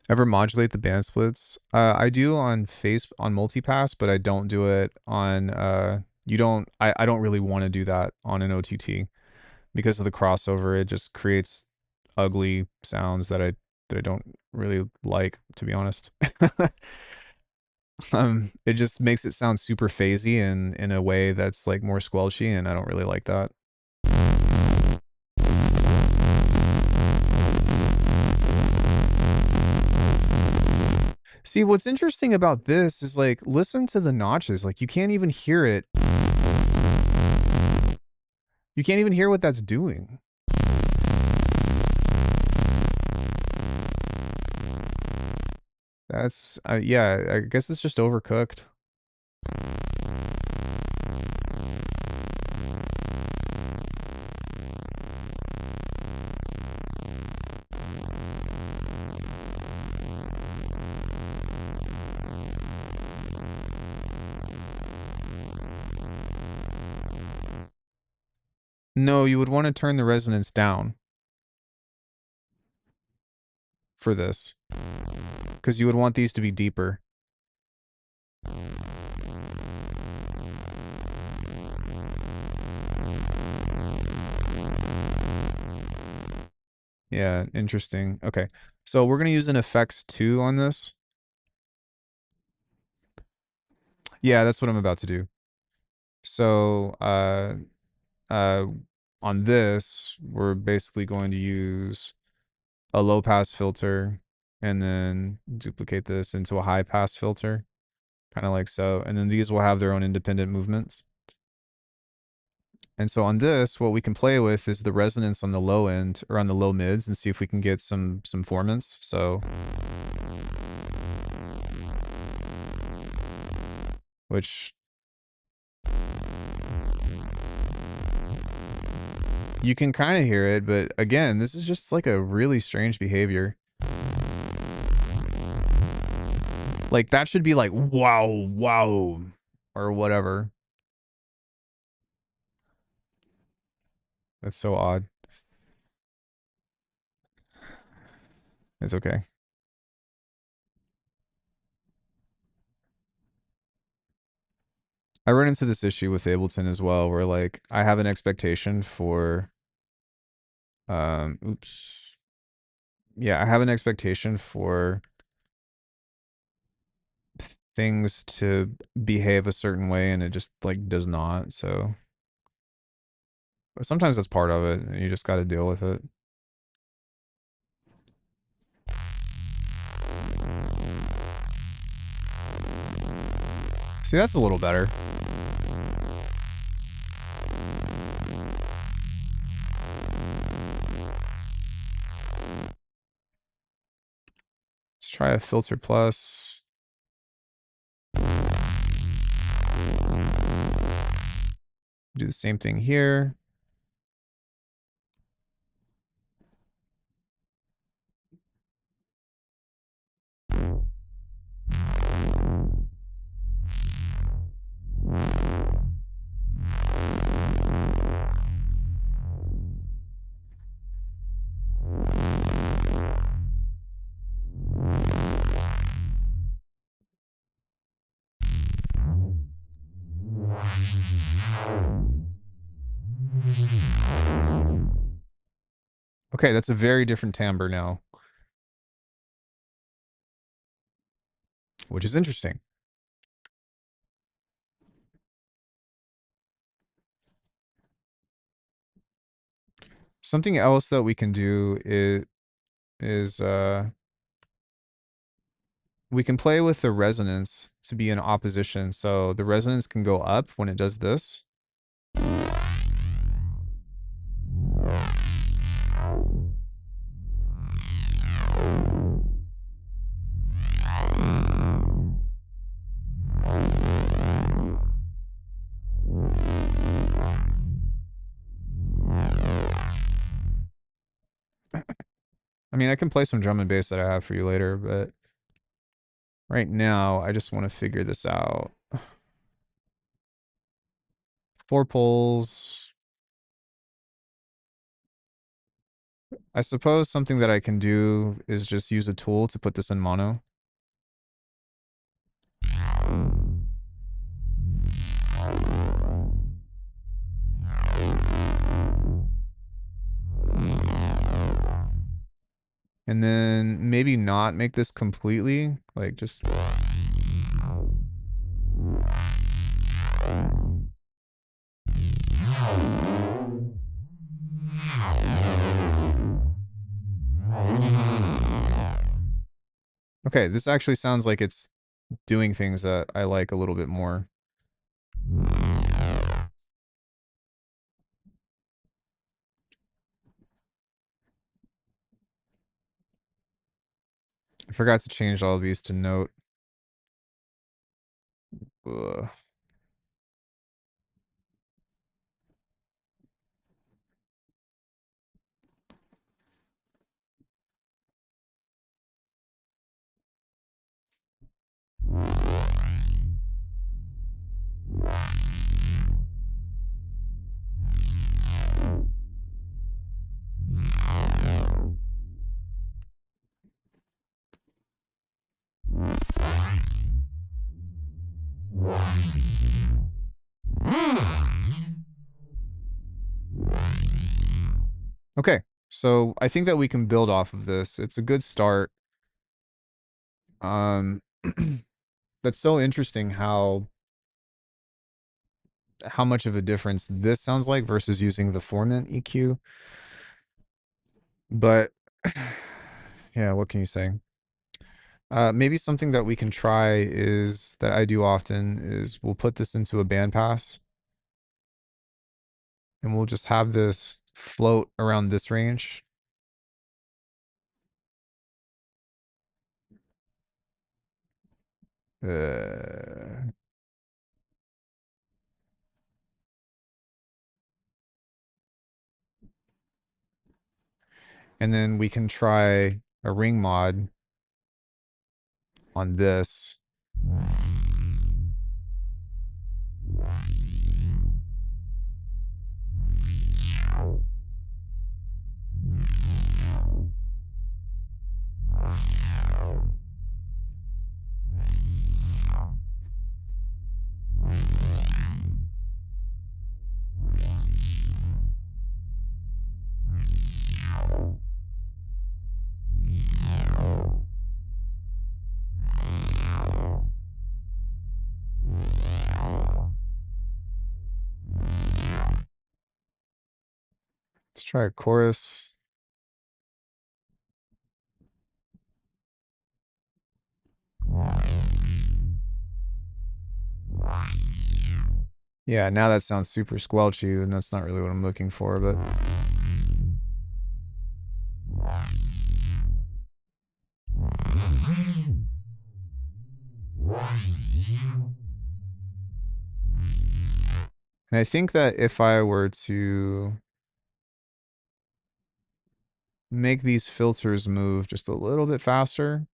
Ever modulate the band splits? I do on multipass, but I don't do it on I don't really want to do that on an OTT because of the crossover. It just creates ugly sounds that I don't really like, to be honest. It just makes it sound super phasey and in a way that's like more squelchy, and I don't really like that. See, what's interesting about this is like listen to the notches. Like you can't even hear it. You can't even hear what that's doing. That's yeah, I guess it's just overcooked. No, you would want to turn the resonance down for this because you would want these to be deeper. Yeah, interesting. Okay. So we're going to use an effects 2 on this. Yeah, that's what I'm about to do. So, uh, on this, we're basically going to use a low pass filter and then duplicate this into a high pass filter. kind of like so. And then these will have their own independent movements. And so on this, what we can play with is the resonance on the low end or on the low mids and see if we can get some formants. So, which you can kind of hear it, but again, this is just like a really strange behavior. Like that should be like, wow, wow, or whatever. That's so odd. It's okay. I run into this issue with Ableton as well, where like I have an expectation for, oops. Yeah, I have an expectation for things to behave a certain way and it just like does not. So but sometimes that's part of it and you just got to deal with it. See, that's a little better. Let's try a filter plus. Do the same thing here. Okay, that's a very different timbre now, which is interesting. Something else that we can do is we can play with the resonance to be in opposition. So the resonance can go up when it does this. I mean, I can play some drum and bass that I have for you later, but right now I just want to figure this out. 4 poles. I suppose something that I can do is just use a tool to put this in mono. And then maybe not make this completely, like just... Okay, this actually sounds like it's doing things that I like a little bit more. I forgot to change all of these to note. Ugh. Okay, so I think that we can build off of this. It's a good start. That's so interesting how much of a difference this sounds like versus using the formant EQ. But yeah, what can you say? Maybe something that we can try is that I do often is we'll put this into a bandpass and we'll just have this float around this range. Uh, and then we can try a ring mod on this. Let's try a chorus. Yeah, now that sounds super squelchy, and that's not really what I'm looking for, but and I think that if I were to make these filters move just a little bit faster,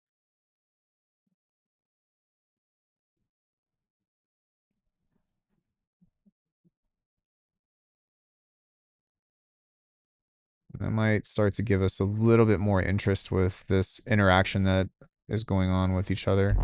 that might start to give us a little bit more interest with this interaction that is going on with each other.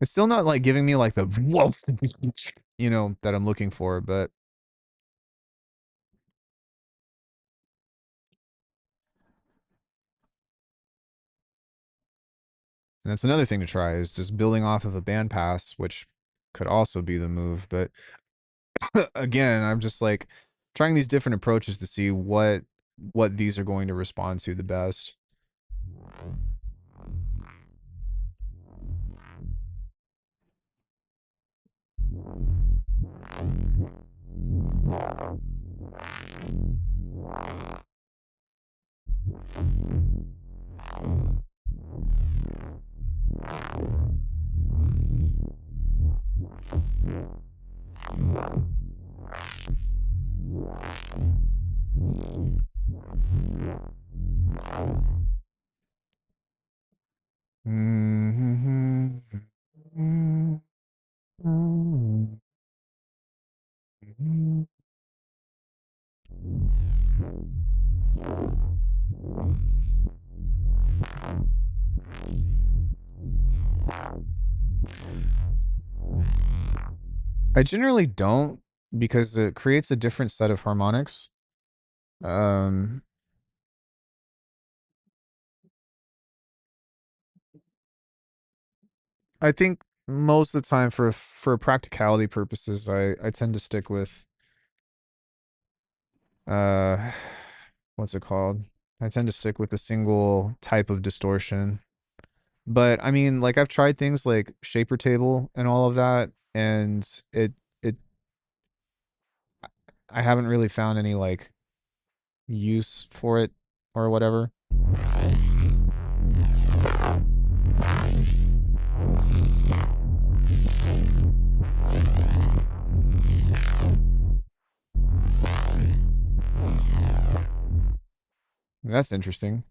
It's still not like giving me like the whoa, that I'm looking for, but that's another thing to try is just building off of a bandpass, which could also be the move. But again, I'm just like trying these different approaches to see what these are going to respond to the best. I generally don't because it creates a different set of harmonics. Um, I think most of the time for practicality purposes, I tend to stick with uh what's it called? I tend to stick with a single type of distortion. But I mean, like I've tried things like shaper table and all of that, and it I haven't really found any like use for it or whatever. That's interesting.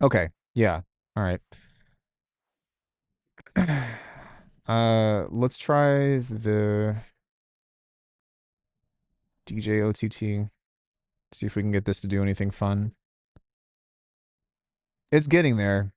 Okay. Yeah. All right. Let's try the DJ OTT. See if we can get this to do anything fun. It's getting there.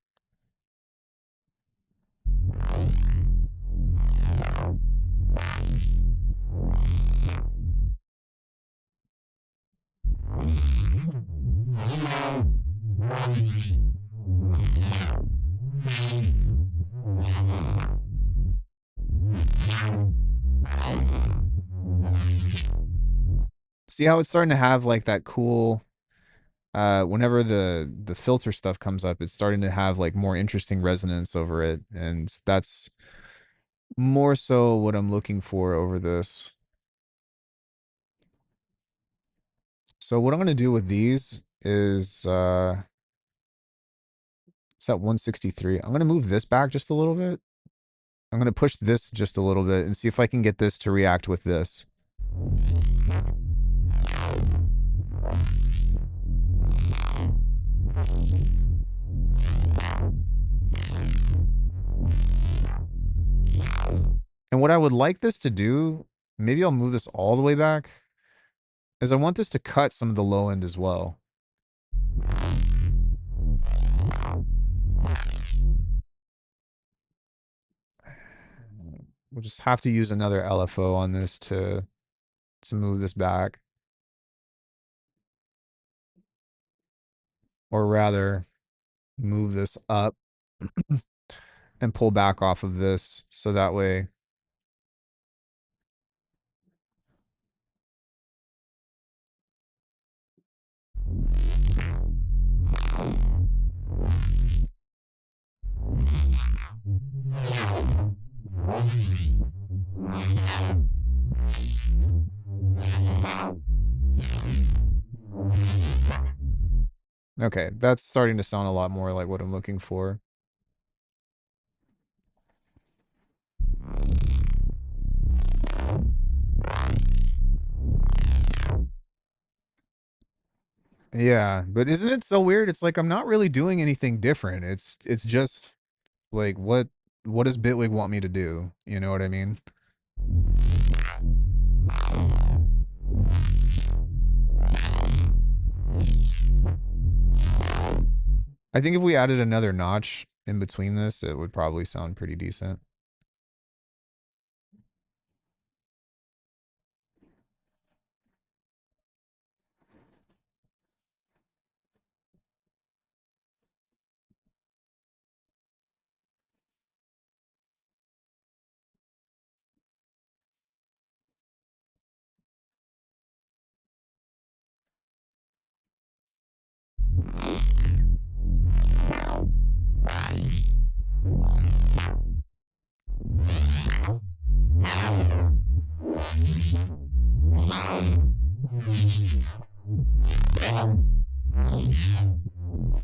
See how it's starting to have like that cool whenever the filter stuff comes up, it's starting to have like more interesting resonance over it, and that's more so what I'm looking for over this. So what I'm gonna do with these is it's at 163. I'm gonna move this back just a little bit. I'm gonna push this just a little bit and see if I can get this to react with this. And what I would like this to do, maybe I'll move this all the way back, is I want this to cut some of the low end as well. We'll just have to use another LFO on this to move this back. Or rather, move this up and pull back off of this so that way. Okay, that's starting to sound a lot more like what I'm looking for. Yeah, but isn't it so weird? It's like I'm not really doing anything different. It's just like what does Bitwig want me to do? You know what I mean? I think if we added another notch in between this, it would probably sound pretty decent.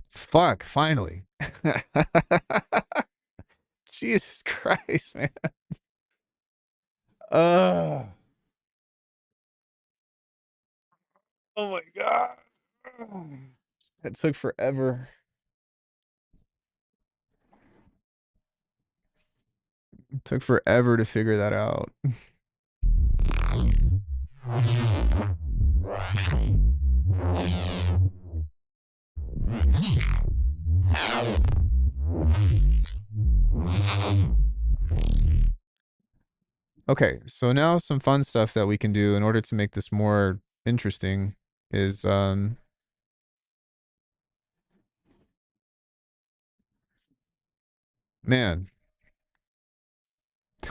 Fuck, finally. Jesus Christ, man. Uh, oh my God. That took forever. It took forever to figure that out. Okay, so now some fun stuff that we can do in order to make this more interesting is man,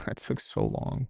that took so long.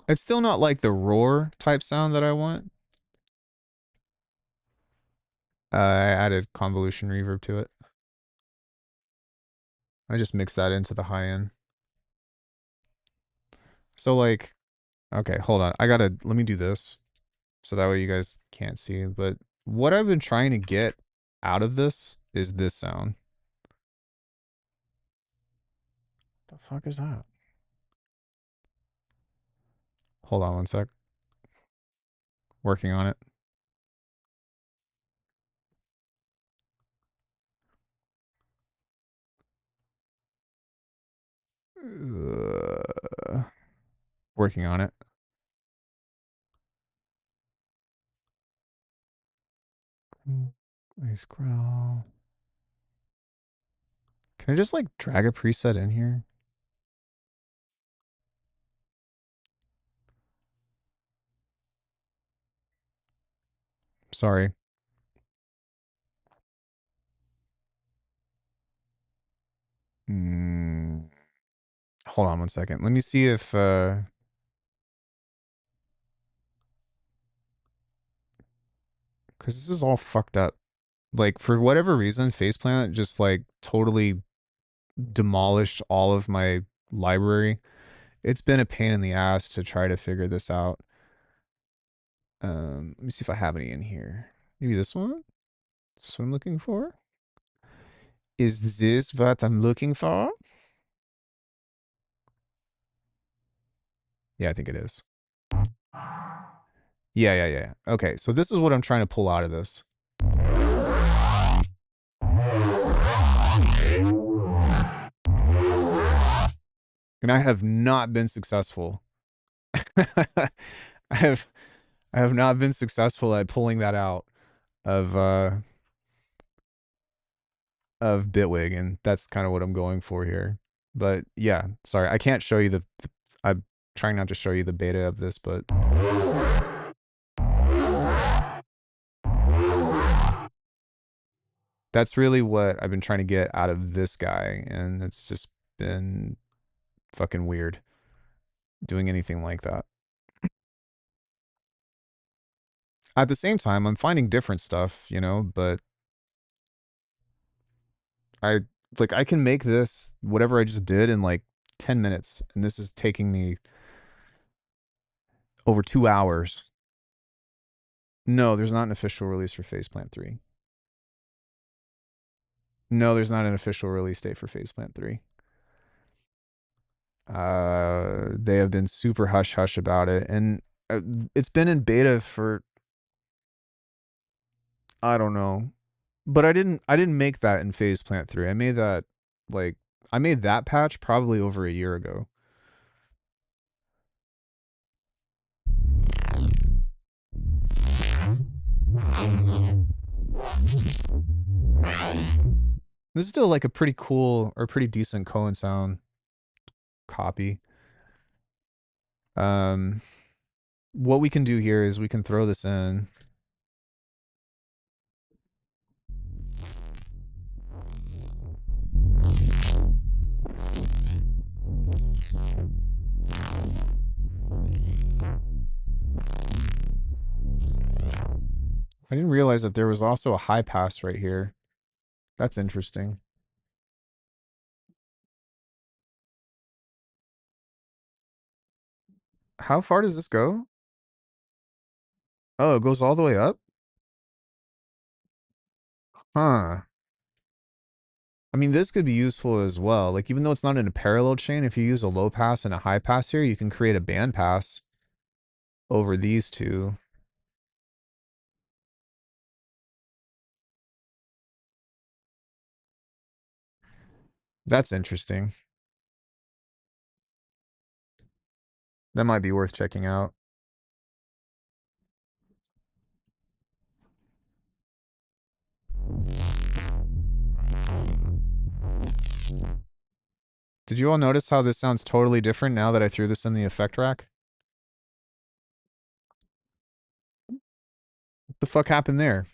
It's still not like the roar type sound that I want. I added convolution reverb to it. I just mixed that into the high end. So like, okay, hold on. Let me do this so that way you guys can't see. But what I've been trying to get out of this is this sound. The fuck is that? Hold on one sec. Working on it. Working on it. Ice growl. Can I just like drag a preset in here? Sorry. Hold on one second. Let me see if because this is all fucked up. Like for whatever reason, Faceplanet just like totally demolished all of my library. It's been a pain in the ass to try to figure this out. Let me see if I have any in here. Maybe this one? Is this what I'm looking for? Is this what I'm looking for? Yeah, I think it is. Yeah. Okay, so this is what I'm trying to pull out of this. And I have not been successful. I have not been successful at pulling that out of Bitwig, and that's kind of what I'm going for here. But yeah, sorry, I can't show you I'm trying not to show you the beta of this, but that's really what I've been trying to get out of this guy, and it's just been fucking weird doing anything like that. At the same time, I'm finding different stuff, you know, but I I can make this whatever I just did in like 10 minutes, and this is taking me over 2 hours. No, there's not an official release for Faceplant 3. No, there's not an official release date for Faceplant 3. They have been super hush hush about it, and it's been in beta for I don't know, but I didn't make that in Faceplant 3. I made that like I made that patch probably over a year ago. This is still like a pretty cool or pretty decent Cohen sound copy. What we can do here is we can throw this in. I didn't realize that there was also a high pass right here. That's interesting. How far does this go? Oh, it goes all the way up? Huh. I mean, this could be useful as well. Like, even though it's not in a parallel chain, if you use a low pass and a high pass here, you can create a band pass over these two. That's interesting. That might be worth checking out. Did you all notice how this sounds totally different now that I threw this in the effect rack? What the fuck happened there?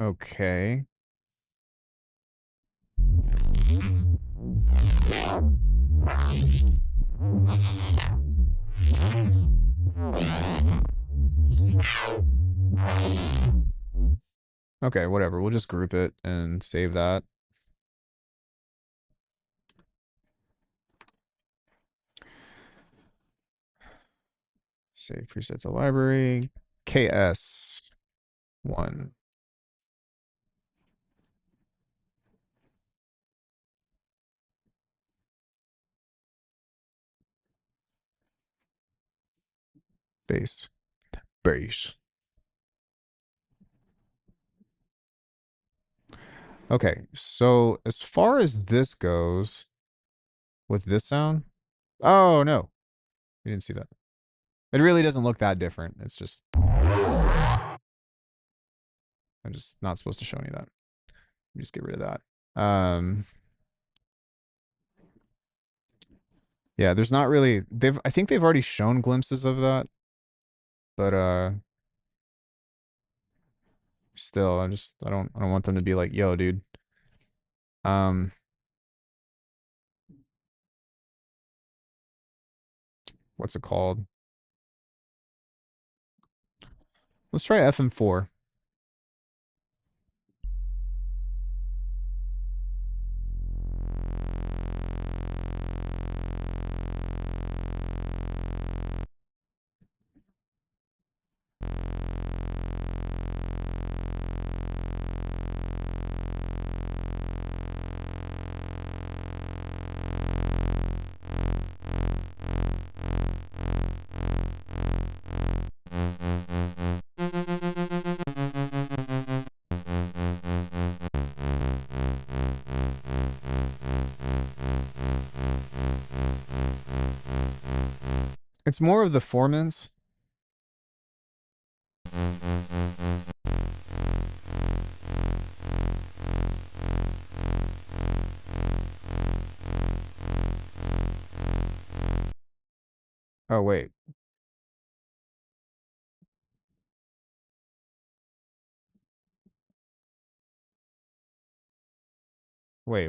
Okay. Okay, whatever. We'll just group it and save that. Save presets to library. KS1. Base. Base. Okay, so as far as this goes with this sound, oh no, you didn't see that. It really doesn't look that different. It's just, I'm just not supposed to show any of that. Just get rid of that. Yeah, there's not really, I think they've already shown glimpses of that, but still, I don't want them to be like, yo, dude. Um, what's it called? Let's try FM4. It's more of the formants. Oh, wait. Wait.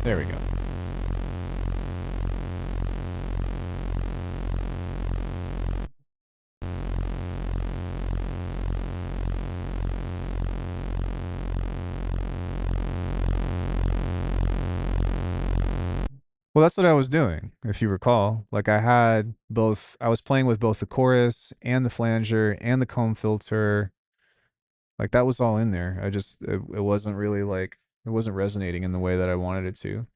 There we go. Well, that's what I was doing, if you recall. Like I was playing with both the chorus and the flanger and the comb filter. Like that was all in there. It wasn't really like, it wasn't resonating in the way that I wanted it to.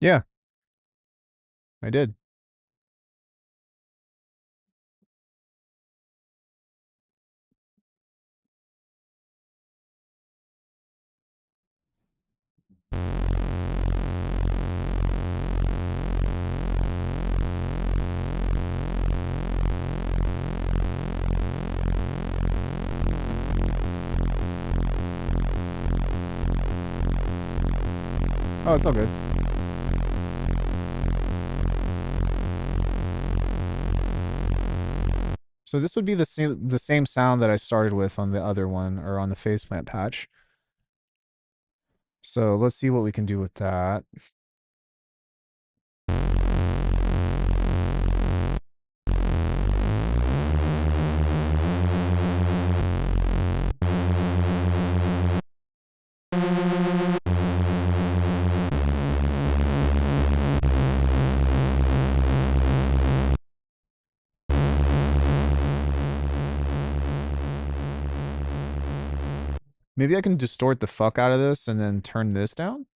Yeah, I did. Oh, it's all good. So this would be the same sound that I started with on the other one, or on the faceplant patch. So let's see what we can do with that. Maybe I can distort the fuck out of this and then turn this down.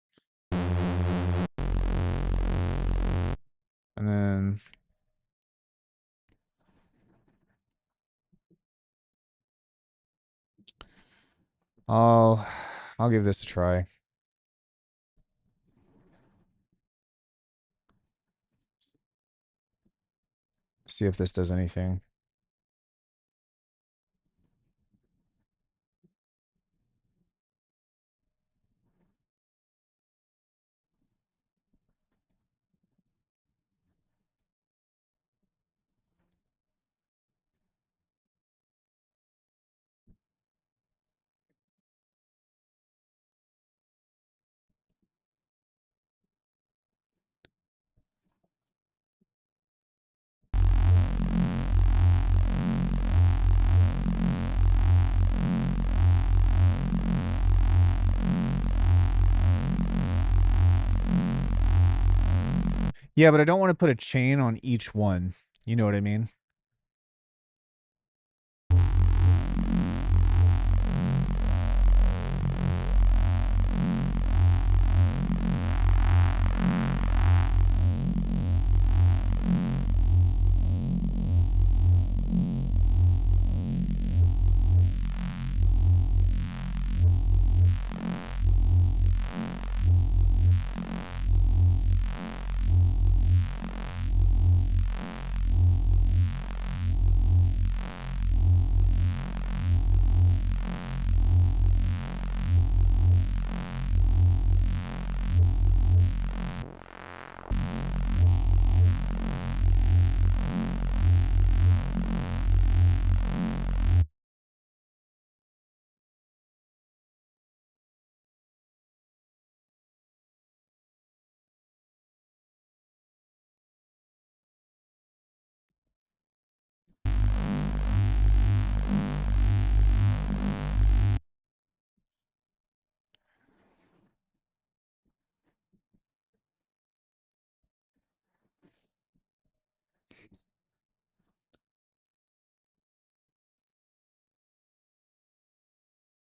And then I'll I'll give this a try. See if this does anything. Yeah, but I don't want to put a chain on each one. You know what I mean?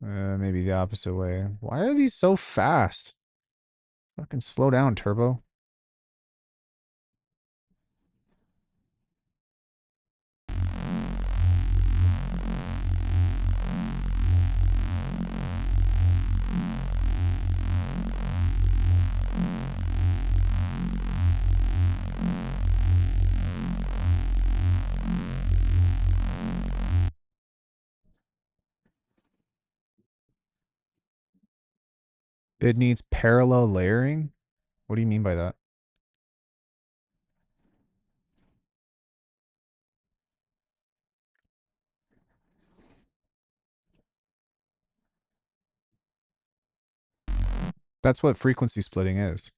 Maybe the opposite way. Why are these so fast? Fucking slow down, Turbo. It needs parallel layering? What do you mean by that? That's what frequency splitting is.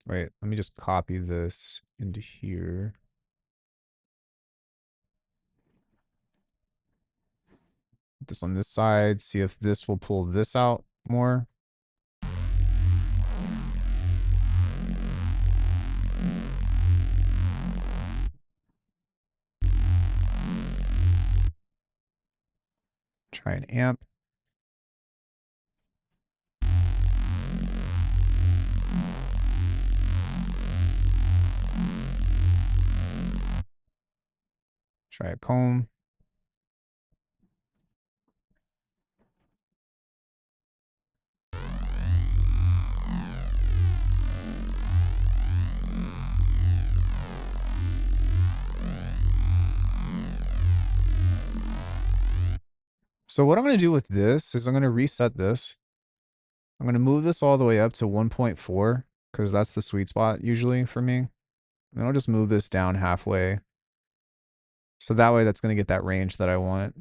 Wait, let me just copy this into here. Put this on this side, see if this will pull this out more. Try an amp. Try a comb. So what I'm going to do with this is I'm going to reset this. I'm going to move this all the way up to 1.4 because that's the sweet spot usually for me. And then I'll just move this down halfway. So that way that's going to get that range that I want.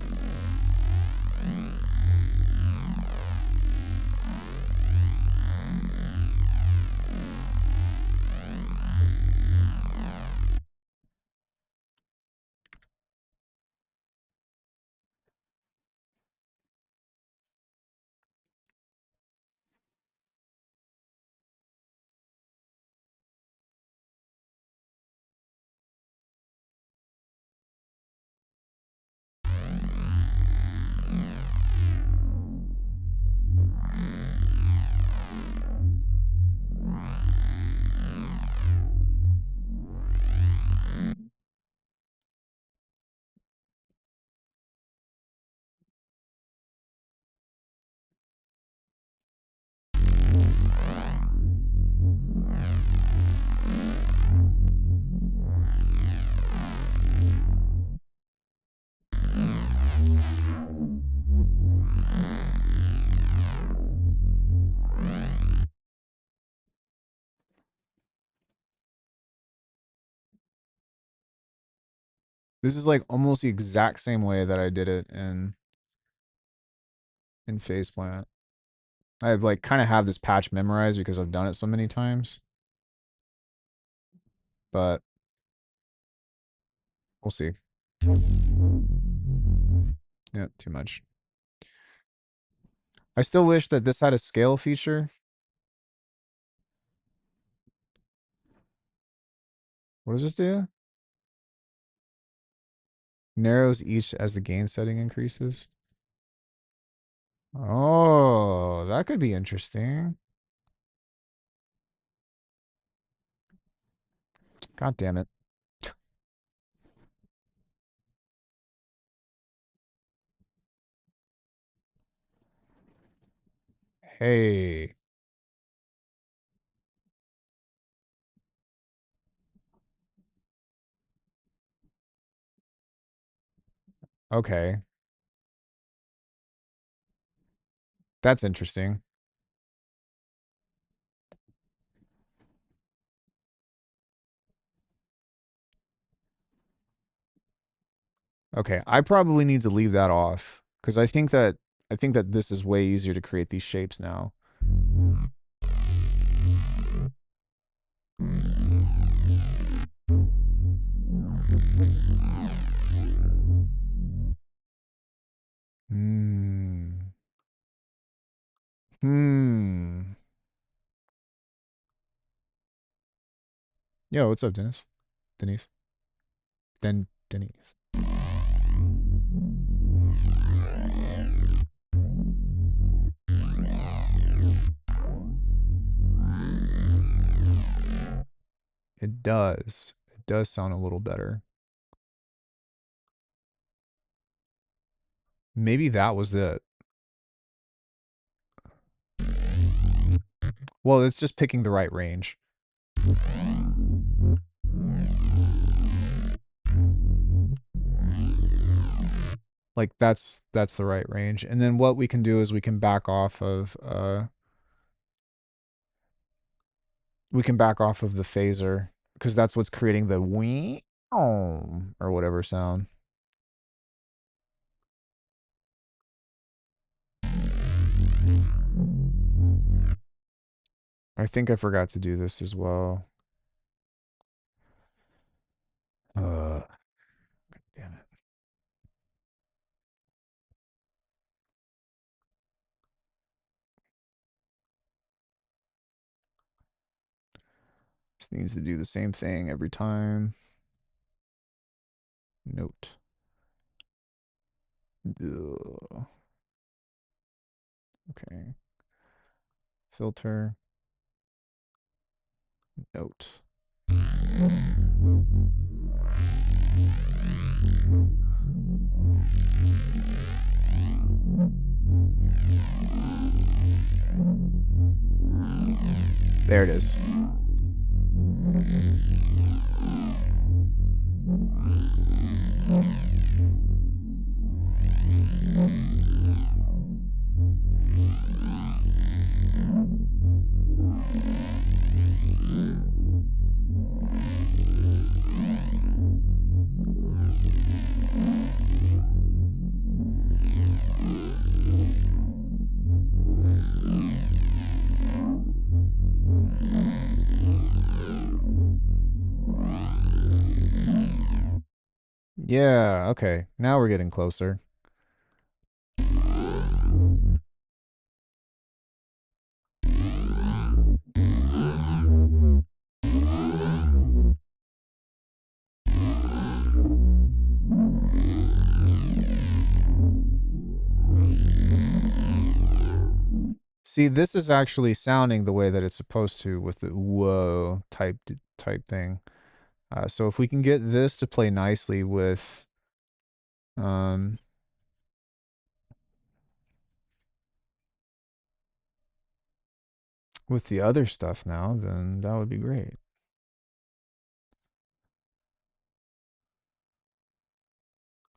This is like almost the exact same way that I did it in Faceplant. I like kind of have this patch memorized because I've done it so many times, but we'll see. Yeah, too much. I still wish that this had a scale feature. What does this do? Narrows each as the gain setting increases. Oh, that could be interesting. God damn it. Hey. Okay. That's interesting. Okay, I probably need to leave that off because I think that this is way easier to create these shapes now. Hmm. Hmm. Yo, what's up, Dennis? Denise. Denise. It does. It does sound a little better. Maybe that was it. Well, it's just picking the right range. Like that's the right range. And then what we can do is we can back off of the phaser because that's what's creating the wee or whatever sound. I think I forgot to do this as well. Damn it. This needs to do the same thing every time. Note. Ugh. Okay. Filter. Note. There it is. Yeah, okay. Now we're getting closer. See, this is actually sounding the way that it's supposed to with the whoa type thing. So if we can get this to play nicely um with the other stuff now, then that would be great.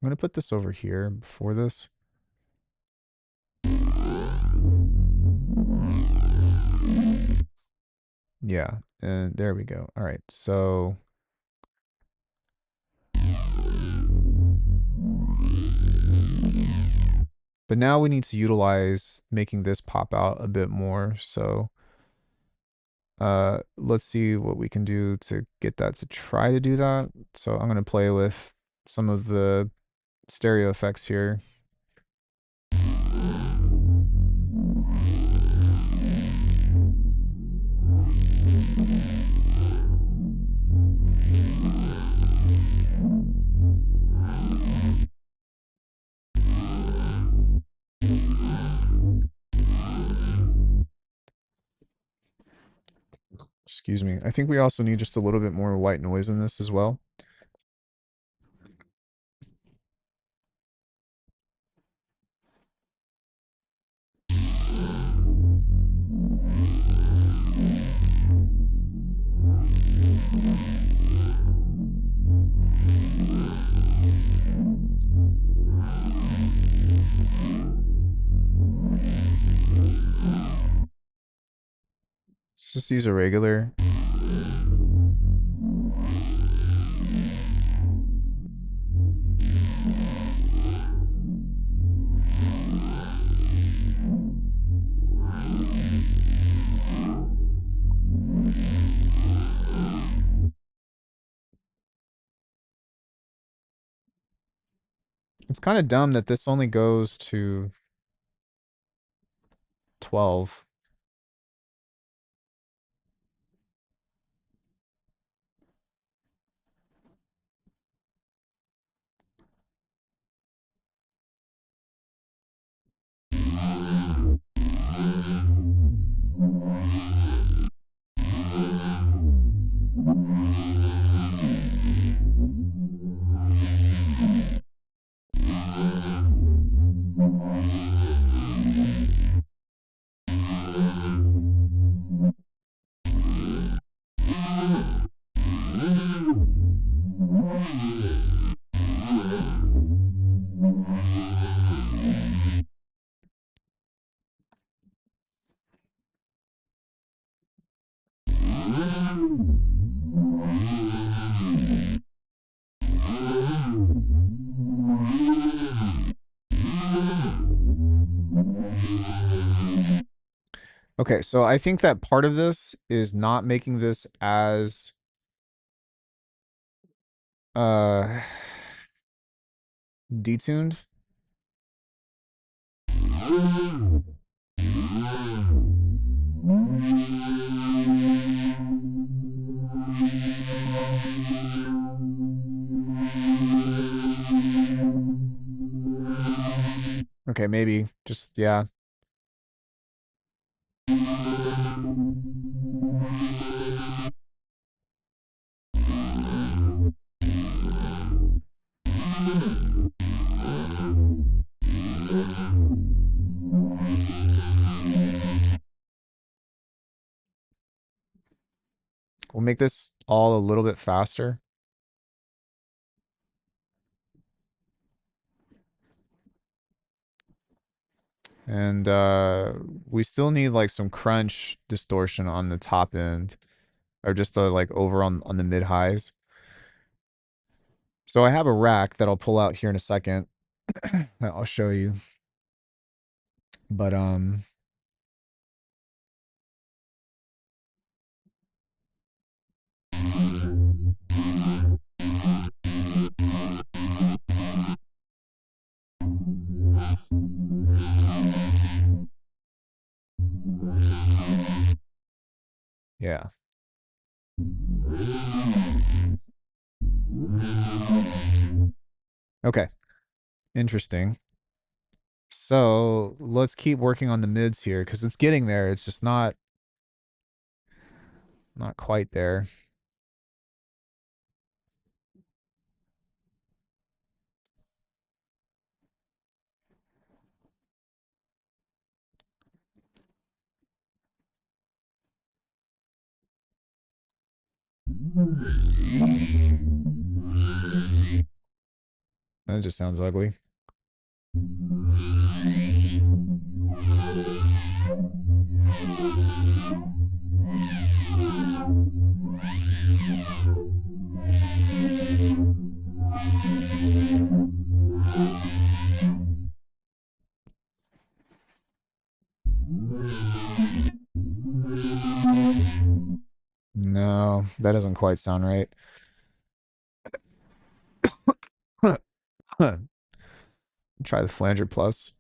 I'm gonna put this over here before this. Yeah, and there we go. All right, so but now we need to utilize making this pop out a bit more. So let's see what we can do to get that to try to do that. So I'm going to play with some of the stereo effects here. Excuse me. I think we also need just a little bit more white noise in this as well. Let's just use a regular. It's kind of dumb that this only goes to 12. Okay, so I think that part of this is not making this as uh detuned. Okay, maybe just yeah. We'll make this all a little bit faster. And we still need like some crunch distortion on the top end, or just like over on the mid highs. So I have a rack that I'll pull out here in a second that I'll show you. But yeah. Okay. Interesting. So let's keep working on the mids here because it's getting there. It's just not quite there. That just sounds ugly. No, that doesn't quite sound right. Try the flanger plus.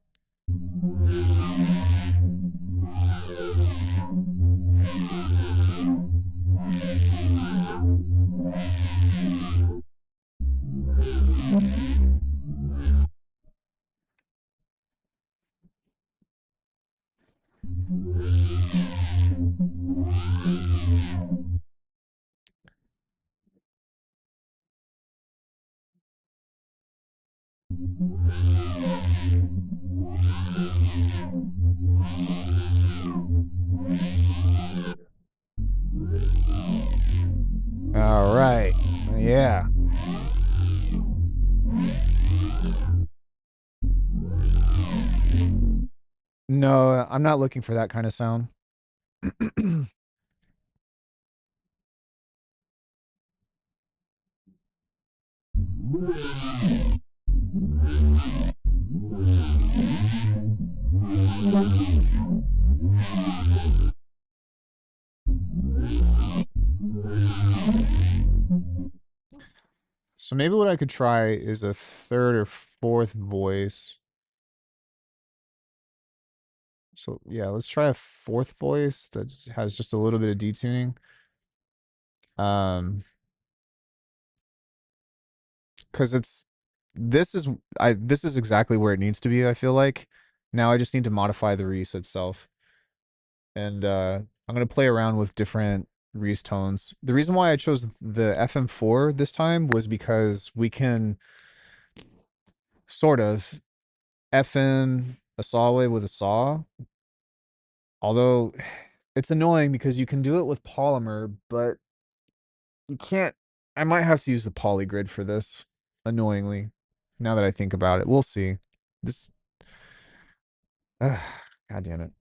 All right. Yeah. No, I'm not looking for that kind of sound. So maybe what I could try is a third or fourth voice. So yeah, let's try a fourth voice that has just a little bit of detuning. Um, because this is exactly where it needs to be, I feel like. Now I just need to modify the Reese itself. And I'm gonna play around with different Reese tones. The reason why I chose the FM4 this time was because we can sort of FN a saw wave with a saw. Although it's annoying because you can do it with polymer, but you can't. I might have to use the polygrid for this, annoyingly. Now that I think about it, we'll see. This, God damn it.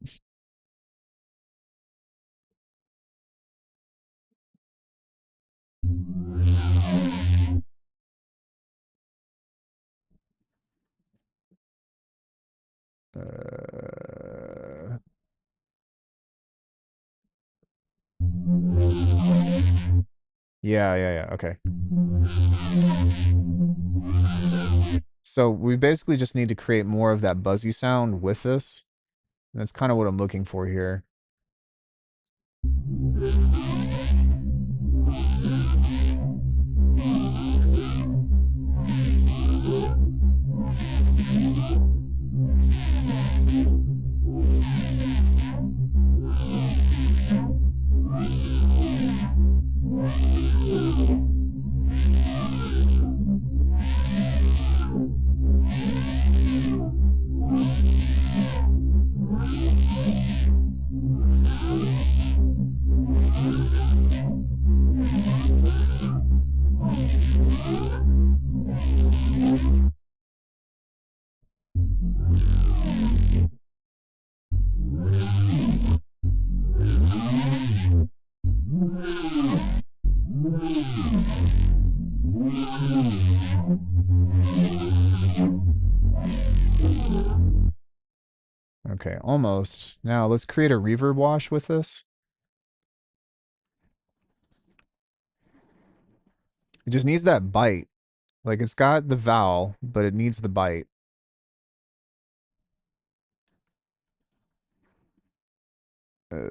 Uh, yeah. Okay. So we basically just need to create more of that buzzy sound with this. And that's kind of what I'm looking for here. Okay, almost. Now let's create a reverb wash with this. It just needs that bite. Like it's got the vowel, but it needs the bite. Uh,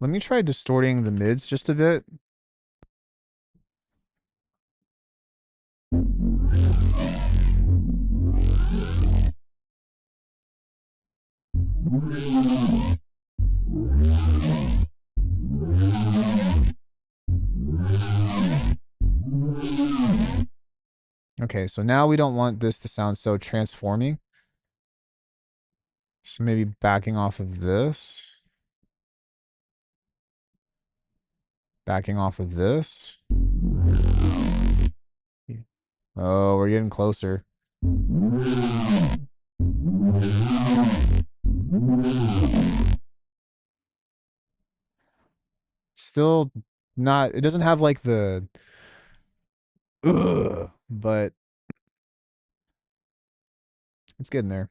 Let me try distorting the mids just a bit. Okay, so now we don't want this to sound so transforming. So maybe backing off of this. Backing off of this. Oh, we're getting closer. Still not, it doesn't have like the, ugh, but it's getting there.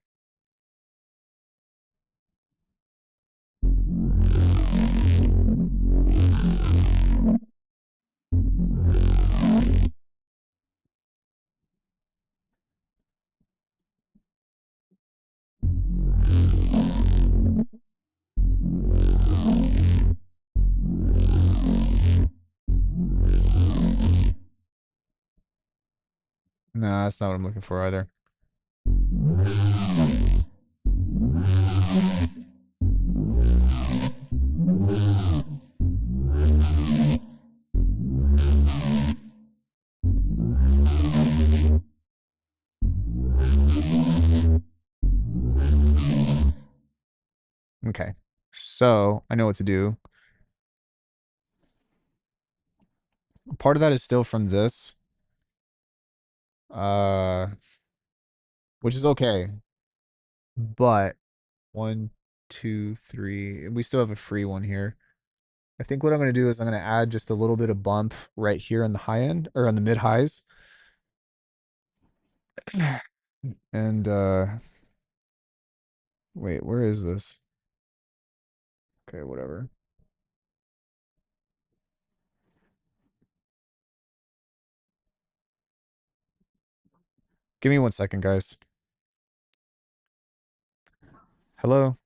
No, that's not what I'm looking for either. Okay. So I know what to do. Part of that is still from this. Uh, which is okay. But one, two, three. We still have a free one here. I think what I'm going to do is I'm going to add just a little bit of bump right here on the high end or on the mid highs. And wait, where is this? Okay, whatever. Give me 1 second, guys. Hello?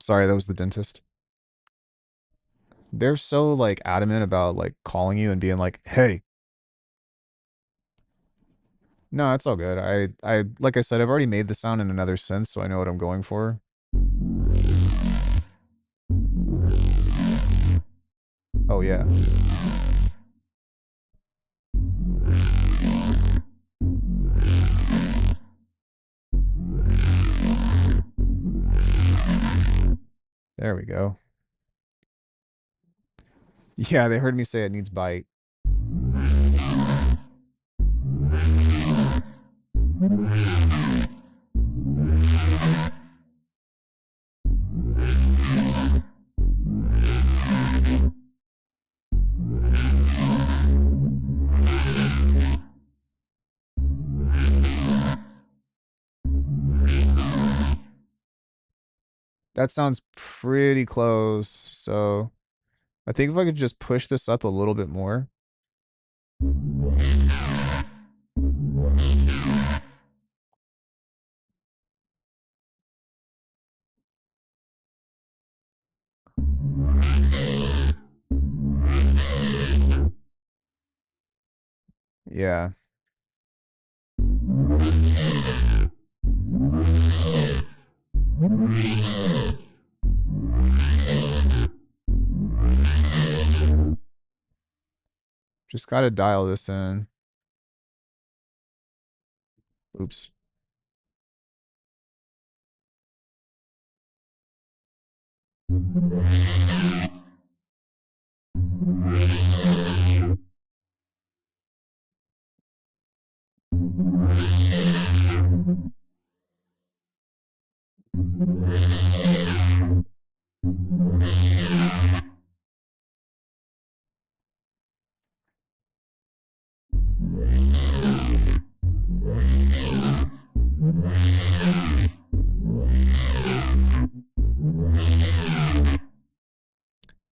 Sorry, that was the dentist. They're so like adamant about like calling you and being like, "Hey." No, it's all good. I like I said, I've already made the sound in another sense, so I know what I'm going for. Oh yeah. There we go. Yeah, they heard me say it needs bite. That sounds pretty close. So I think if I could just push this up a little bit more. Yeah. Just gotta dial this in. Oops.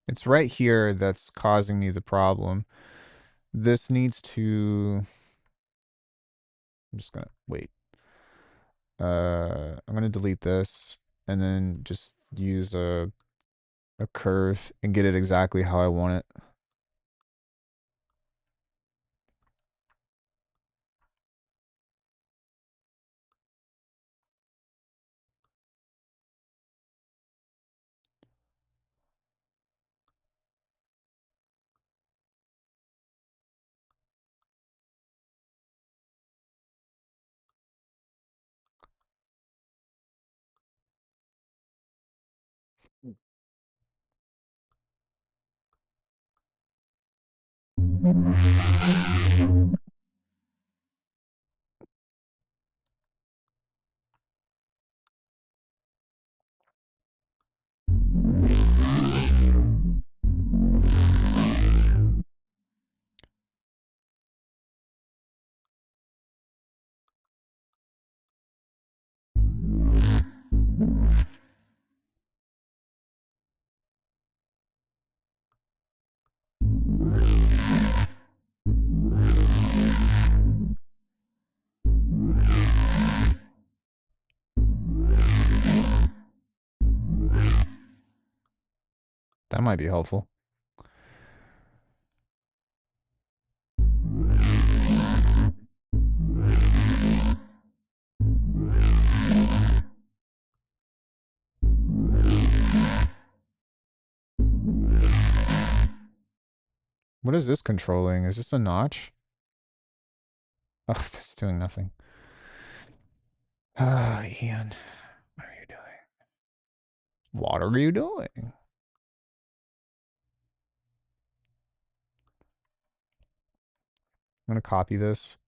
It's right here that's causing me the problem. This needs to, I'm just gonna wait. I'm gonna delete this and then just use a curve and get it exactly how I want it. That might be helpful. What is this controlling? Is this a notch? Oh, that's doing nothing. Ah, Ian, what are you doing? What are you doing? I'm gonna copy this.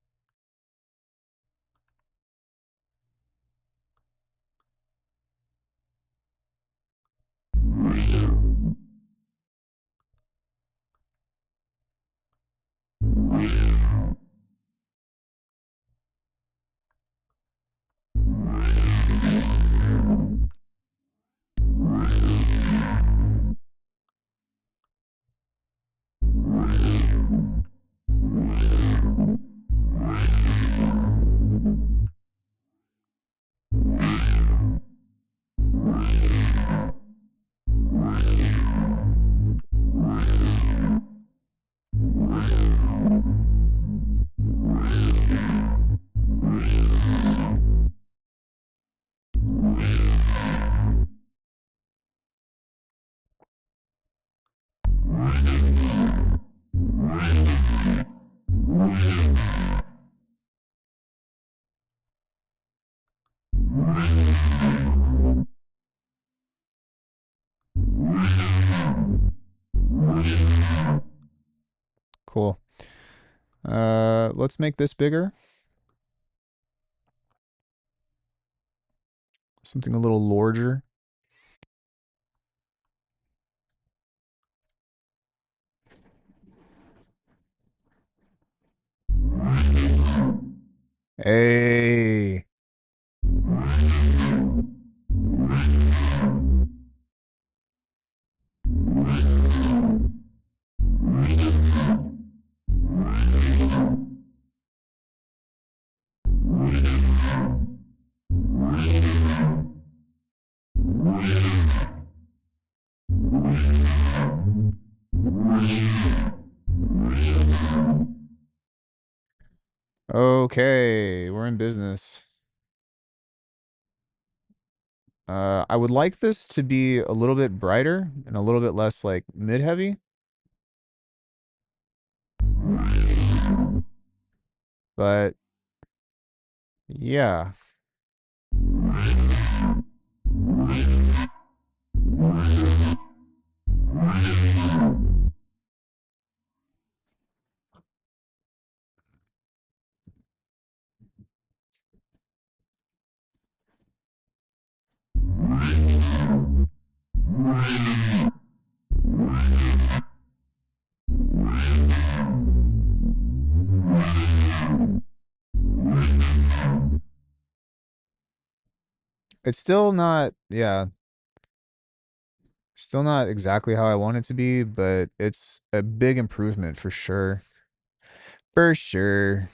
Cool. Let's make this bigger. Something a little larger. Hey. Okay, we're in business. I would like this to be a little bit brighter and a little bit less like mid-heavy. But yeah, it's still not, yeah, still not exactly how I want it to be, but it's a big improvement for sure. For sure.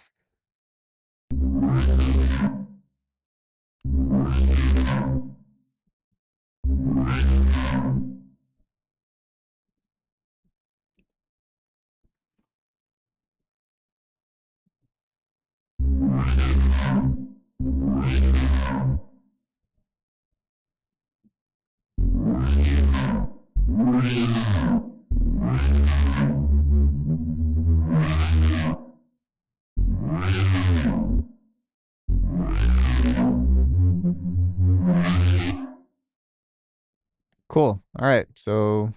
Cool. All right. So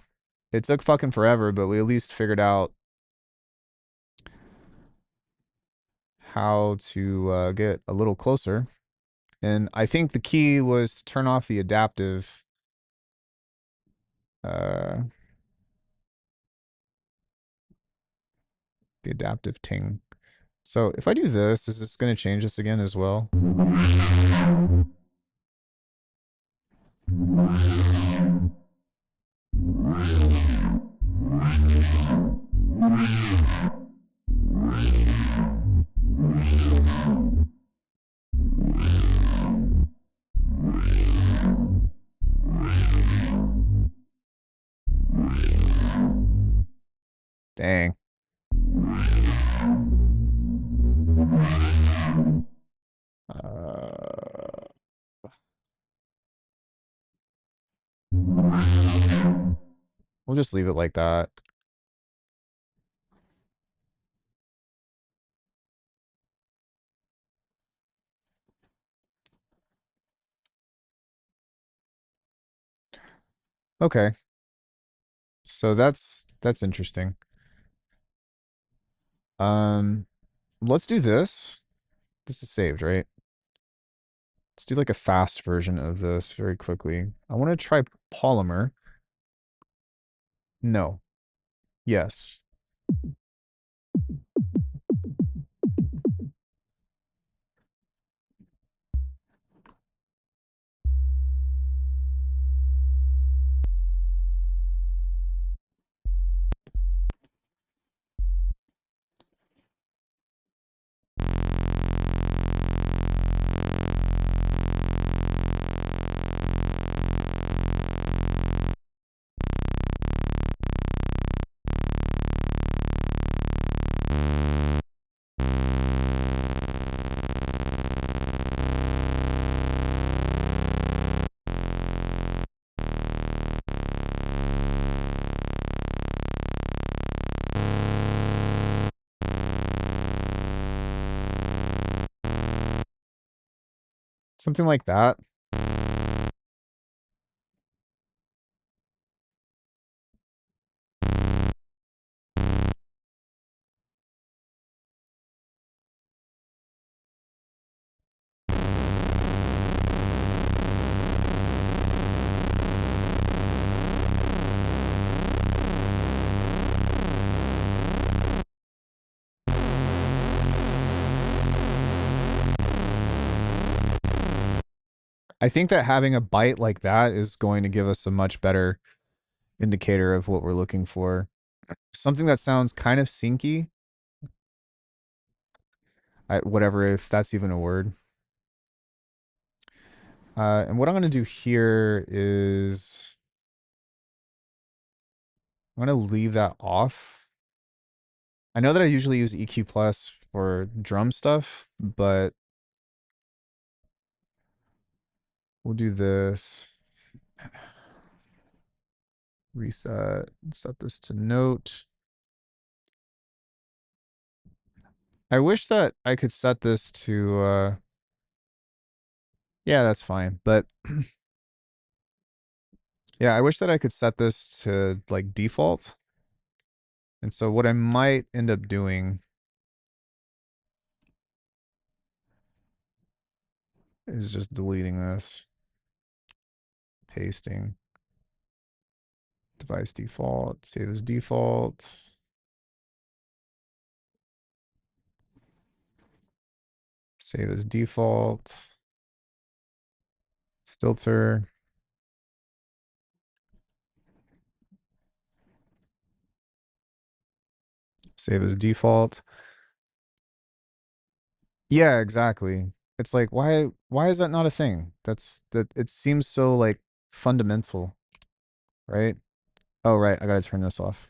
it took fucking forever, but we at least figured out how to get a little closer. And I think the key was to turn off uh, the adaptive ting. So if I do this, is this going to change this again as well? Dang. Uh, we'll just leave it like that. Okay. So that's interesting. Um, let's do this. This is saved, right? Let's do like a fast version of this very quickly. I want to try polymer. No. Yes. Something like that. I think that having a bite like that is going to give us a much better indicator of what we're looking for. Something that sounds kind of syncy, whatever, if that's even a word. And what I'm going to do here is I'm going to leave that off. I know that I usually use EQ plus for drum stuff, but we'll do this. Reset, set this to note. I wish that I could set this to, yeah, that's fine. But yeah, I wish that I could set this to like default. And so what I might end up doing is just deleting this, pasting, device default, save as default. Save as default. Filter. Save as default. Yeah, exactly. It's like why is that not a thing? That it seems so like fundamental, right? Oh right, I gotta turn this off.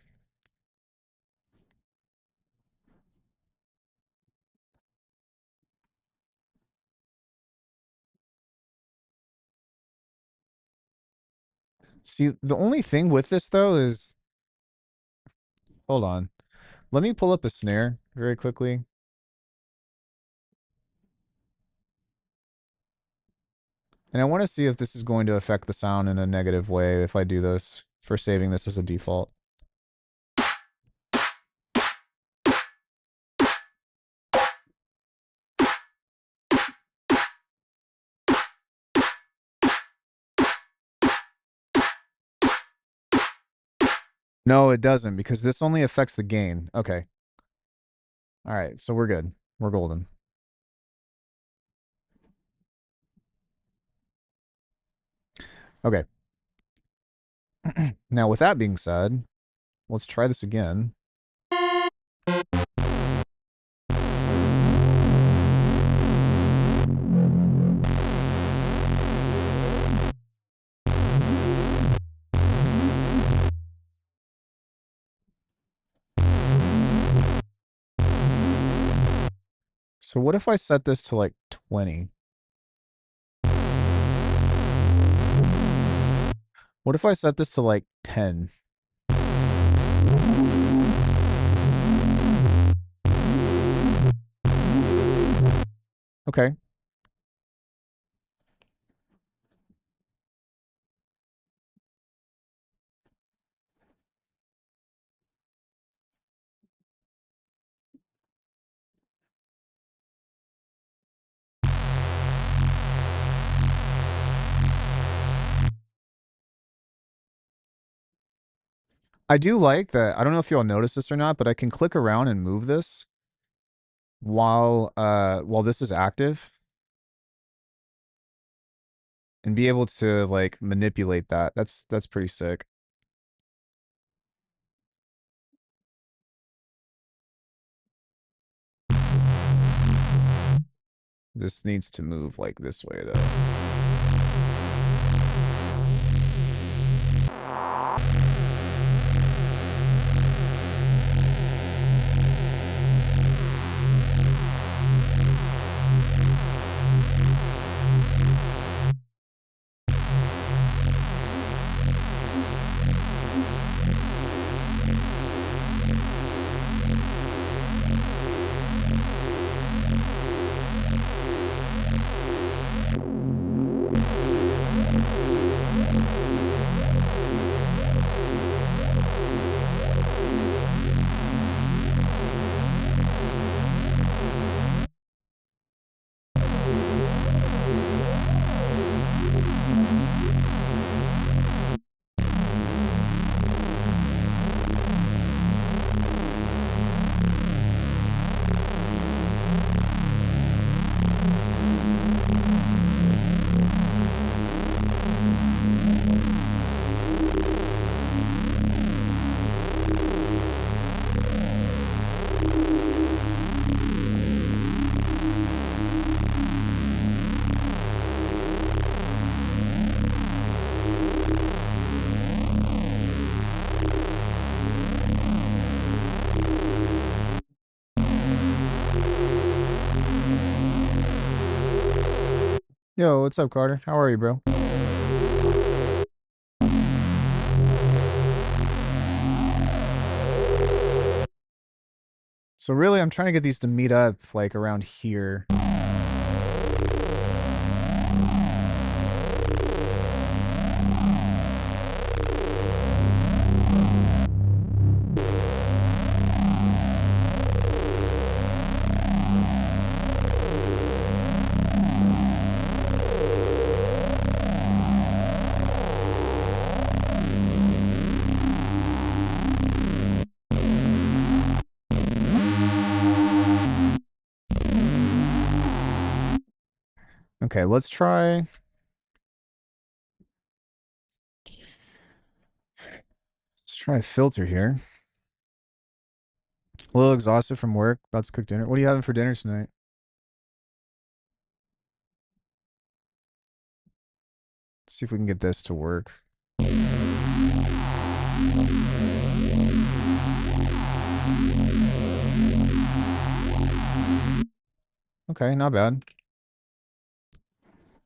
See, the only thing with this though is hold on. Let me pull up a snare very quickly. And I want to see if this is going to affect the sound in a negative way if I do this for saving this as a default. No, it doesn't because this only affects the gain. Okay. All right, so we're good. We're golden. Okay. Now, with that being said, let's try this again. So what if I set this to like 20? What if I set this to like 10? Okay. I do like that. I don't know if y'all notice this or not, but I can click around and move this while this is active and be able to like manipulate that. That's pretty sick. This needs to move like this way though. Yo, what's up, Carter? How are you, bro? So really, I'm trying to get these to meet up like around here. Okay, let's try a filter here. A little exhausted from work, about to cook dinner. What are you having for dinner tonight? Let's see if we can get this to work. Okay, not bad.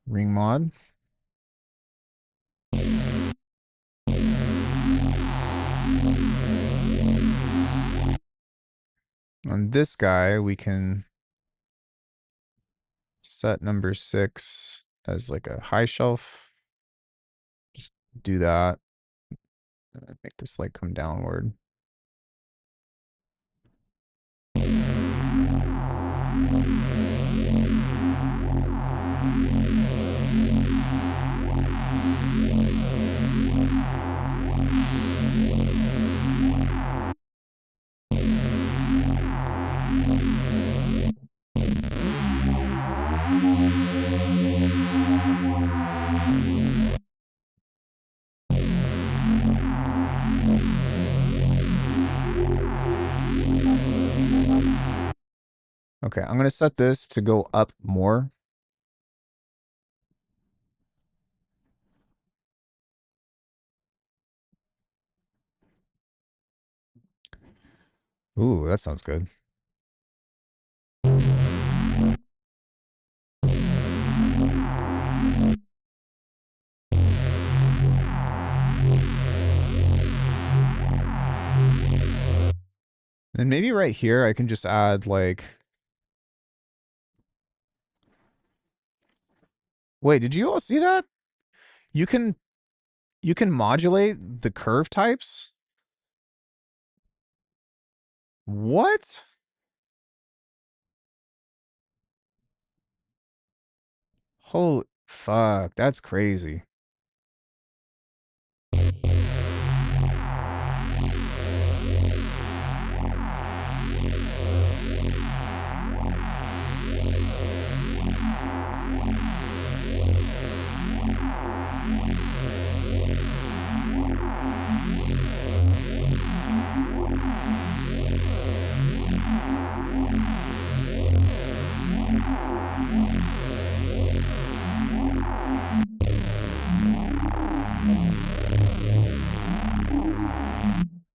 Ring mod. On this guy, we can set number 6 as like a high shelf. Just do that. Make this light come downward. Okay, I'm going to set this to go up more. Ooh, that sounds good. And maybe right here I can just add like... Wait, did you all see that? You can modulate the curve types? What? Holy fuck, that's crazy.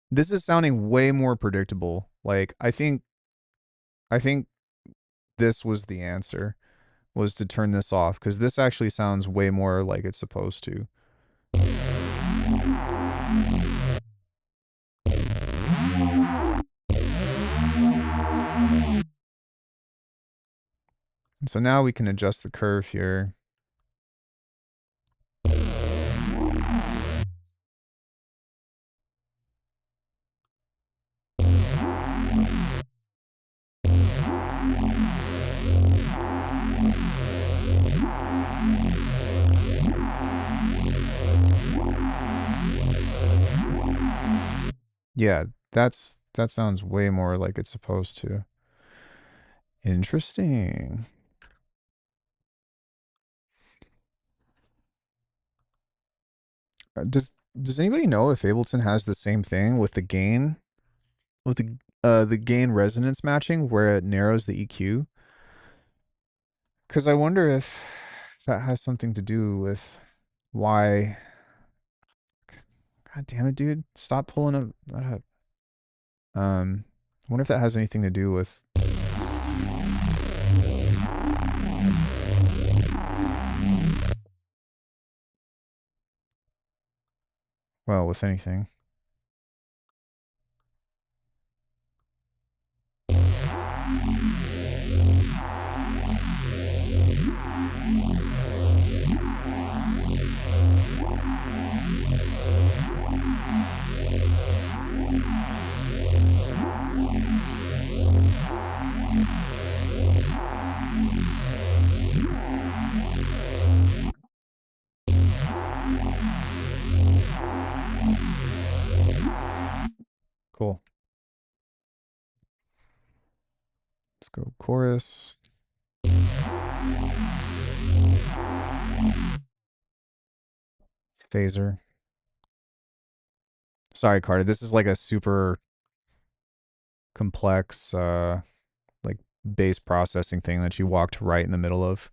This is sounding way more predictable. Like I think this was the answer, was to turn this off, because this actually sounds way more like it's supposed to. So now we can adjust the curve here. Yeah, that sounds way more like it's supposed to. Interesting. Does anybody know if Ableton has the same thing with the gain, with the gain resonance matching, where it narrows the EQ? Because I wonder if that has something to do with why. God damn it, dude! Stop pulling up that up. I wonder if that has anything to do with. Well, with anything. Cool. Let's go chorus. Phaser. Sorry, Carter. This is like a super complex like bass processing thing that you walked right in the middle of.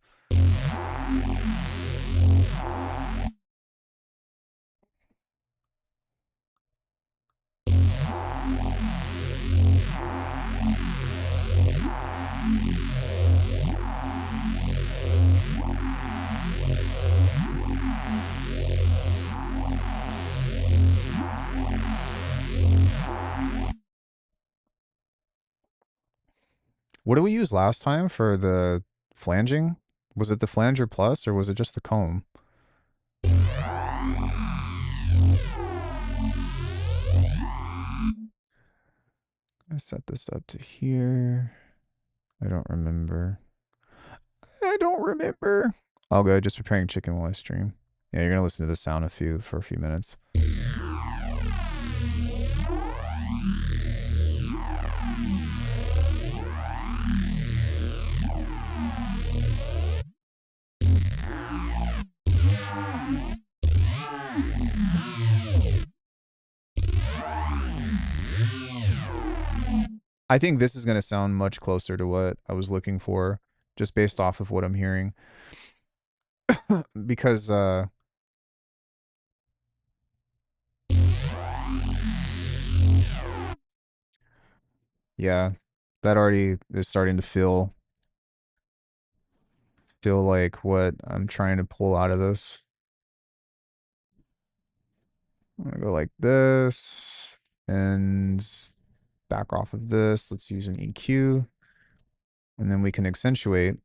What did we use last time for the flanging? Was it the flanger plus or was it just the comb? I set this up to here. I don't remember. I don't remember. All good. Just preparing chicken while I stream. Yeah, you're gonna listen to the sound for a few minutes. I think this is gonna sound much closer to what I was looking for, just based off of what I'm hearing. Because yeah, that already is starting to feel like what I'm trying to pull out of this. I'm gonna go like this and back off of this. Let's use an EQ, and then we can accentuate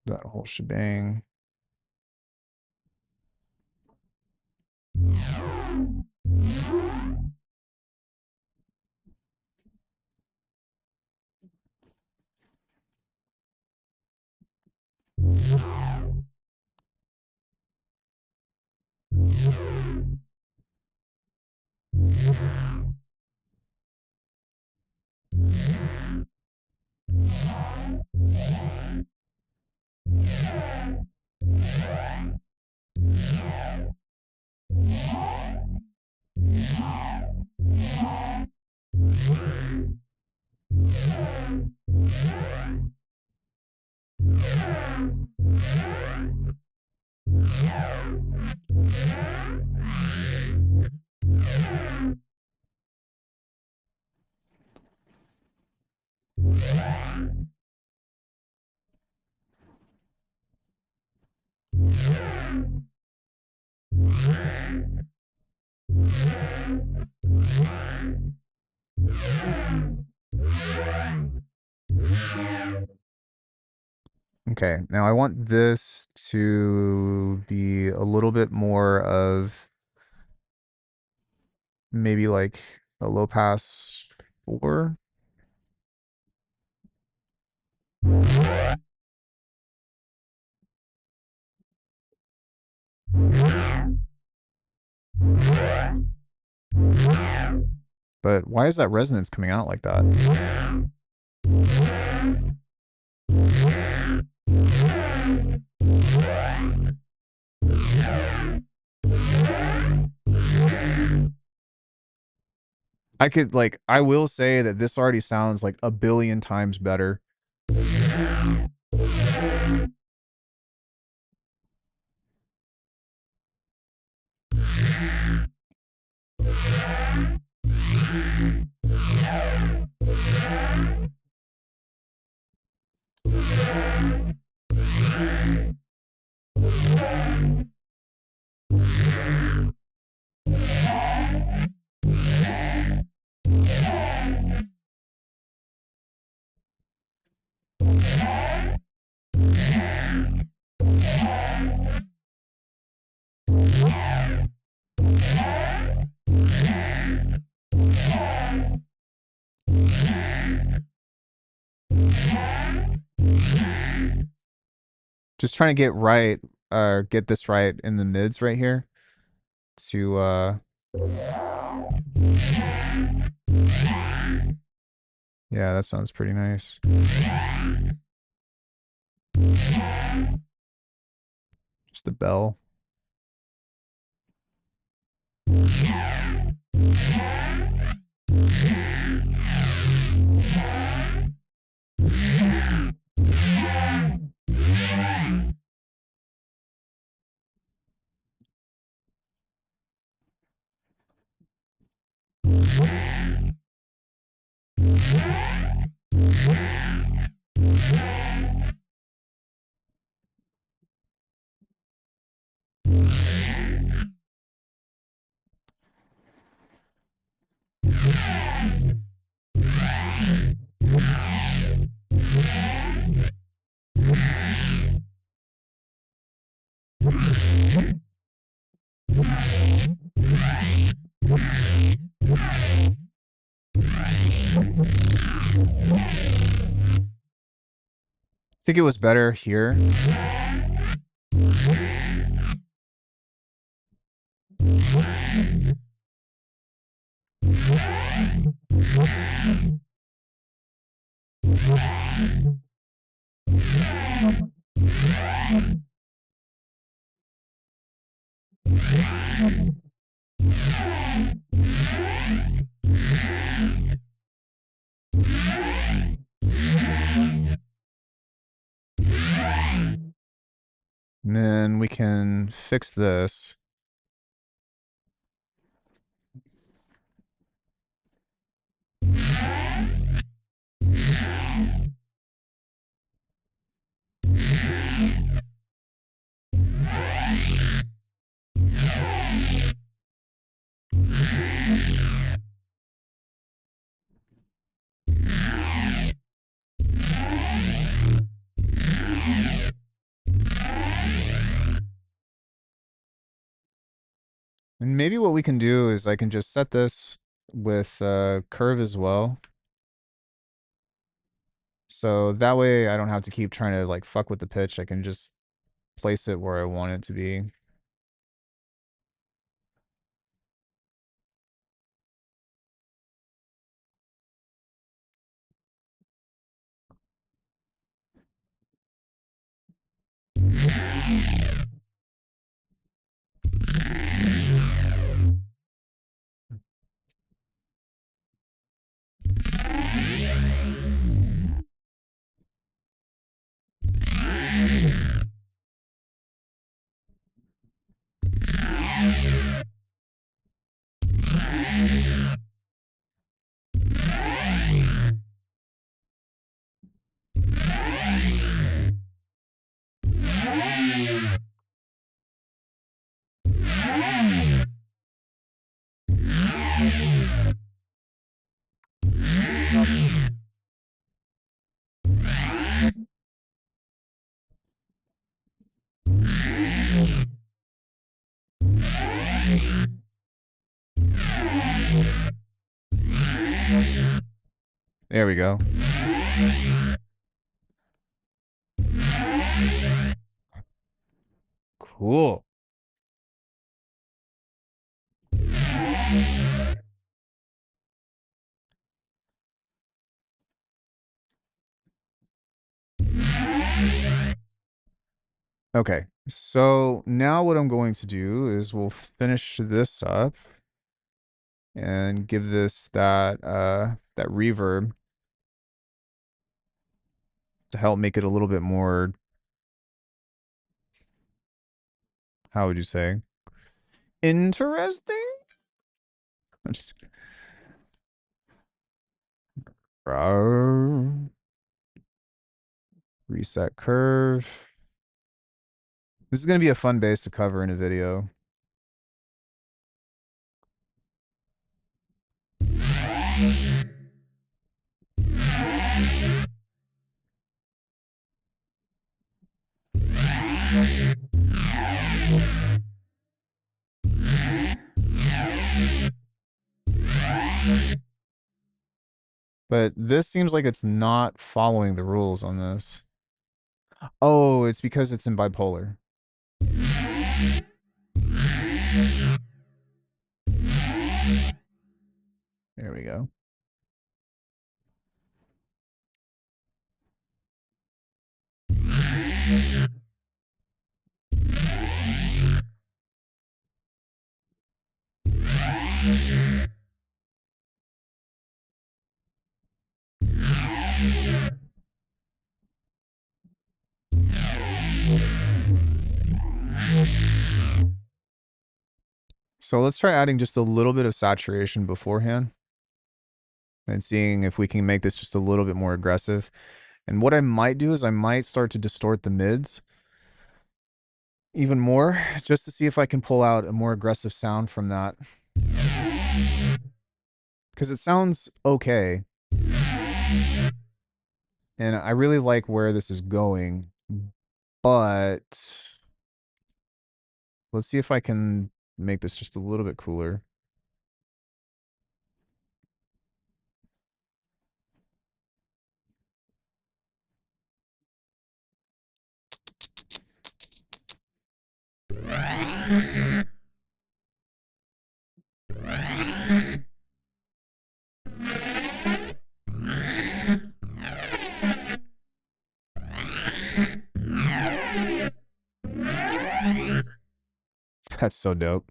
that whole shebang. Okay, now I want this to be a little bit more of maybe like a low pass 4. But why is that resonance coming out like that? I will say that this already sounds like a billion times better. Just trying to get this right in the mids right here to yeah, that sounds pretty nice. Just the bell. I think it was better here. And then we can fix this. And maybe what we can do is I can just set this with curve as well. So that way I don't have to keep trying to like fuck with the pitch. I can just place it where I want it to be. There we go. Cool. Okay, so now what I'm going to do is we'll finish this up and give this that reverb to help make it a little bit more, how would you say, interesting? I'm just reset curve. This is going to be a fun bass to cover in a video. But this seems like it's not following the rules on this. Oh, it's because it's in bipolar. There we go. So let's try adding just a little bit of saturation beforehand and seeing if we can make this just a little bit more aggressive. And what I might do is I might start to distort the mids even more just to see if I can pull out a more aggressive sound from that. Because it sounds okay. And I really like where this is going. But let's see if I can make this just a little bit cooler. That's so dope.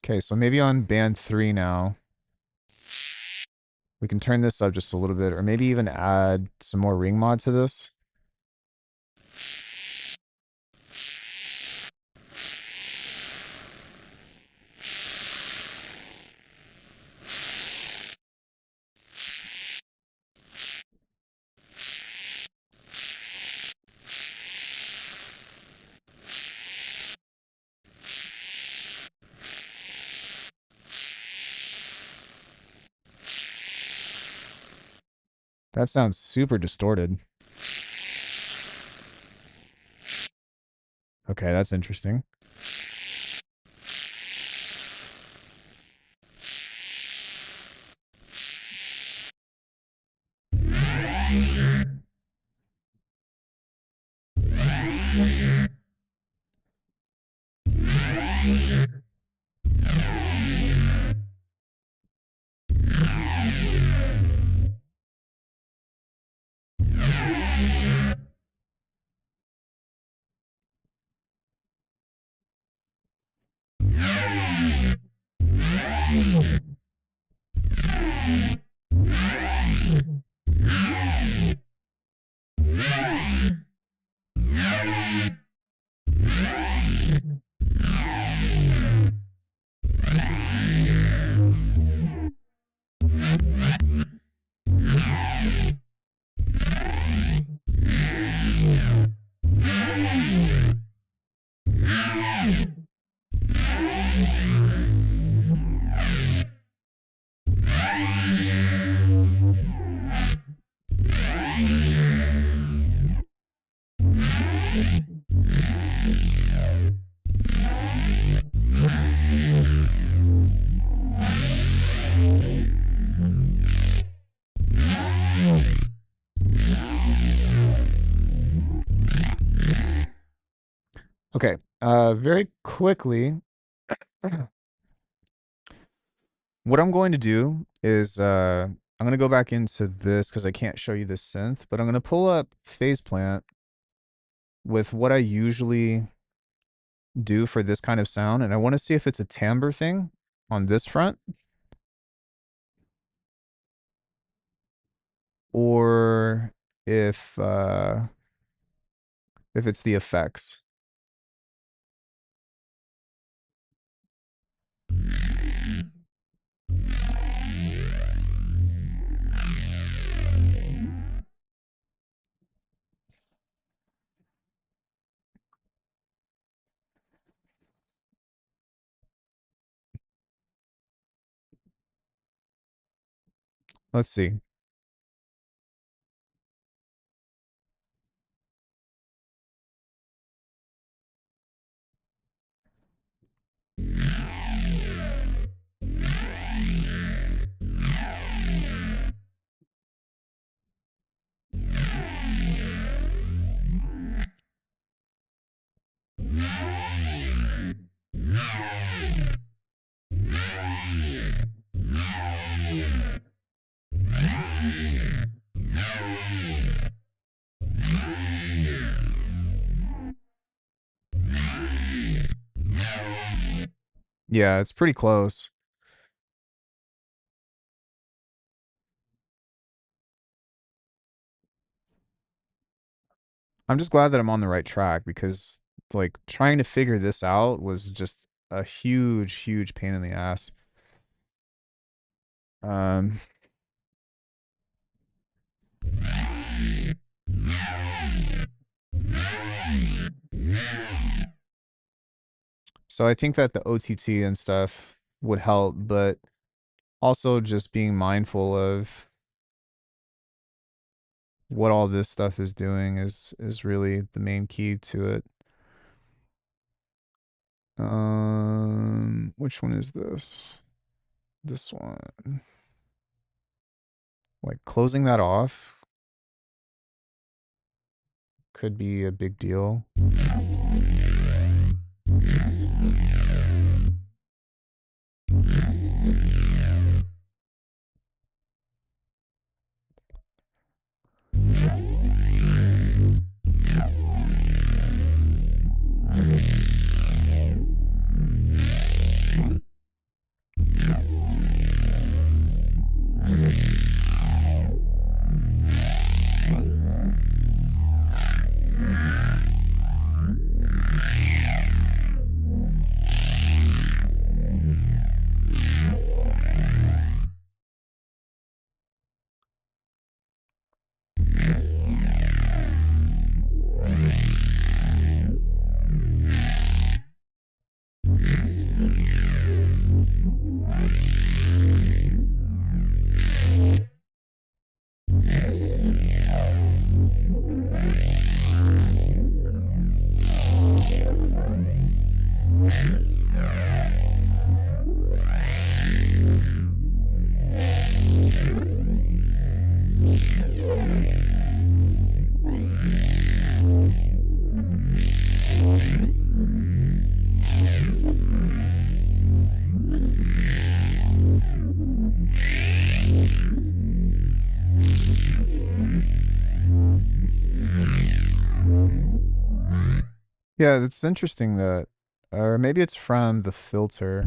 Okay, so maybe on band 3 now, we can turn this up just a little bit, or maybe even add some more ring mod to this. That sounds super distorted. Okay, that's interesting. Okay, very quickly, what I'm going to do is I'm going to go back into this because I can't show you this synth, but I'm going to pull up Phase Plant with what I usually do for this kind of sound, and I want to see if it's a timbre thing on this front or if it's the effects. Let's see. Yeah, it's pretty close. I'm just glad that I'm on the right track because like trying to figure this out was just a huge, huge pain in the ass. Um, so I think that the OTT and stuff would help, but also just being mindful of what all this stuff is doing is really the main key to it. Which one is this? This one. Like closing that off could be a big deal. Yeah, it's interesting that, or maybe it's from the filter.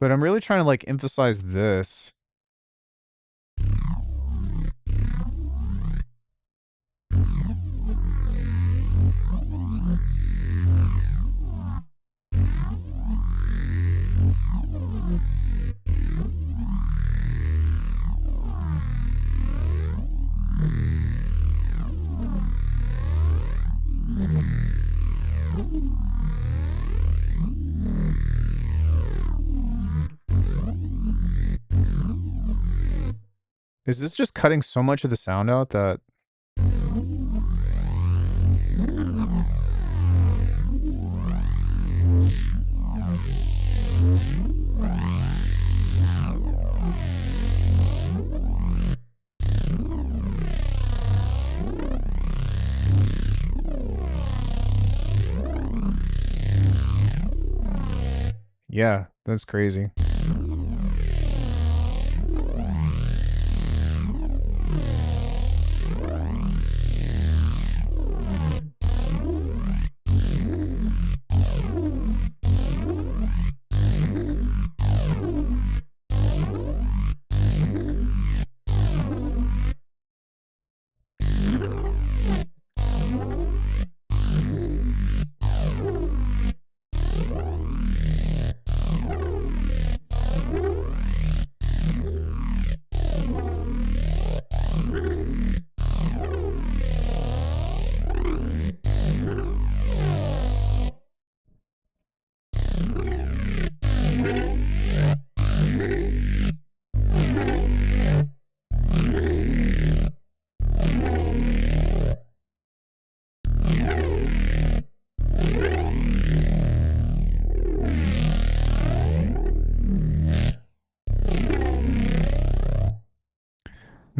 But I'm really trying to like emphasize this. Is this just cutting so much of the sound out that yeah, that's crazy.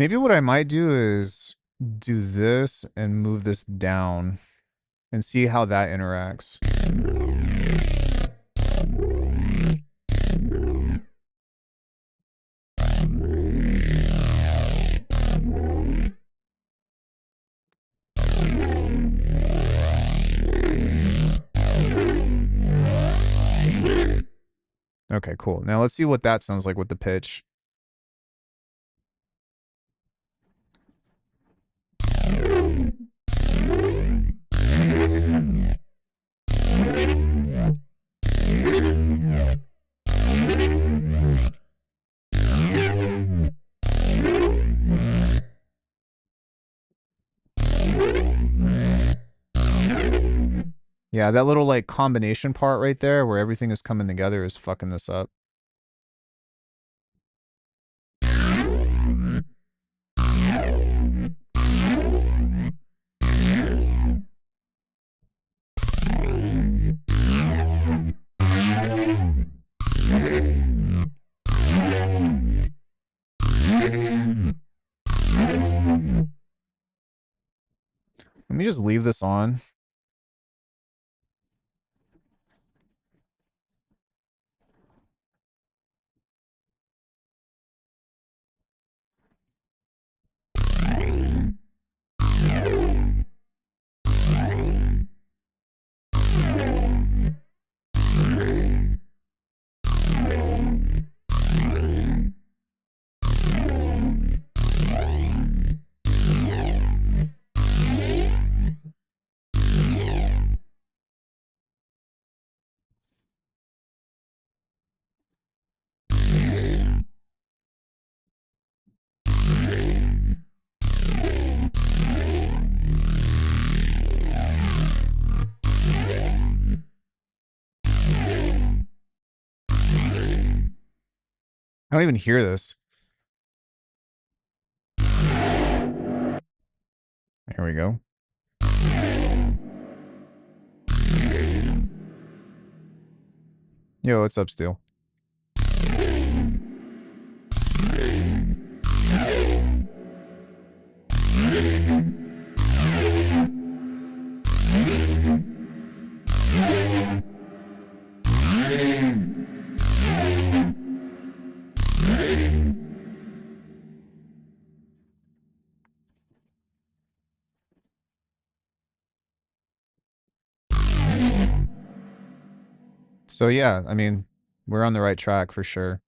Maybe what I might do is do this and move this down and see how that interacts. Okay, cool. Now let's see what that sounds like with the pitch. Yeah, that little like combination part right there where everything is coming together is fucking this up. Let me just leave this on. I don't even hear this. Here we go. Yo, what's up, Steel? So yeah, I mean, we're on the right track for sure.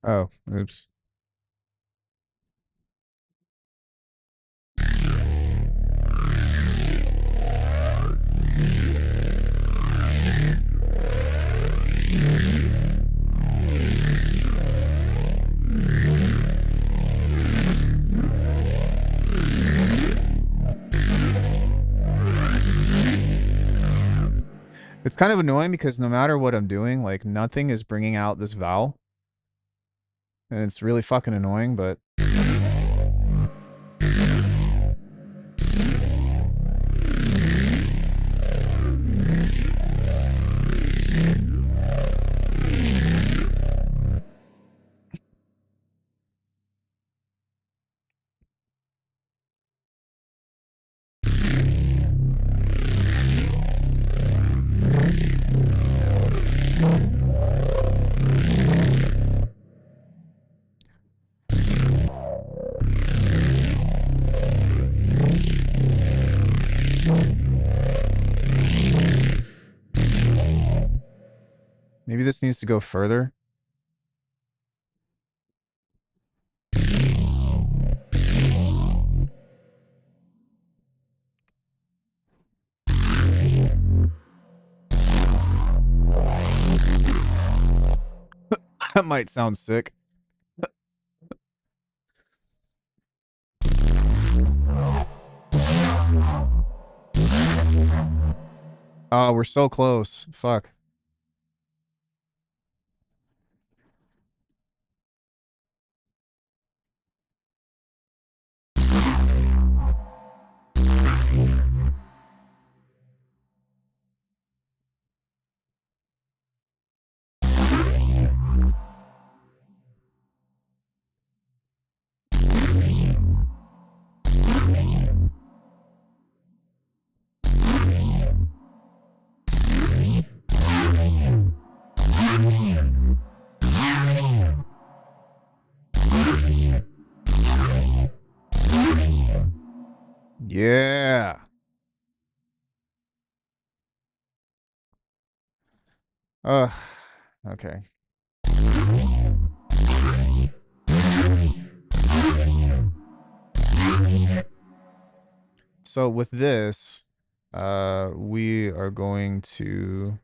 Oh, oops. It's kind of annoying because no matter what I'm doing, like nothing is bringing out this vowel. And it's really fucking annoying, but maybe this needs to go further. That might sound sick. Oh, we're so close. Fuck. Yeah. Okay. So with this, we are going to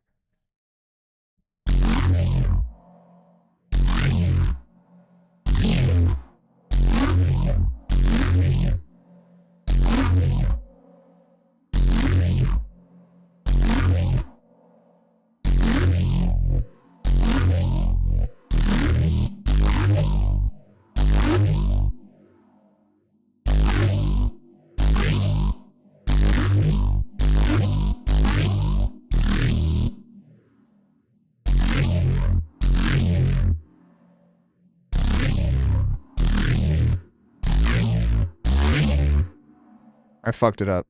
I fucked it up.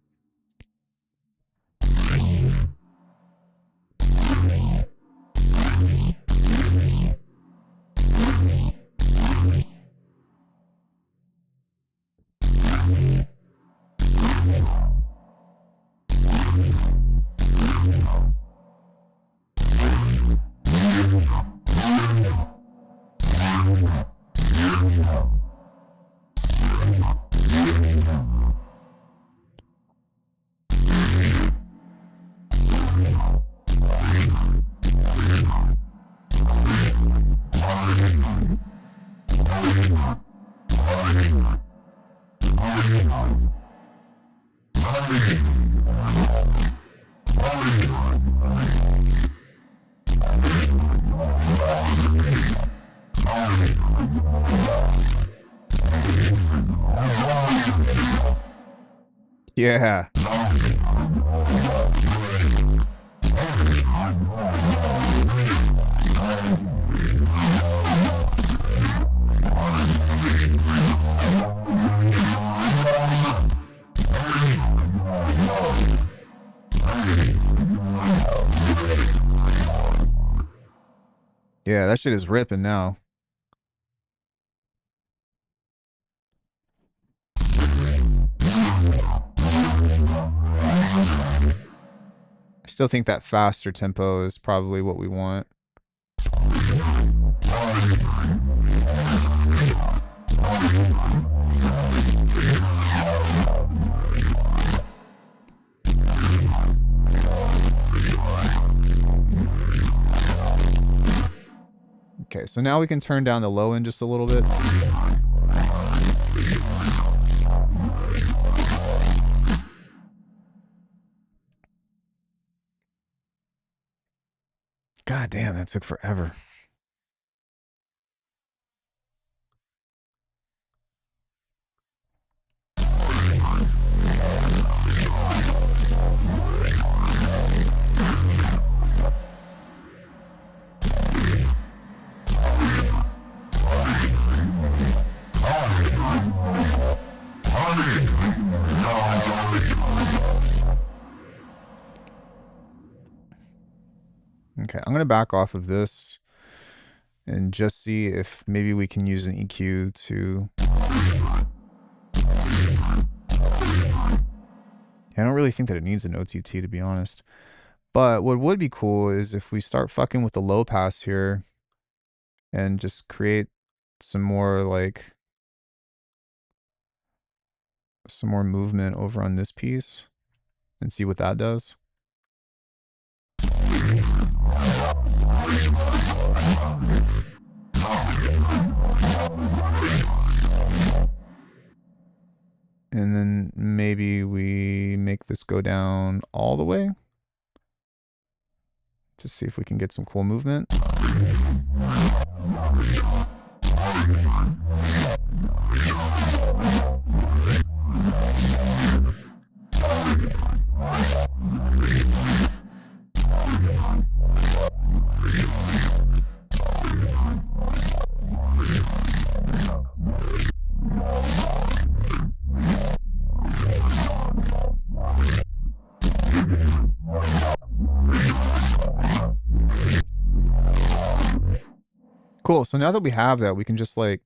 Yeah. Yeah, that shit is ripping now. I still think that faster tempo is probably what we want. Okay, so now we can turn down the low end just a little bit. God damn, that took forever. Okay, I'm gonna back off of this and just see if maybe we can use an EQ to... I don't really think that it needs an OTT, to be honest. But what would be cool is if we start fucking with the low pass here and just create some more like some more movement over on this piece and see what that does. And then maybe we make this go down all the way. Just see if we can get some cool movement. Cool, so now that we have that, we can just like...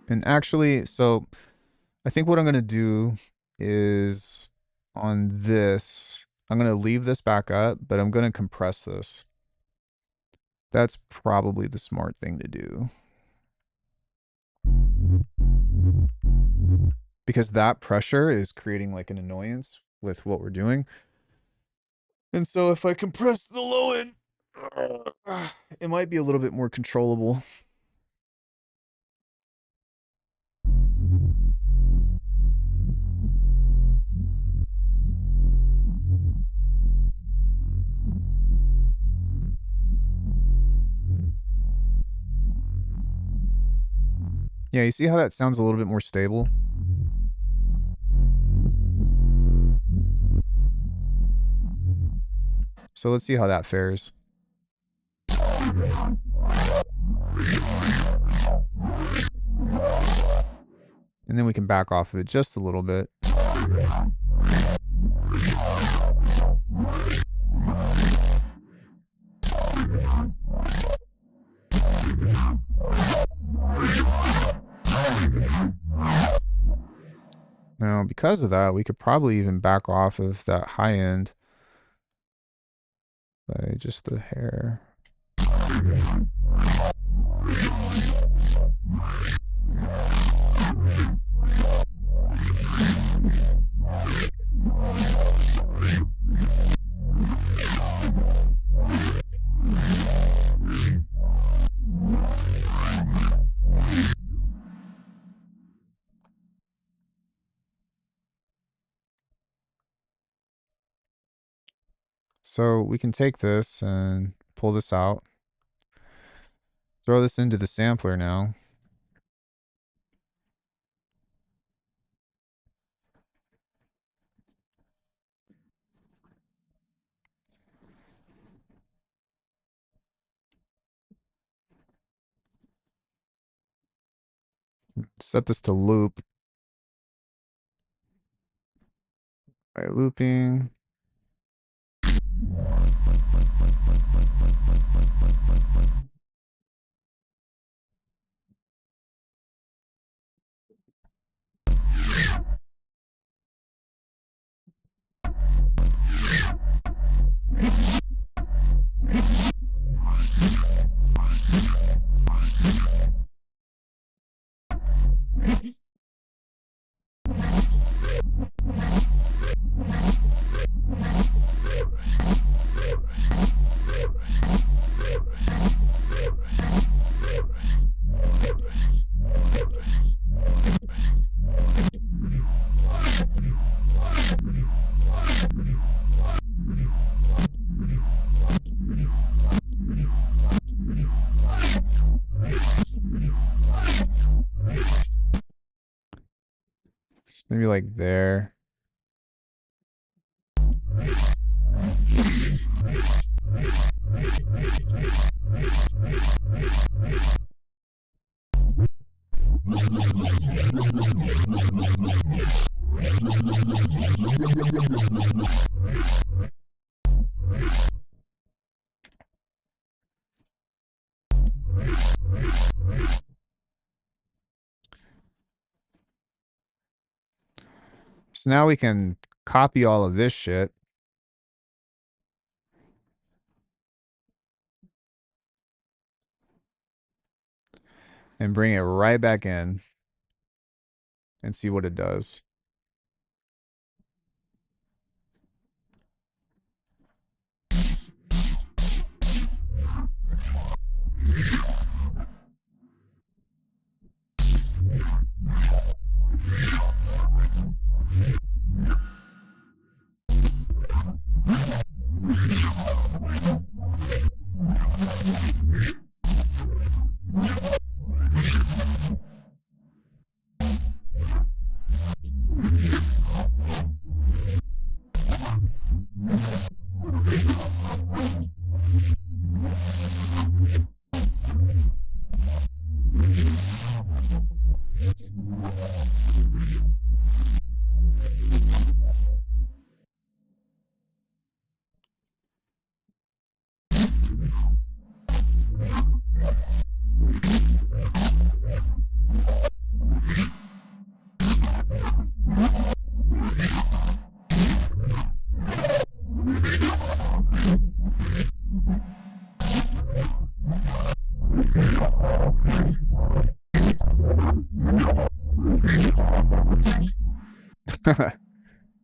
And actually, so I think what I'm gonna do is on this, I'm gonna leave this back up, but I'm gonna compress this. That's probably the smart thing to do. Because that pressure is creating like an annoyance with what we're doing. And so if I compress the low end, it might be a little bit more controllable. Yeah, you see how that sounds a little bit more stable? So let's see how that fares. And then we can back off of it just a little bit. Now, because of that, we could probably even back off of that high end by just the hair. So we can take this and pull this out, throw this into the sampler now. Set this to loop by looping. Maybe like there. So now we can copy all of this shit and bring it right back in and see what it does.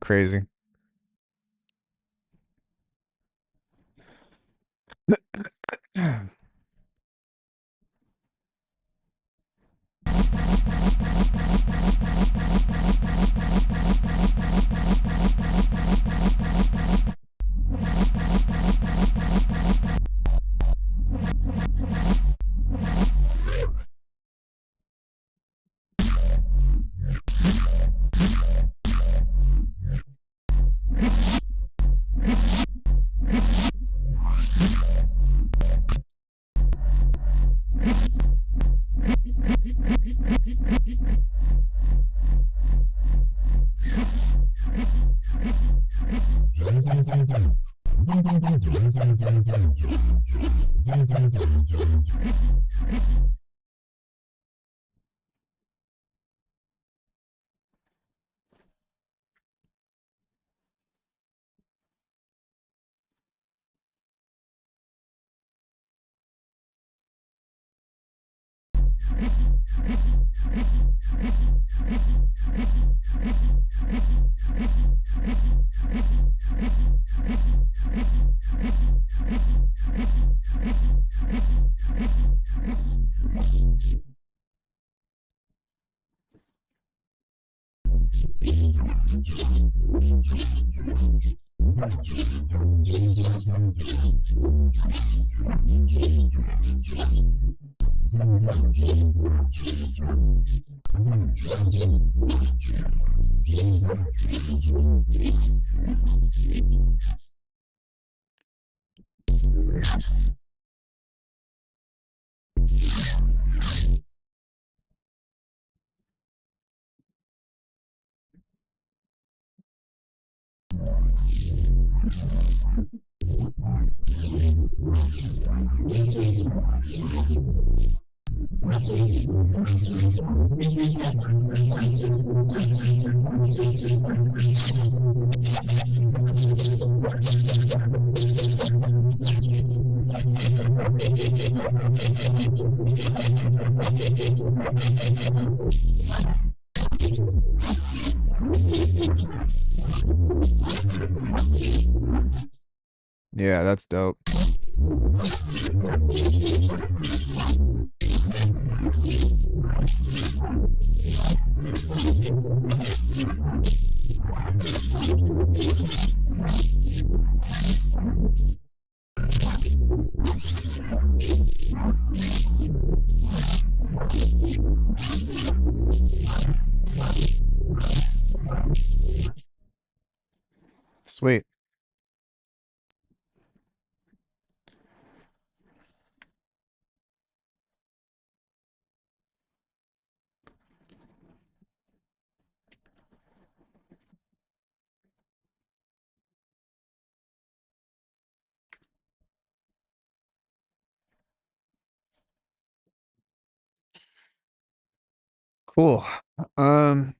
Crazy. Yeah, that's dope. Sweet. Cool. Um,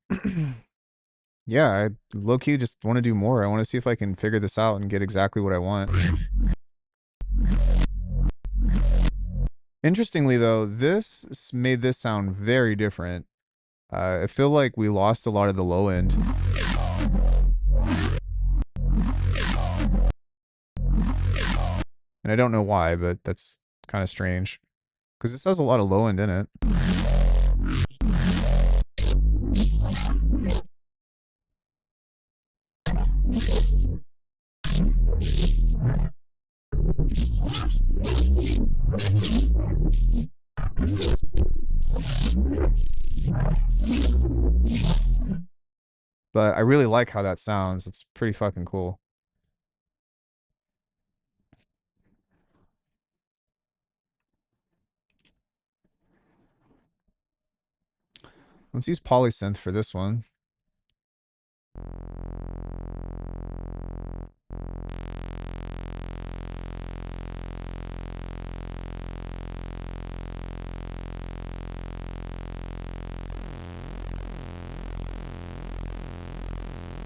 yeah, I low key just want to do more. I want to see if I can figure this out and get exactly what I want. Interestingly, though, made this sound very different. I feel like we lost a lot of the low end, and I don't know why, but that's kind of strange because this has a lot of low end in it. But I really like how that sounds. It's pretty fucking cool. Let's use polysynth for this one.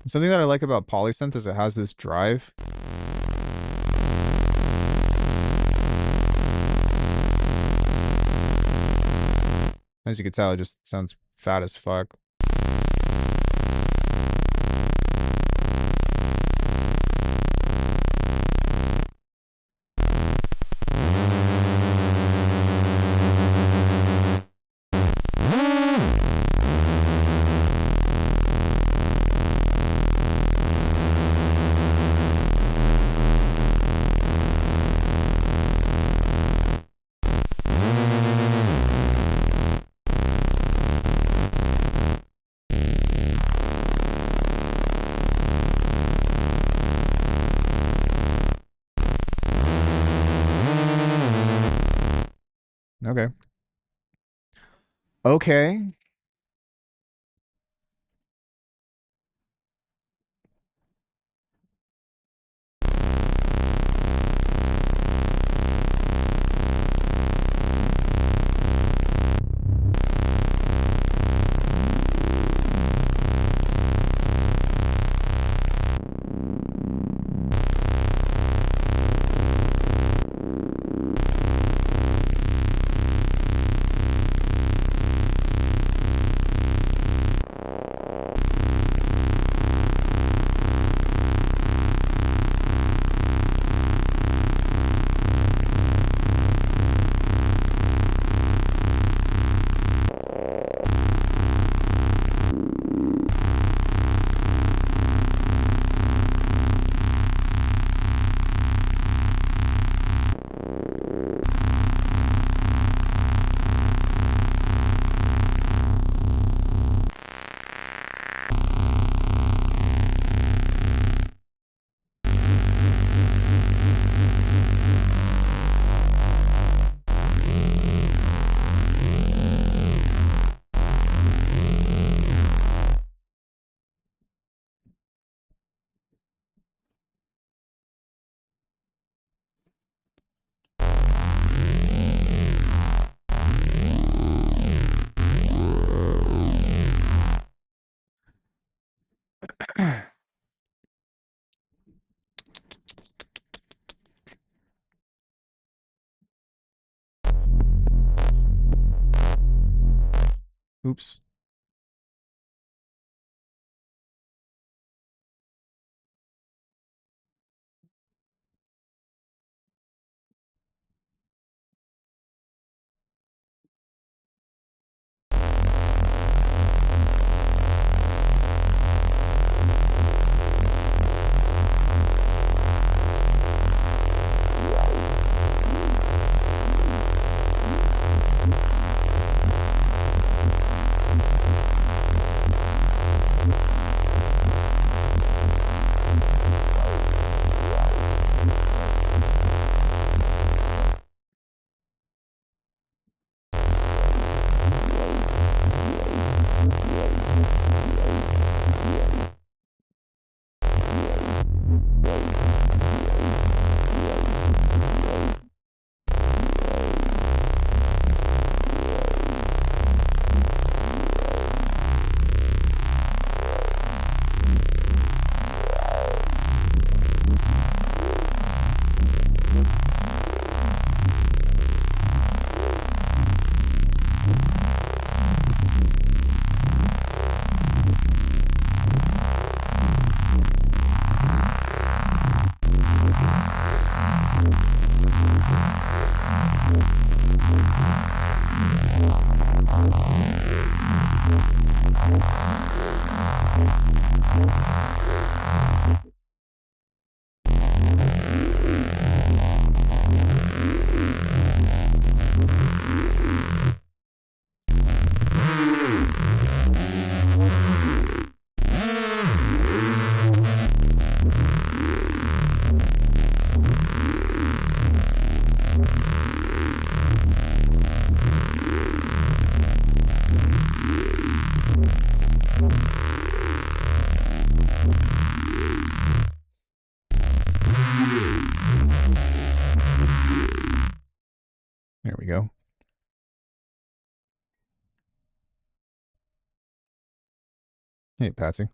Something that I like about polysynth is it has this drive. As you can tell, it just sounds fat as fuck. Okay. Okay. Oops. There we go. Hey, Patsy.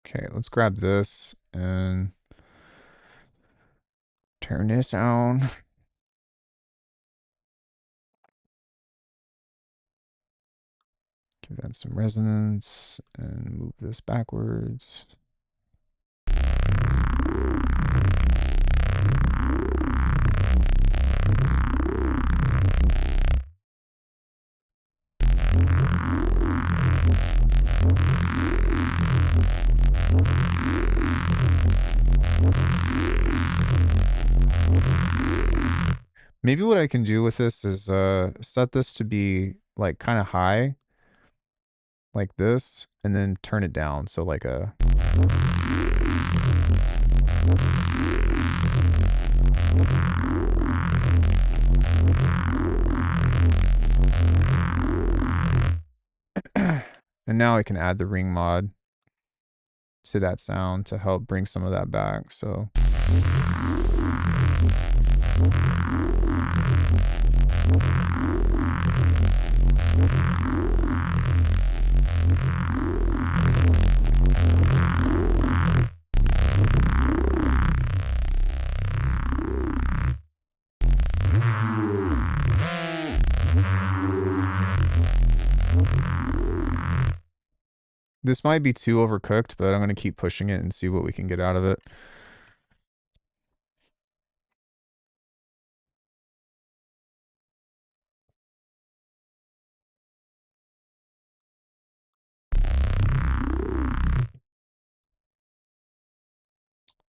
Okay, let's grab this and turn this on. Give that some resonance and move this backwards. Maybe what I can do with this is set this to be like kind of high, like this, and then turn it down. So like a and now I can add the ring mod to that sound to help bring some of that back. So this might be too overcooked, but I'm going to keep pushing it and see what we can get out of it.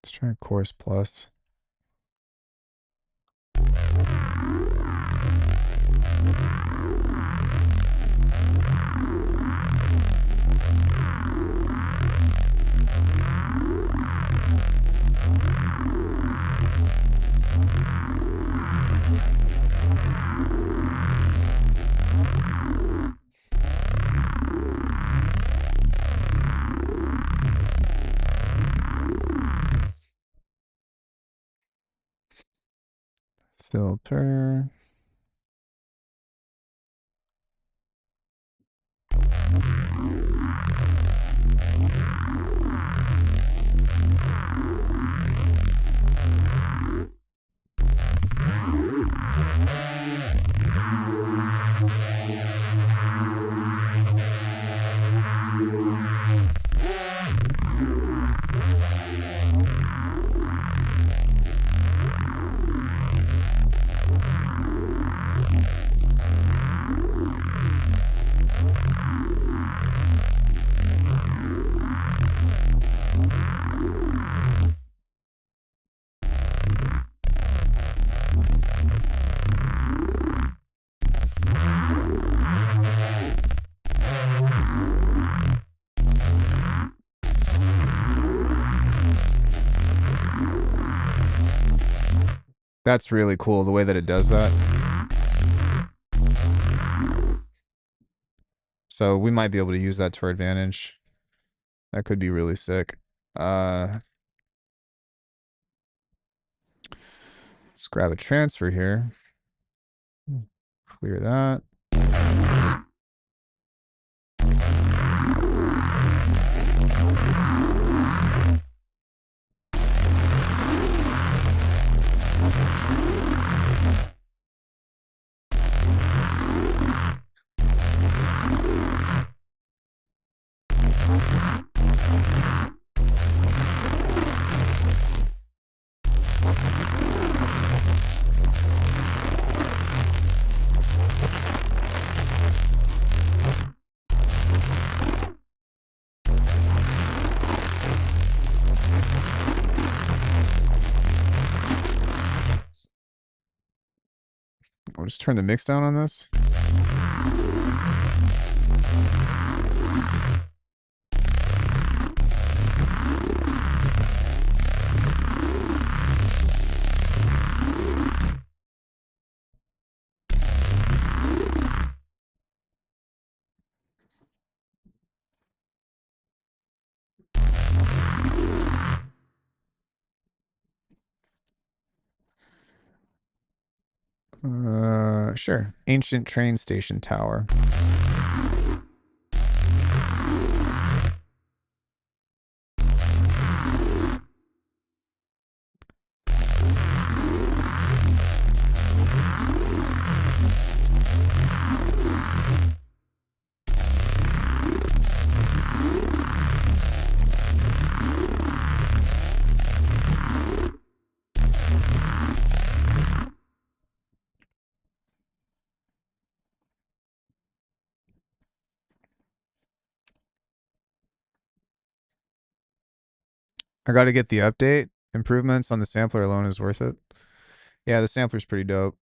Let's try chorus plus. Filter. That's really cool, the way that it does that. So we might be able to use that to our advantage. That could be really sick. Let's grab a transfer here. Clear that. I'll just turn the mix down on this. Sure. Ancient train station tower. I got to get the update. Improvements on the sampler alone is worth it. Yeah, the sampler's pretty dope.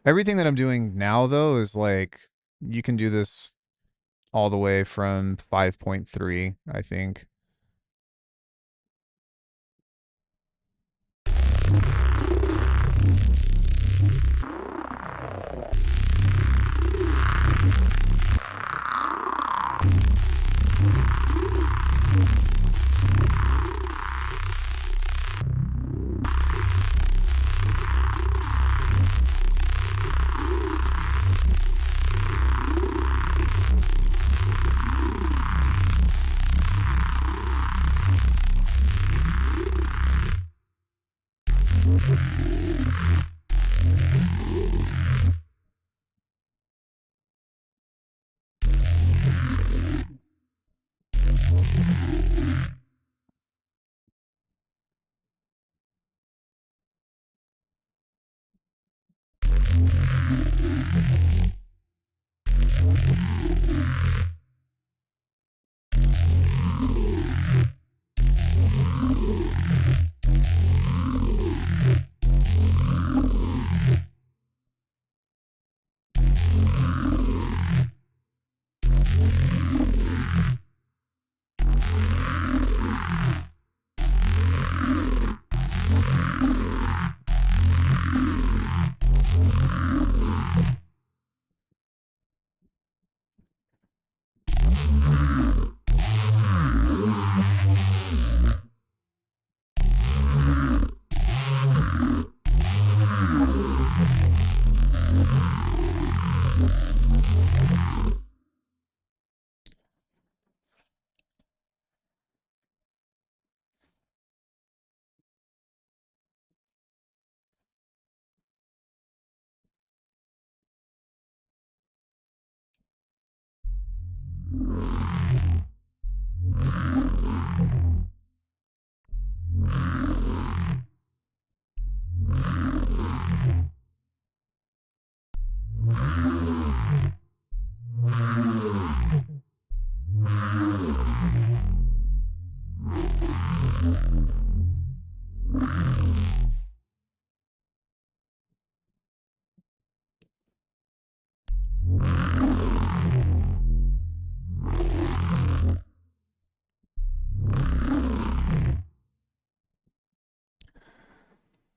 Everything that I'm doing now, though, is like you can do this all the way from 5.3, I think.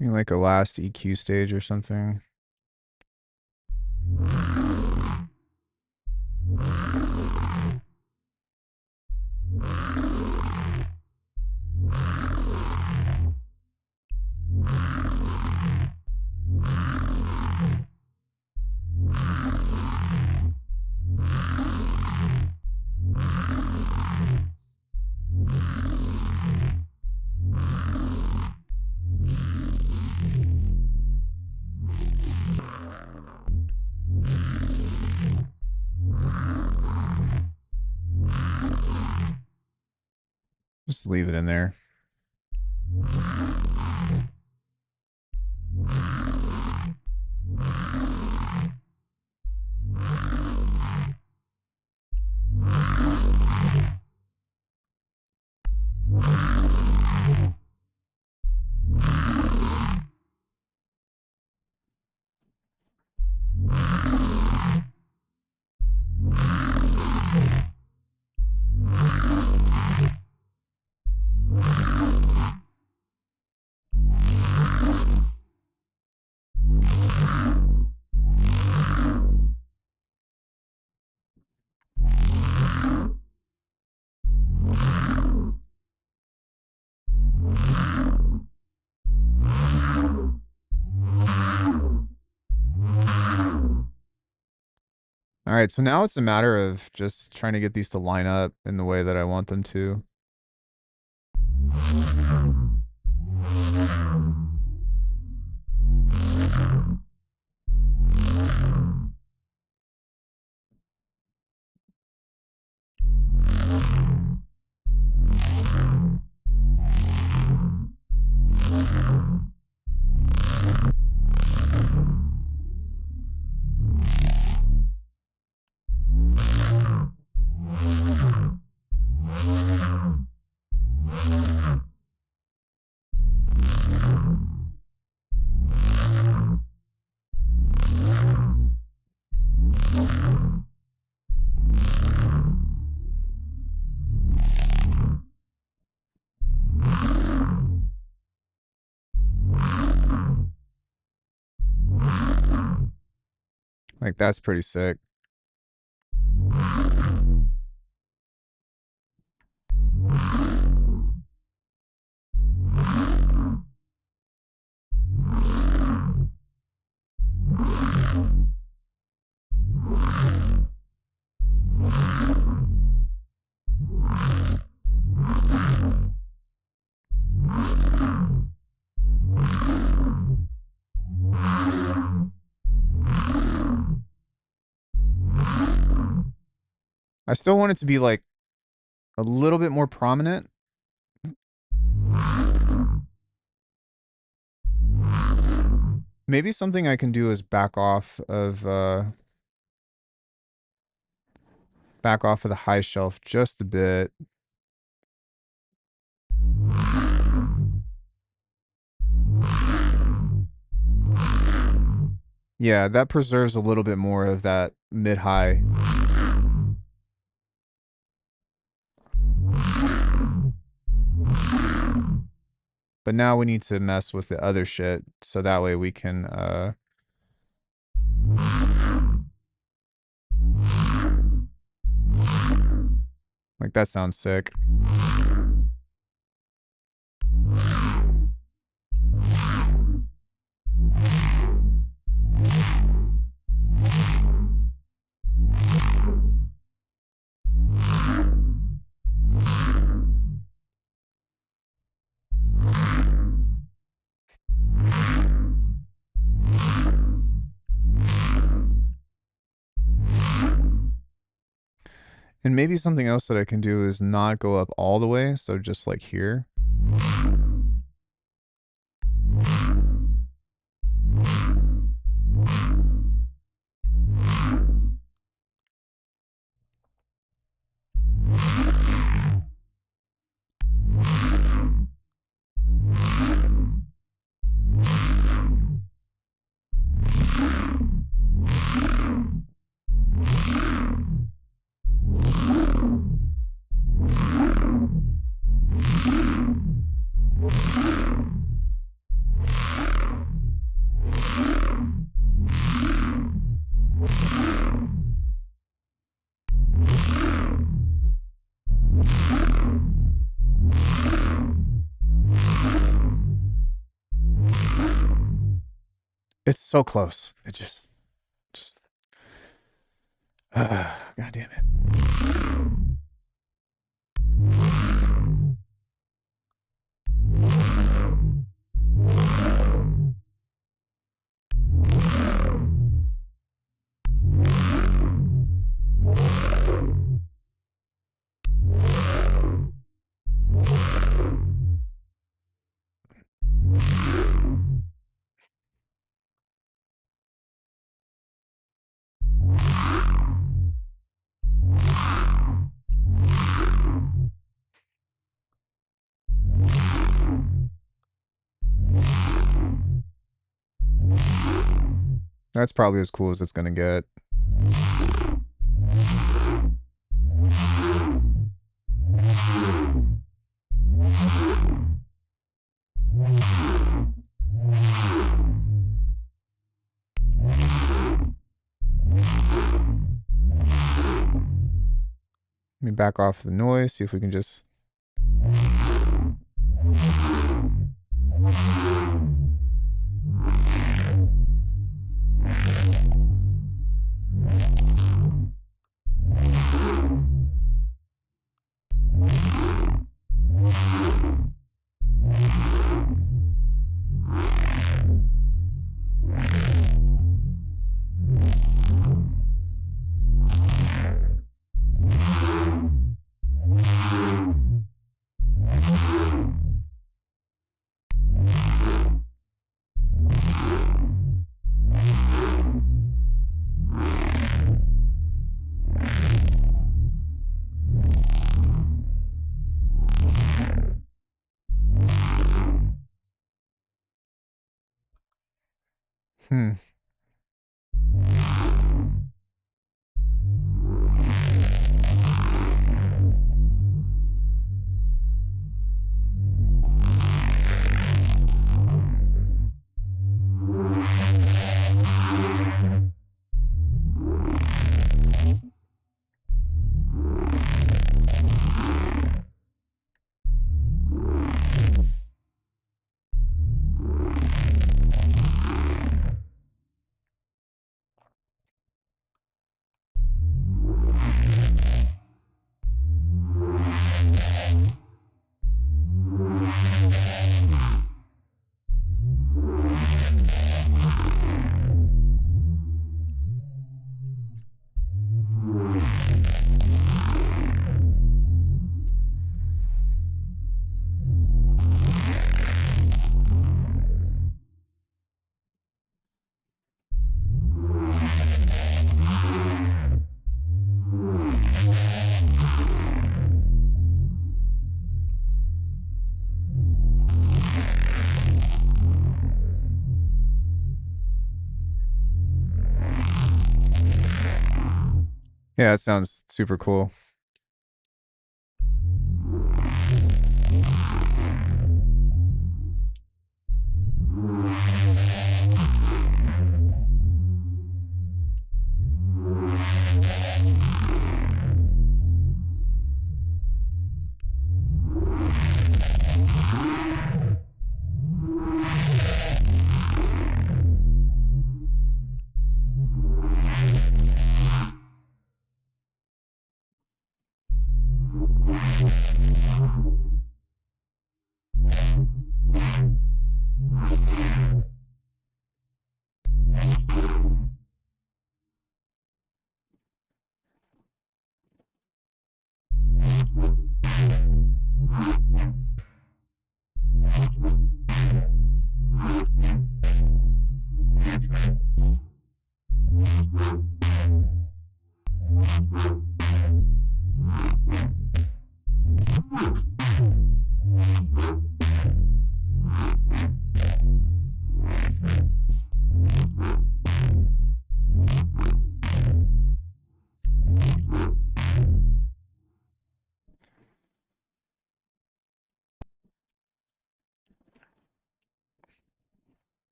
Like a last EQ stage or something. Just leave it in there. All right, so now it's a matter of just trying to get these to line up in the way that I want them to. Like, that's pretty sick. I still want it to be, like, a little bit more prominent. Maybe something I can do is back off of the high shelf just a bit. Yeah, that preserves a little bit more of that mid-high. But now we need to mess with the other shit, so that way we can, like, that sounds sick. And maybe something else that I can do is not go up all the way, so just like here. It's so close. It just, God damn it. That's probably as cool as it's gonna get. Let me back off the noise, see if we can just. Hmm. Yeah, that sounds super cool.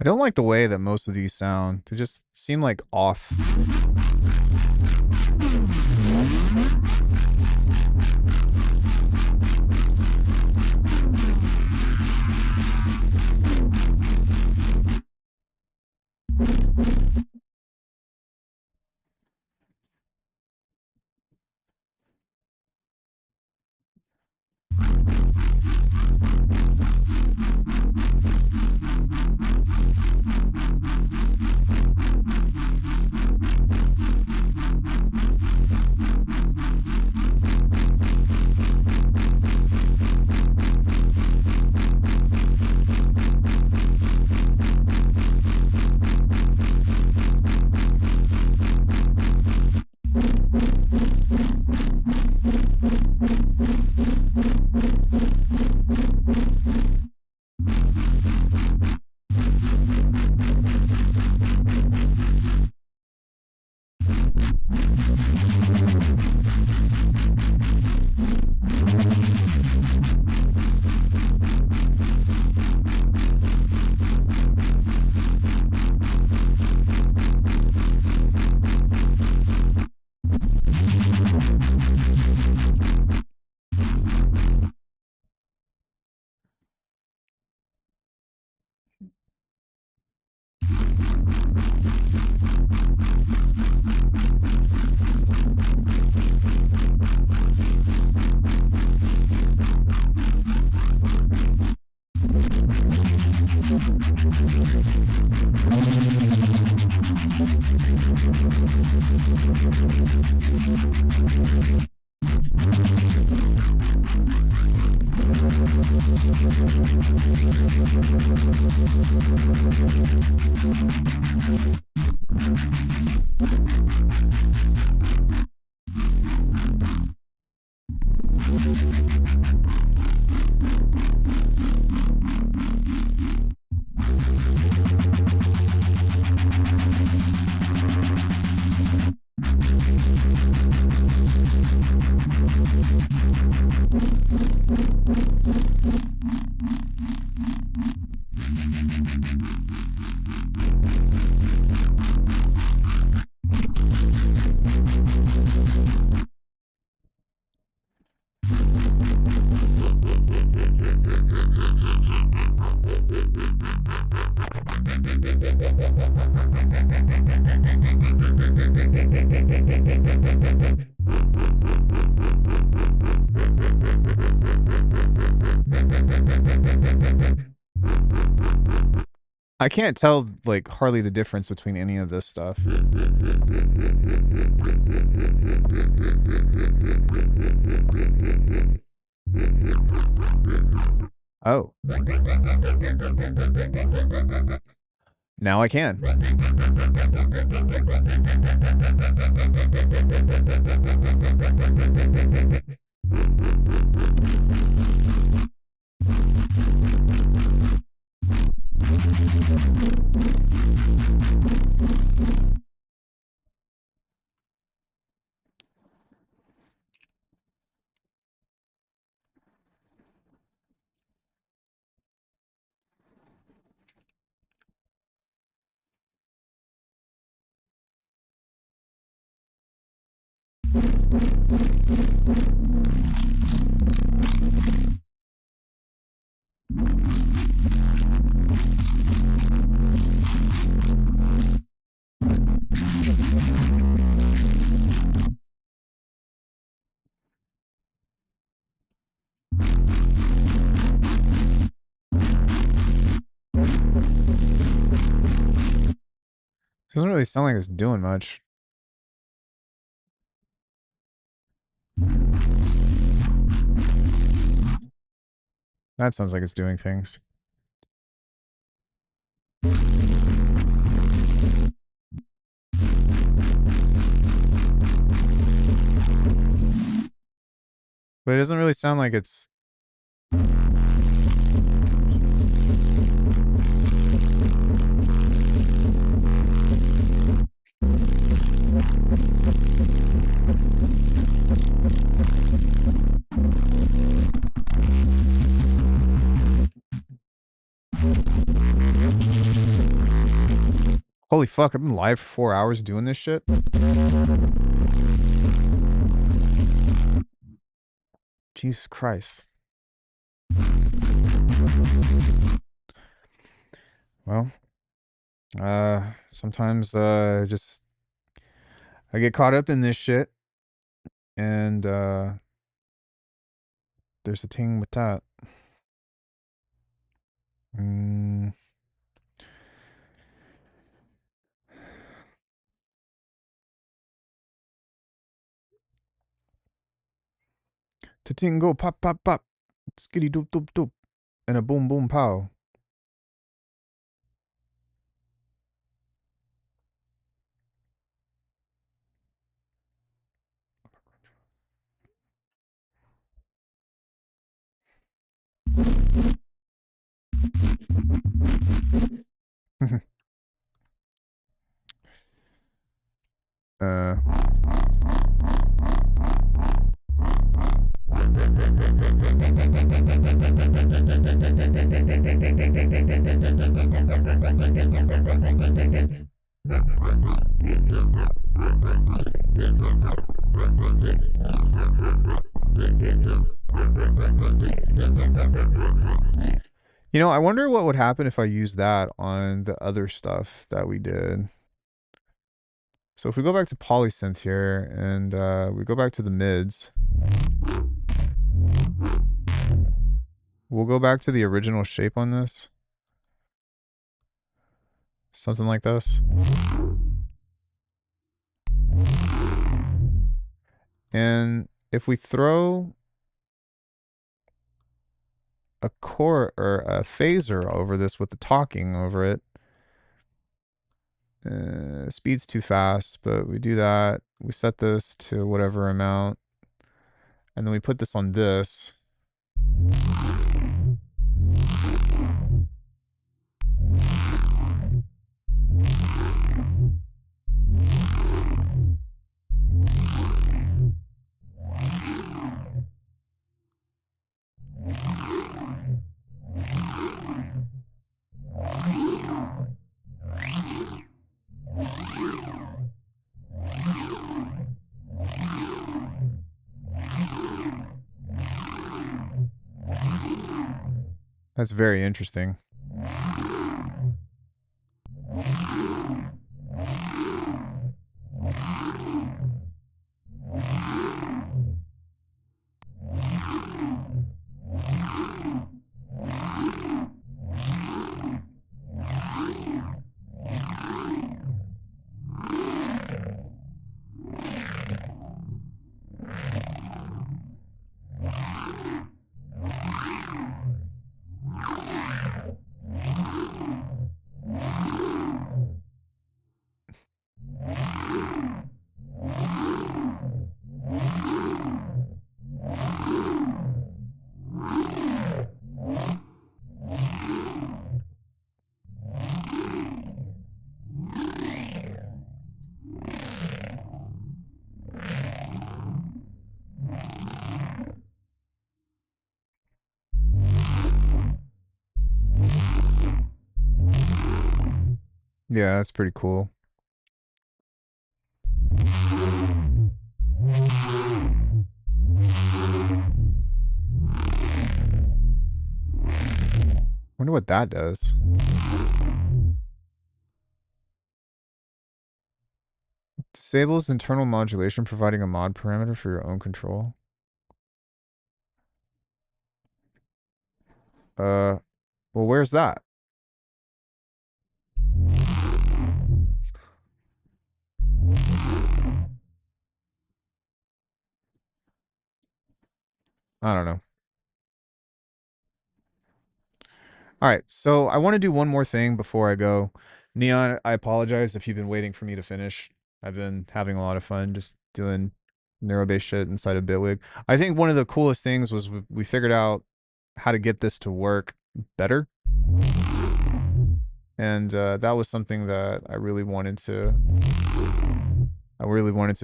I don't like the way that most of these sound. They just seem like off. I can't tell, like, hardly the difference between any of this stuff. Oh. Now I can. Doesn't really sound like it's doing much. That sounds like it's doing things. But it doesn't really sound like it's. Holy fuck, I've been live for 4 hours doing this shit. Jesus Christ. Well, sometimes just I get caught up in this shit and there's a ting with that. Mm. Ta-ting go pop pop pop. Skitty doop doop doop. And a boom boom pow. uh You know, I wonder what would happen if I used that on the other stuff that we did. So if we go back to polysynth here and we go back to the mids, we'll go back to the original shape on this. Something like this. And if we throw a core or a phaser over this with the talking over it, speed's too fast, but we do that. We set this to whatever amount, and then we put this on this. That's very interesting. Yeah, that's pretty cool. Wonder what that does. Disables internal modulation, providing a mod parameter for your own control. Well, where's that? I don't know. All right, so I want to do one more thing before I go. Neon, I apologize if you've been waiting for me to finish. I've been having a lot of fun just doing neurobase shit inside of Bitwig. I think one of the coolest things was we figured out how to get this to work better, and that was something that I really wanted to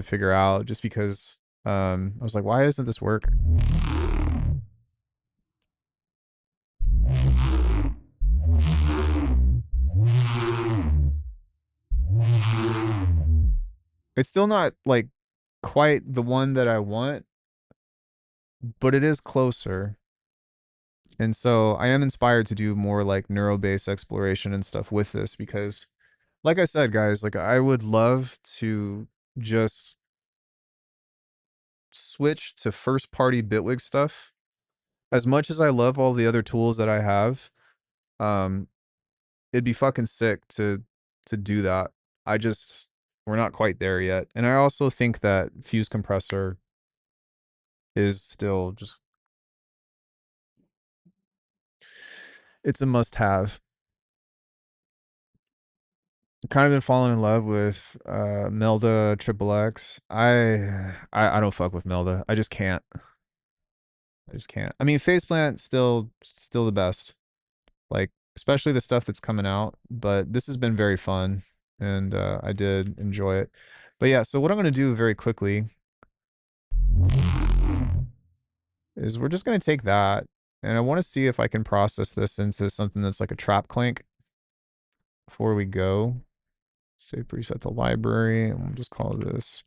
figure out, just because I was like, why isn't this work? It's still not like quite the one that I want, but it is closer. And so I am inspired to do more like neurobase exploration and stuff with this, because like I said, guys, like I would love to just switch to first party Bitwig stuff. As much as I love all the other tools that I have, um, it'd be fucking sick to do that. I just we're not quite there yet. And I also think that Fuse Compressor is still just it's a must have. Kind of been falling in love with Melda Triple X. I don't fuck with Melda. I just can't. I just can't. I mean, Faceplant still the best. Like especially the stuff that's coming out. But this has been very fun, and I did enjoy it. But yeah, so what I'm gonna do very quickly is we're just gonna take that, and I want to see if I can process this into something that's like a trap clank before we go. Save preset to library, and we'll just call this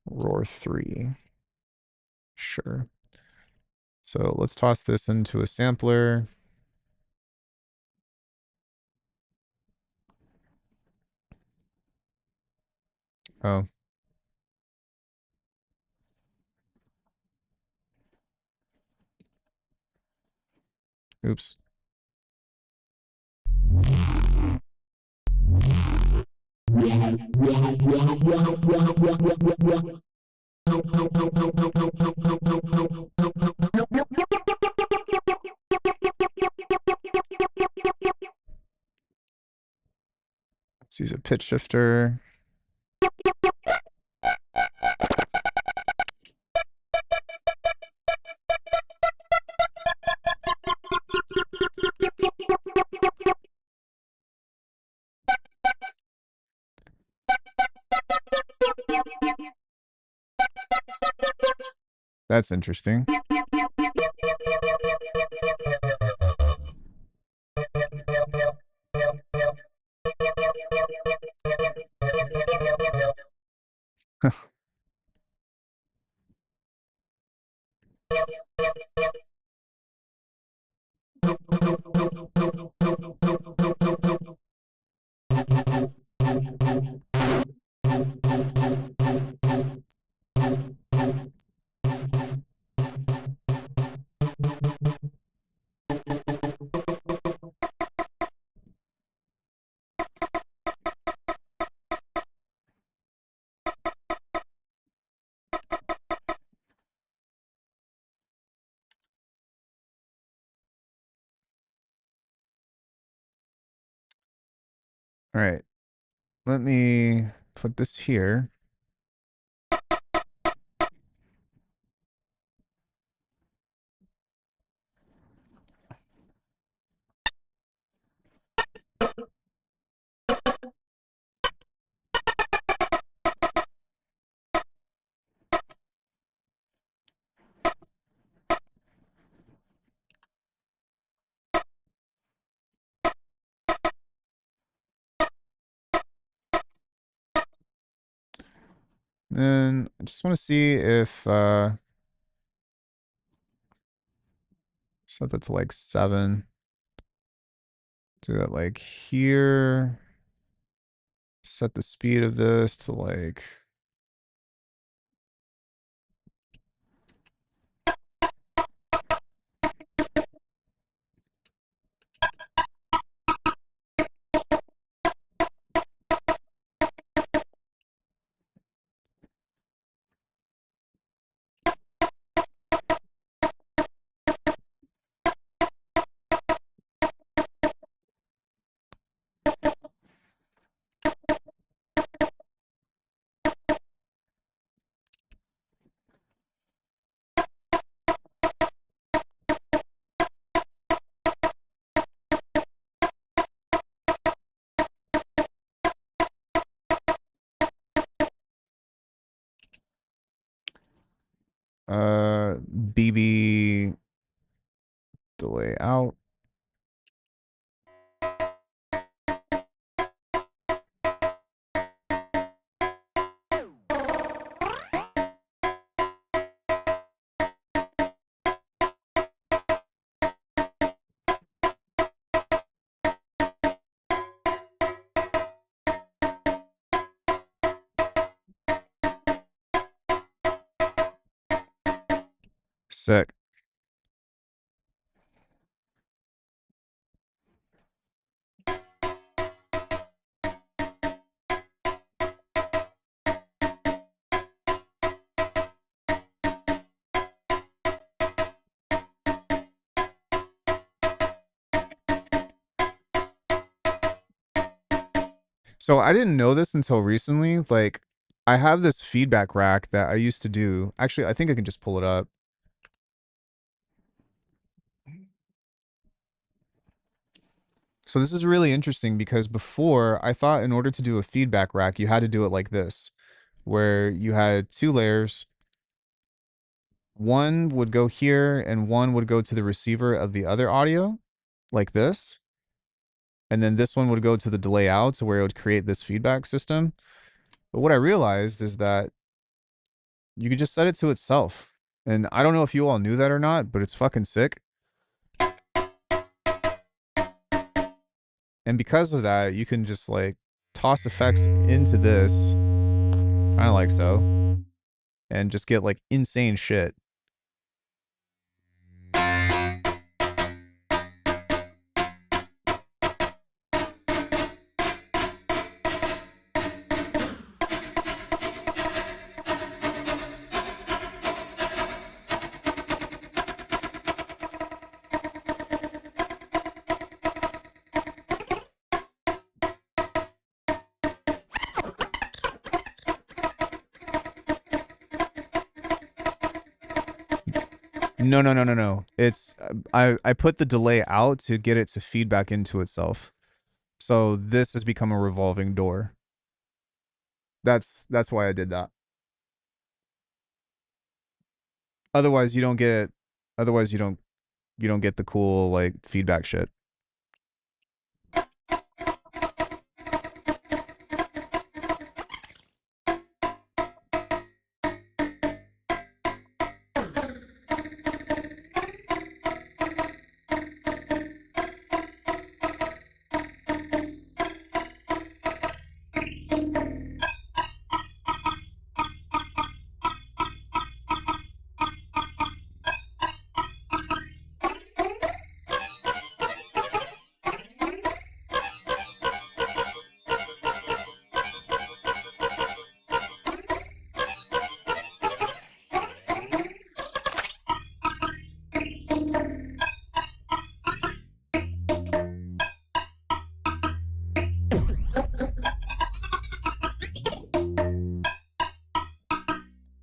Roar 3. Sure. So let's toss this into a sampler. Oh, oops. Let's use a pitch shifter. That's interesting. All right. Let me put this here. Then I just want to see if set that to like 7. Do that like here. Set the speed of this to like BB delay out. Sick. So I didn't know this until recently. Like, I have this feedback rack that I used to do. Actually, I think I can just pull it up. So this is really interesting because before I thought in order to do a feedback rack, you had to do it like this, where you had two layers. One would go here and one would go to the receiver of the other audio, like this. And then this one would go to the delay out, so where it would create this feedback system. But what I realized is that you could just set it to itself. And I don't know if you all knew that or not, but it's fucking sick. And because of that, you can just like toss effects into this, kind of like so, and just get like insane shit. No, no, no, no, no. It's I put the delay out to get it to feedback into itself. So this has become a revolving door. That's why I did that. Otherwise you don't get otherwise you don't get the cool like feedback shit.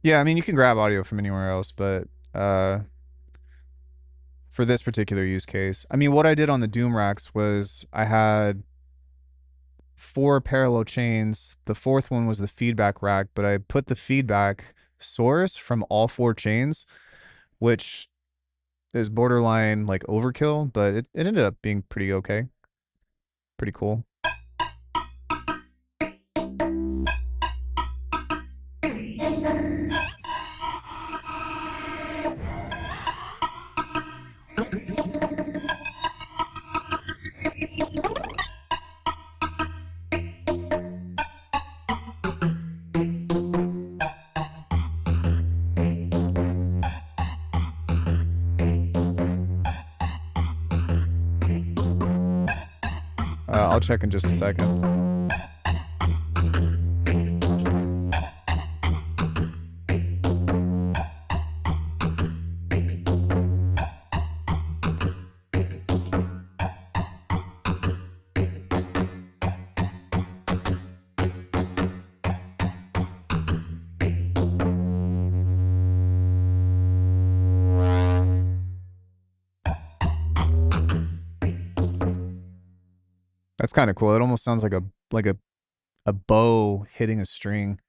Yeah, I mean you can grab audio from anywhere else, but uh for this particular use case, I mean what I did on the Doom racks was I had four parallel chains. The fourth one was the feedback rack, but I put the feedback source from all four chains, which is borderline like overkill, but it ended up being pretty okay. Pretty cool. I'll check in just a second. That's kind of cool. It almost sounds like a bow hitting a string.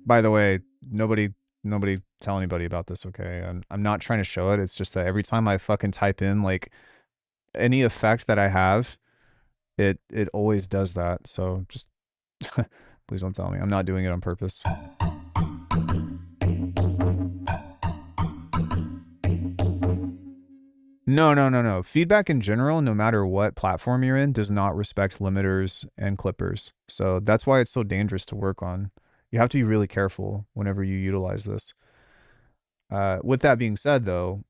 By the way, nobody tell anybody about this, okay? I'm not trying to show it. It's just that every time I fucking type in like any effect that I have, it always does that. So just please don't tell me. I'm not doing it on purpose. No, no, no, no. Feedback in general, no matter what platform you're in, does not respect limiters and clippers. So that's why it's so dangerous to work on. You have to be really careful whenever you utilize this. With that being said, though,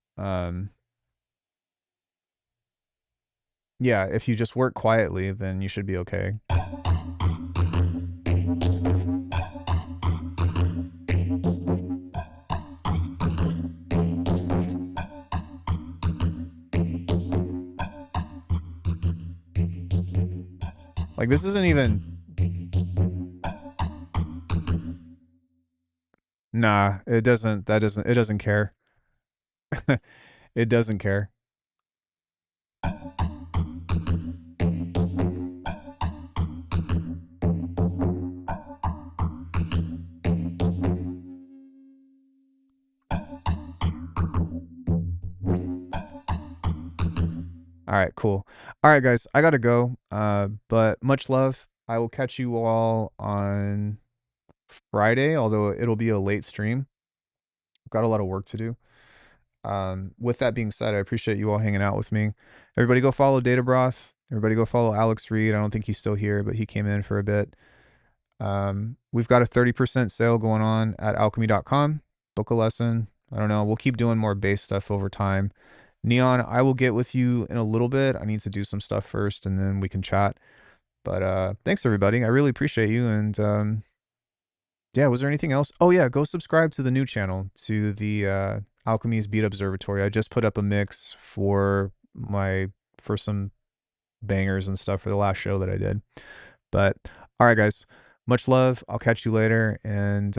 yeah, if you just work quietly, then you should be okay. Like this isn't even. Nah, it doesn't. That doesn't. It doesn't care. It doesn't care. All right, cool. All right, guys, I gotta go. But much love. I will catch you all on Friday, although it'll be a late stream. I've got a lot of work to do. With that being said, I appreciate you all hanging out with me. Everybody go follow Data Broth. Everybody go follow Alex Reed. I don't think he's still here, but he came in for a bit. We've got a 30% sale going on at alchemy.com. Book a lesson. I don't know. We'll keep doing more base stuff over time. Neon, I will get with you in a little bit. I need to do some stuff first and then we can chat. But thanks everybody. I really appreciate you. And yeah, was there anything else? Oh yeah, go subscribe to the new channel, to the Alchemy's Beat Observatory. I just put up a mix for some bangers and stuff for the last show that I did. But all right, guys, much love. I'll catch you later, and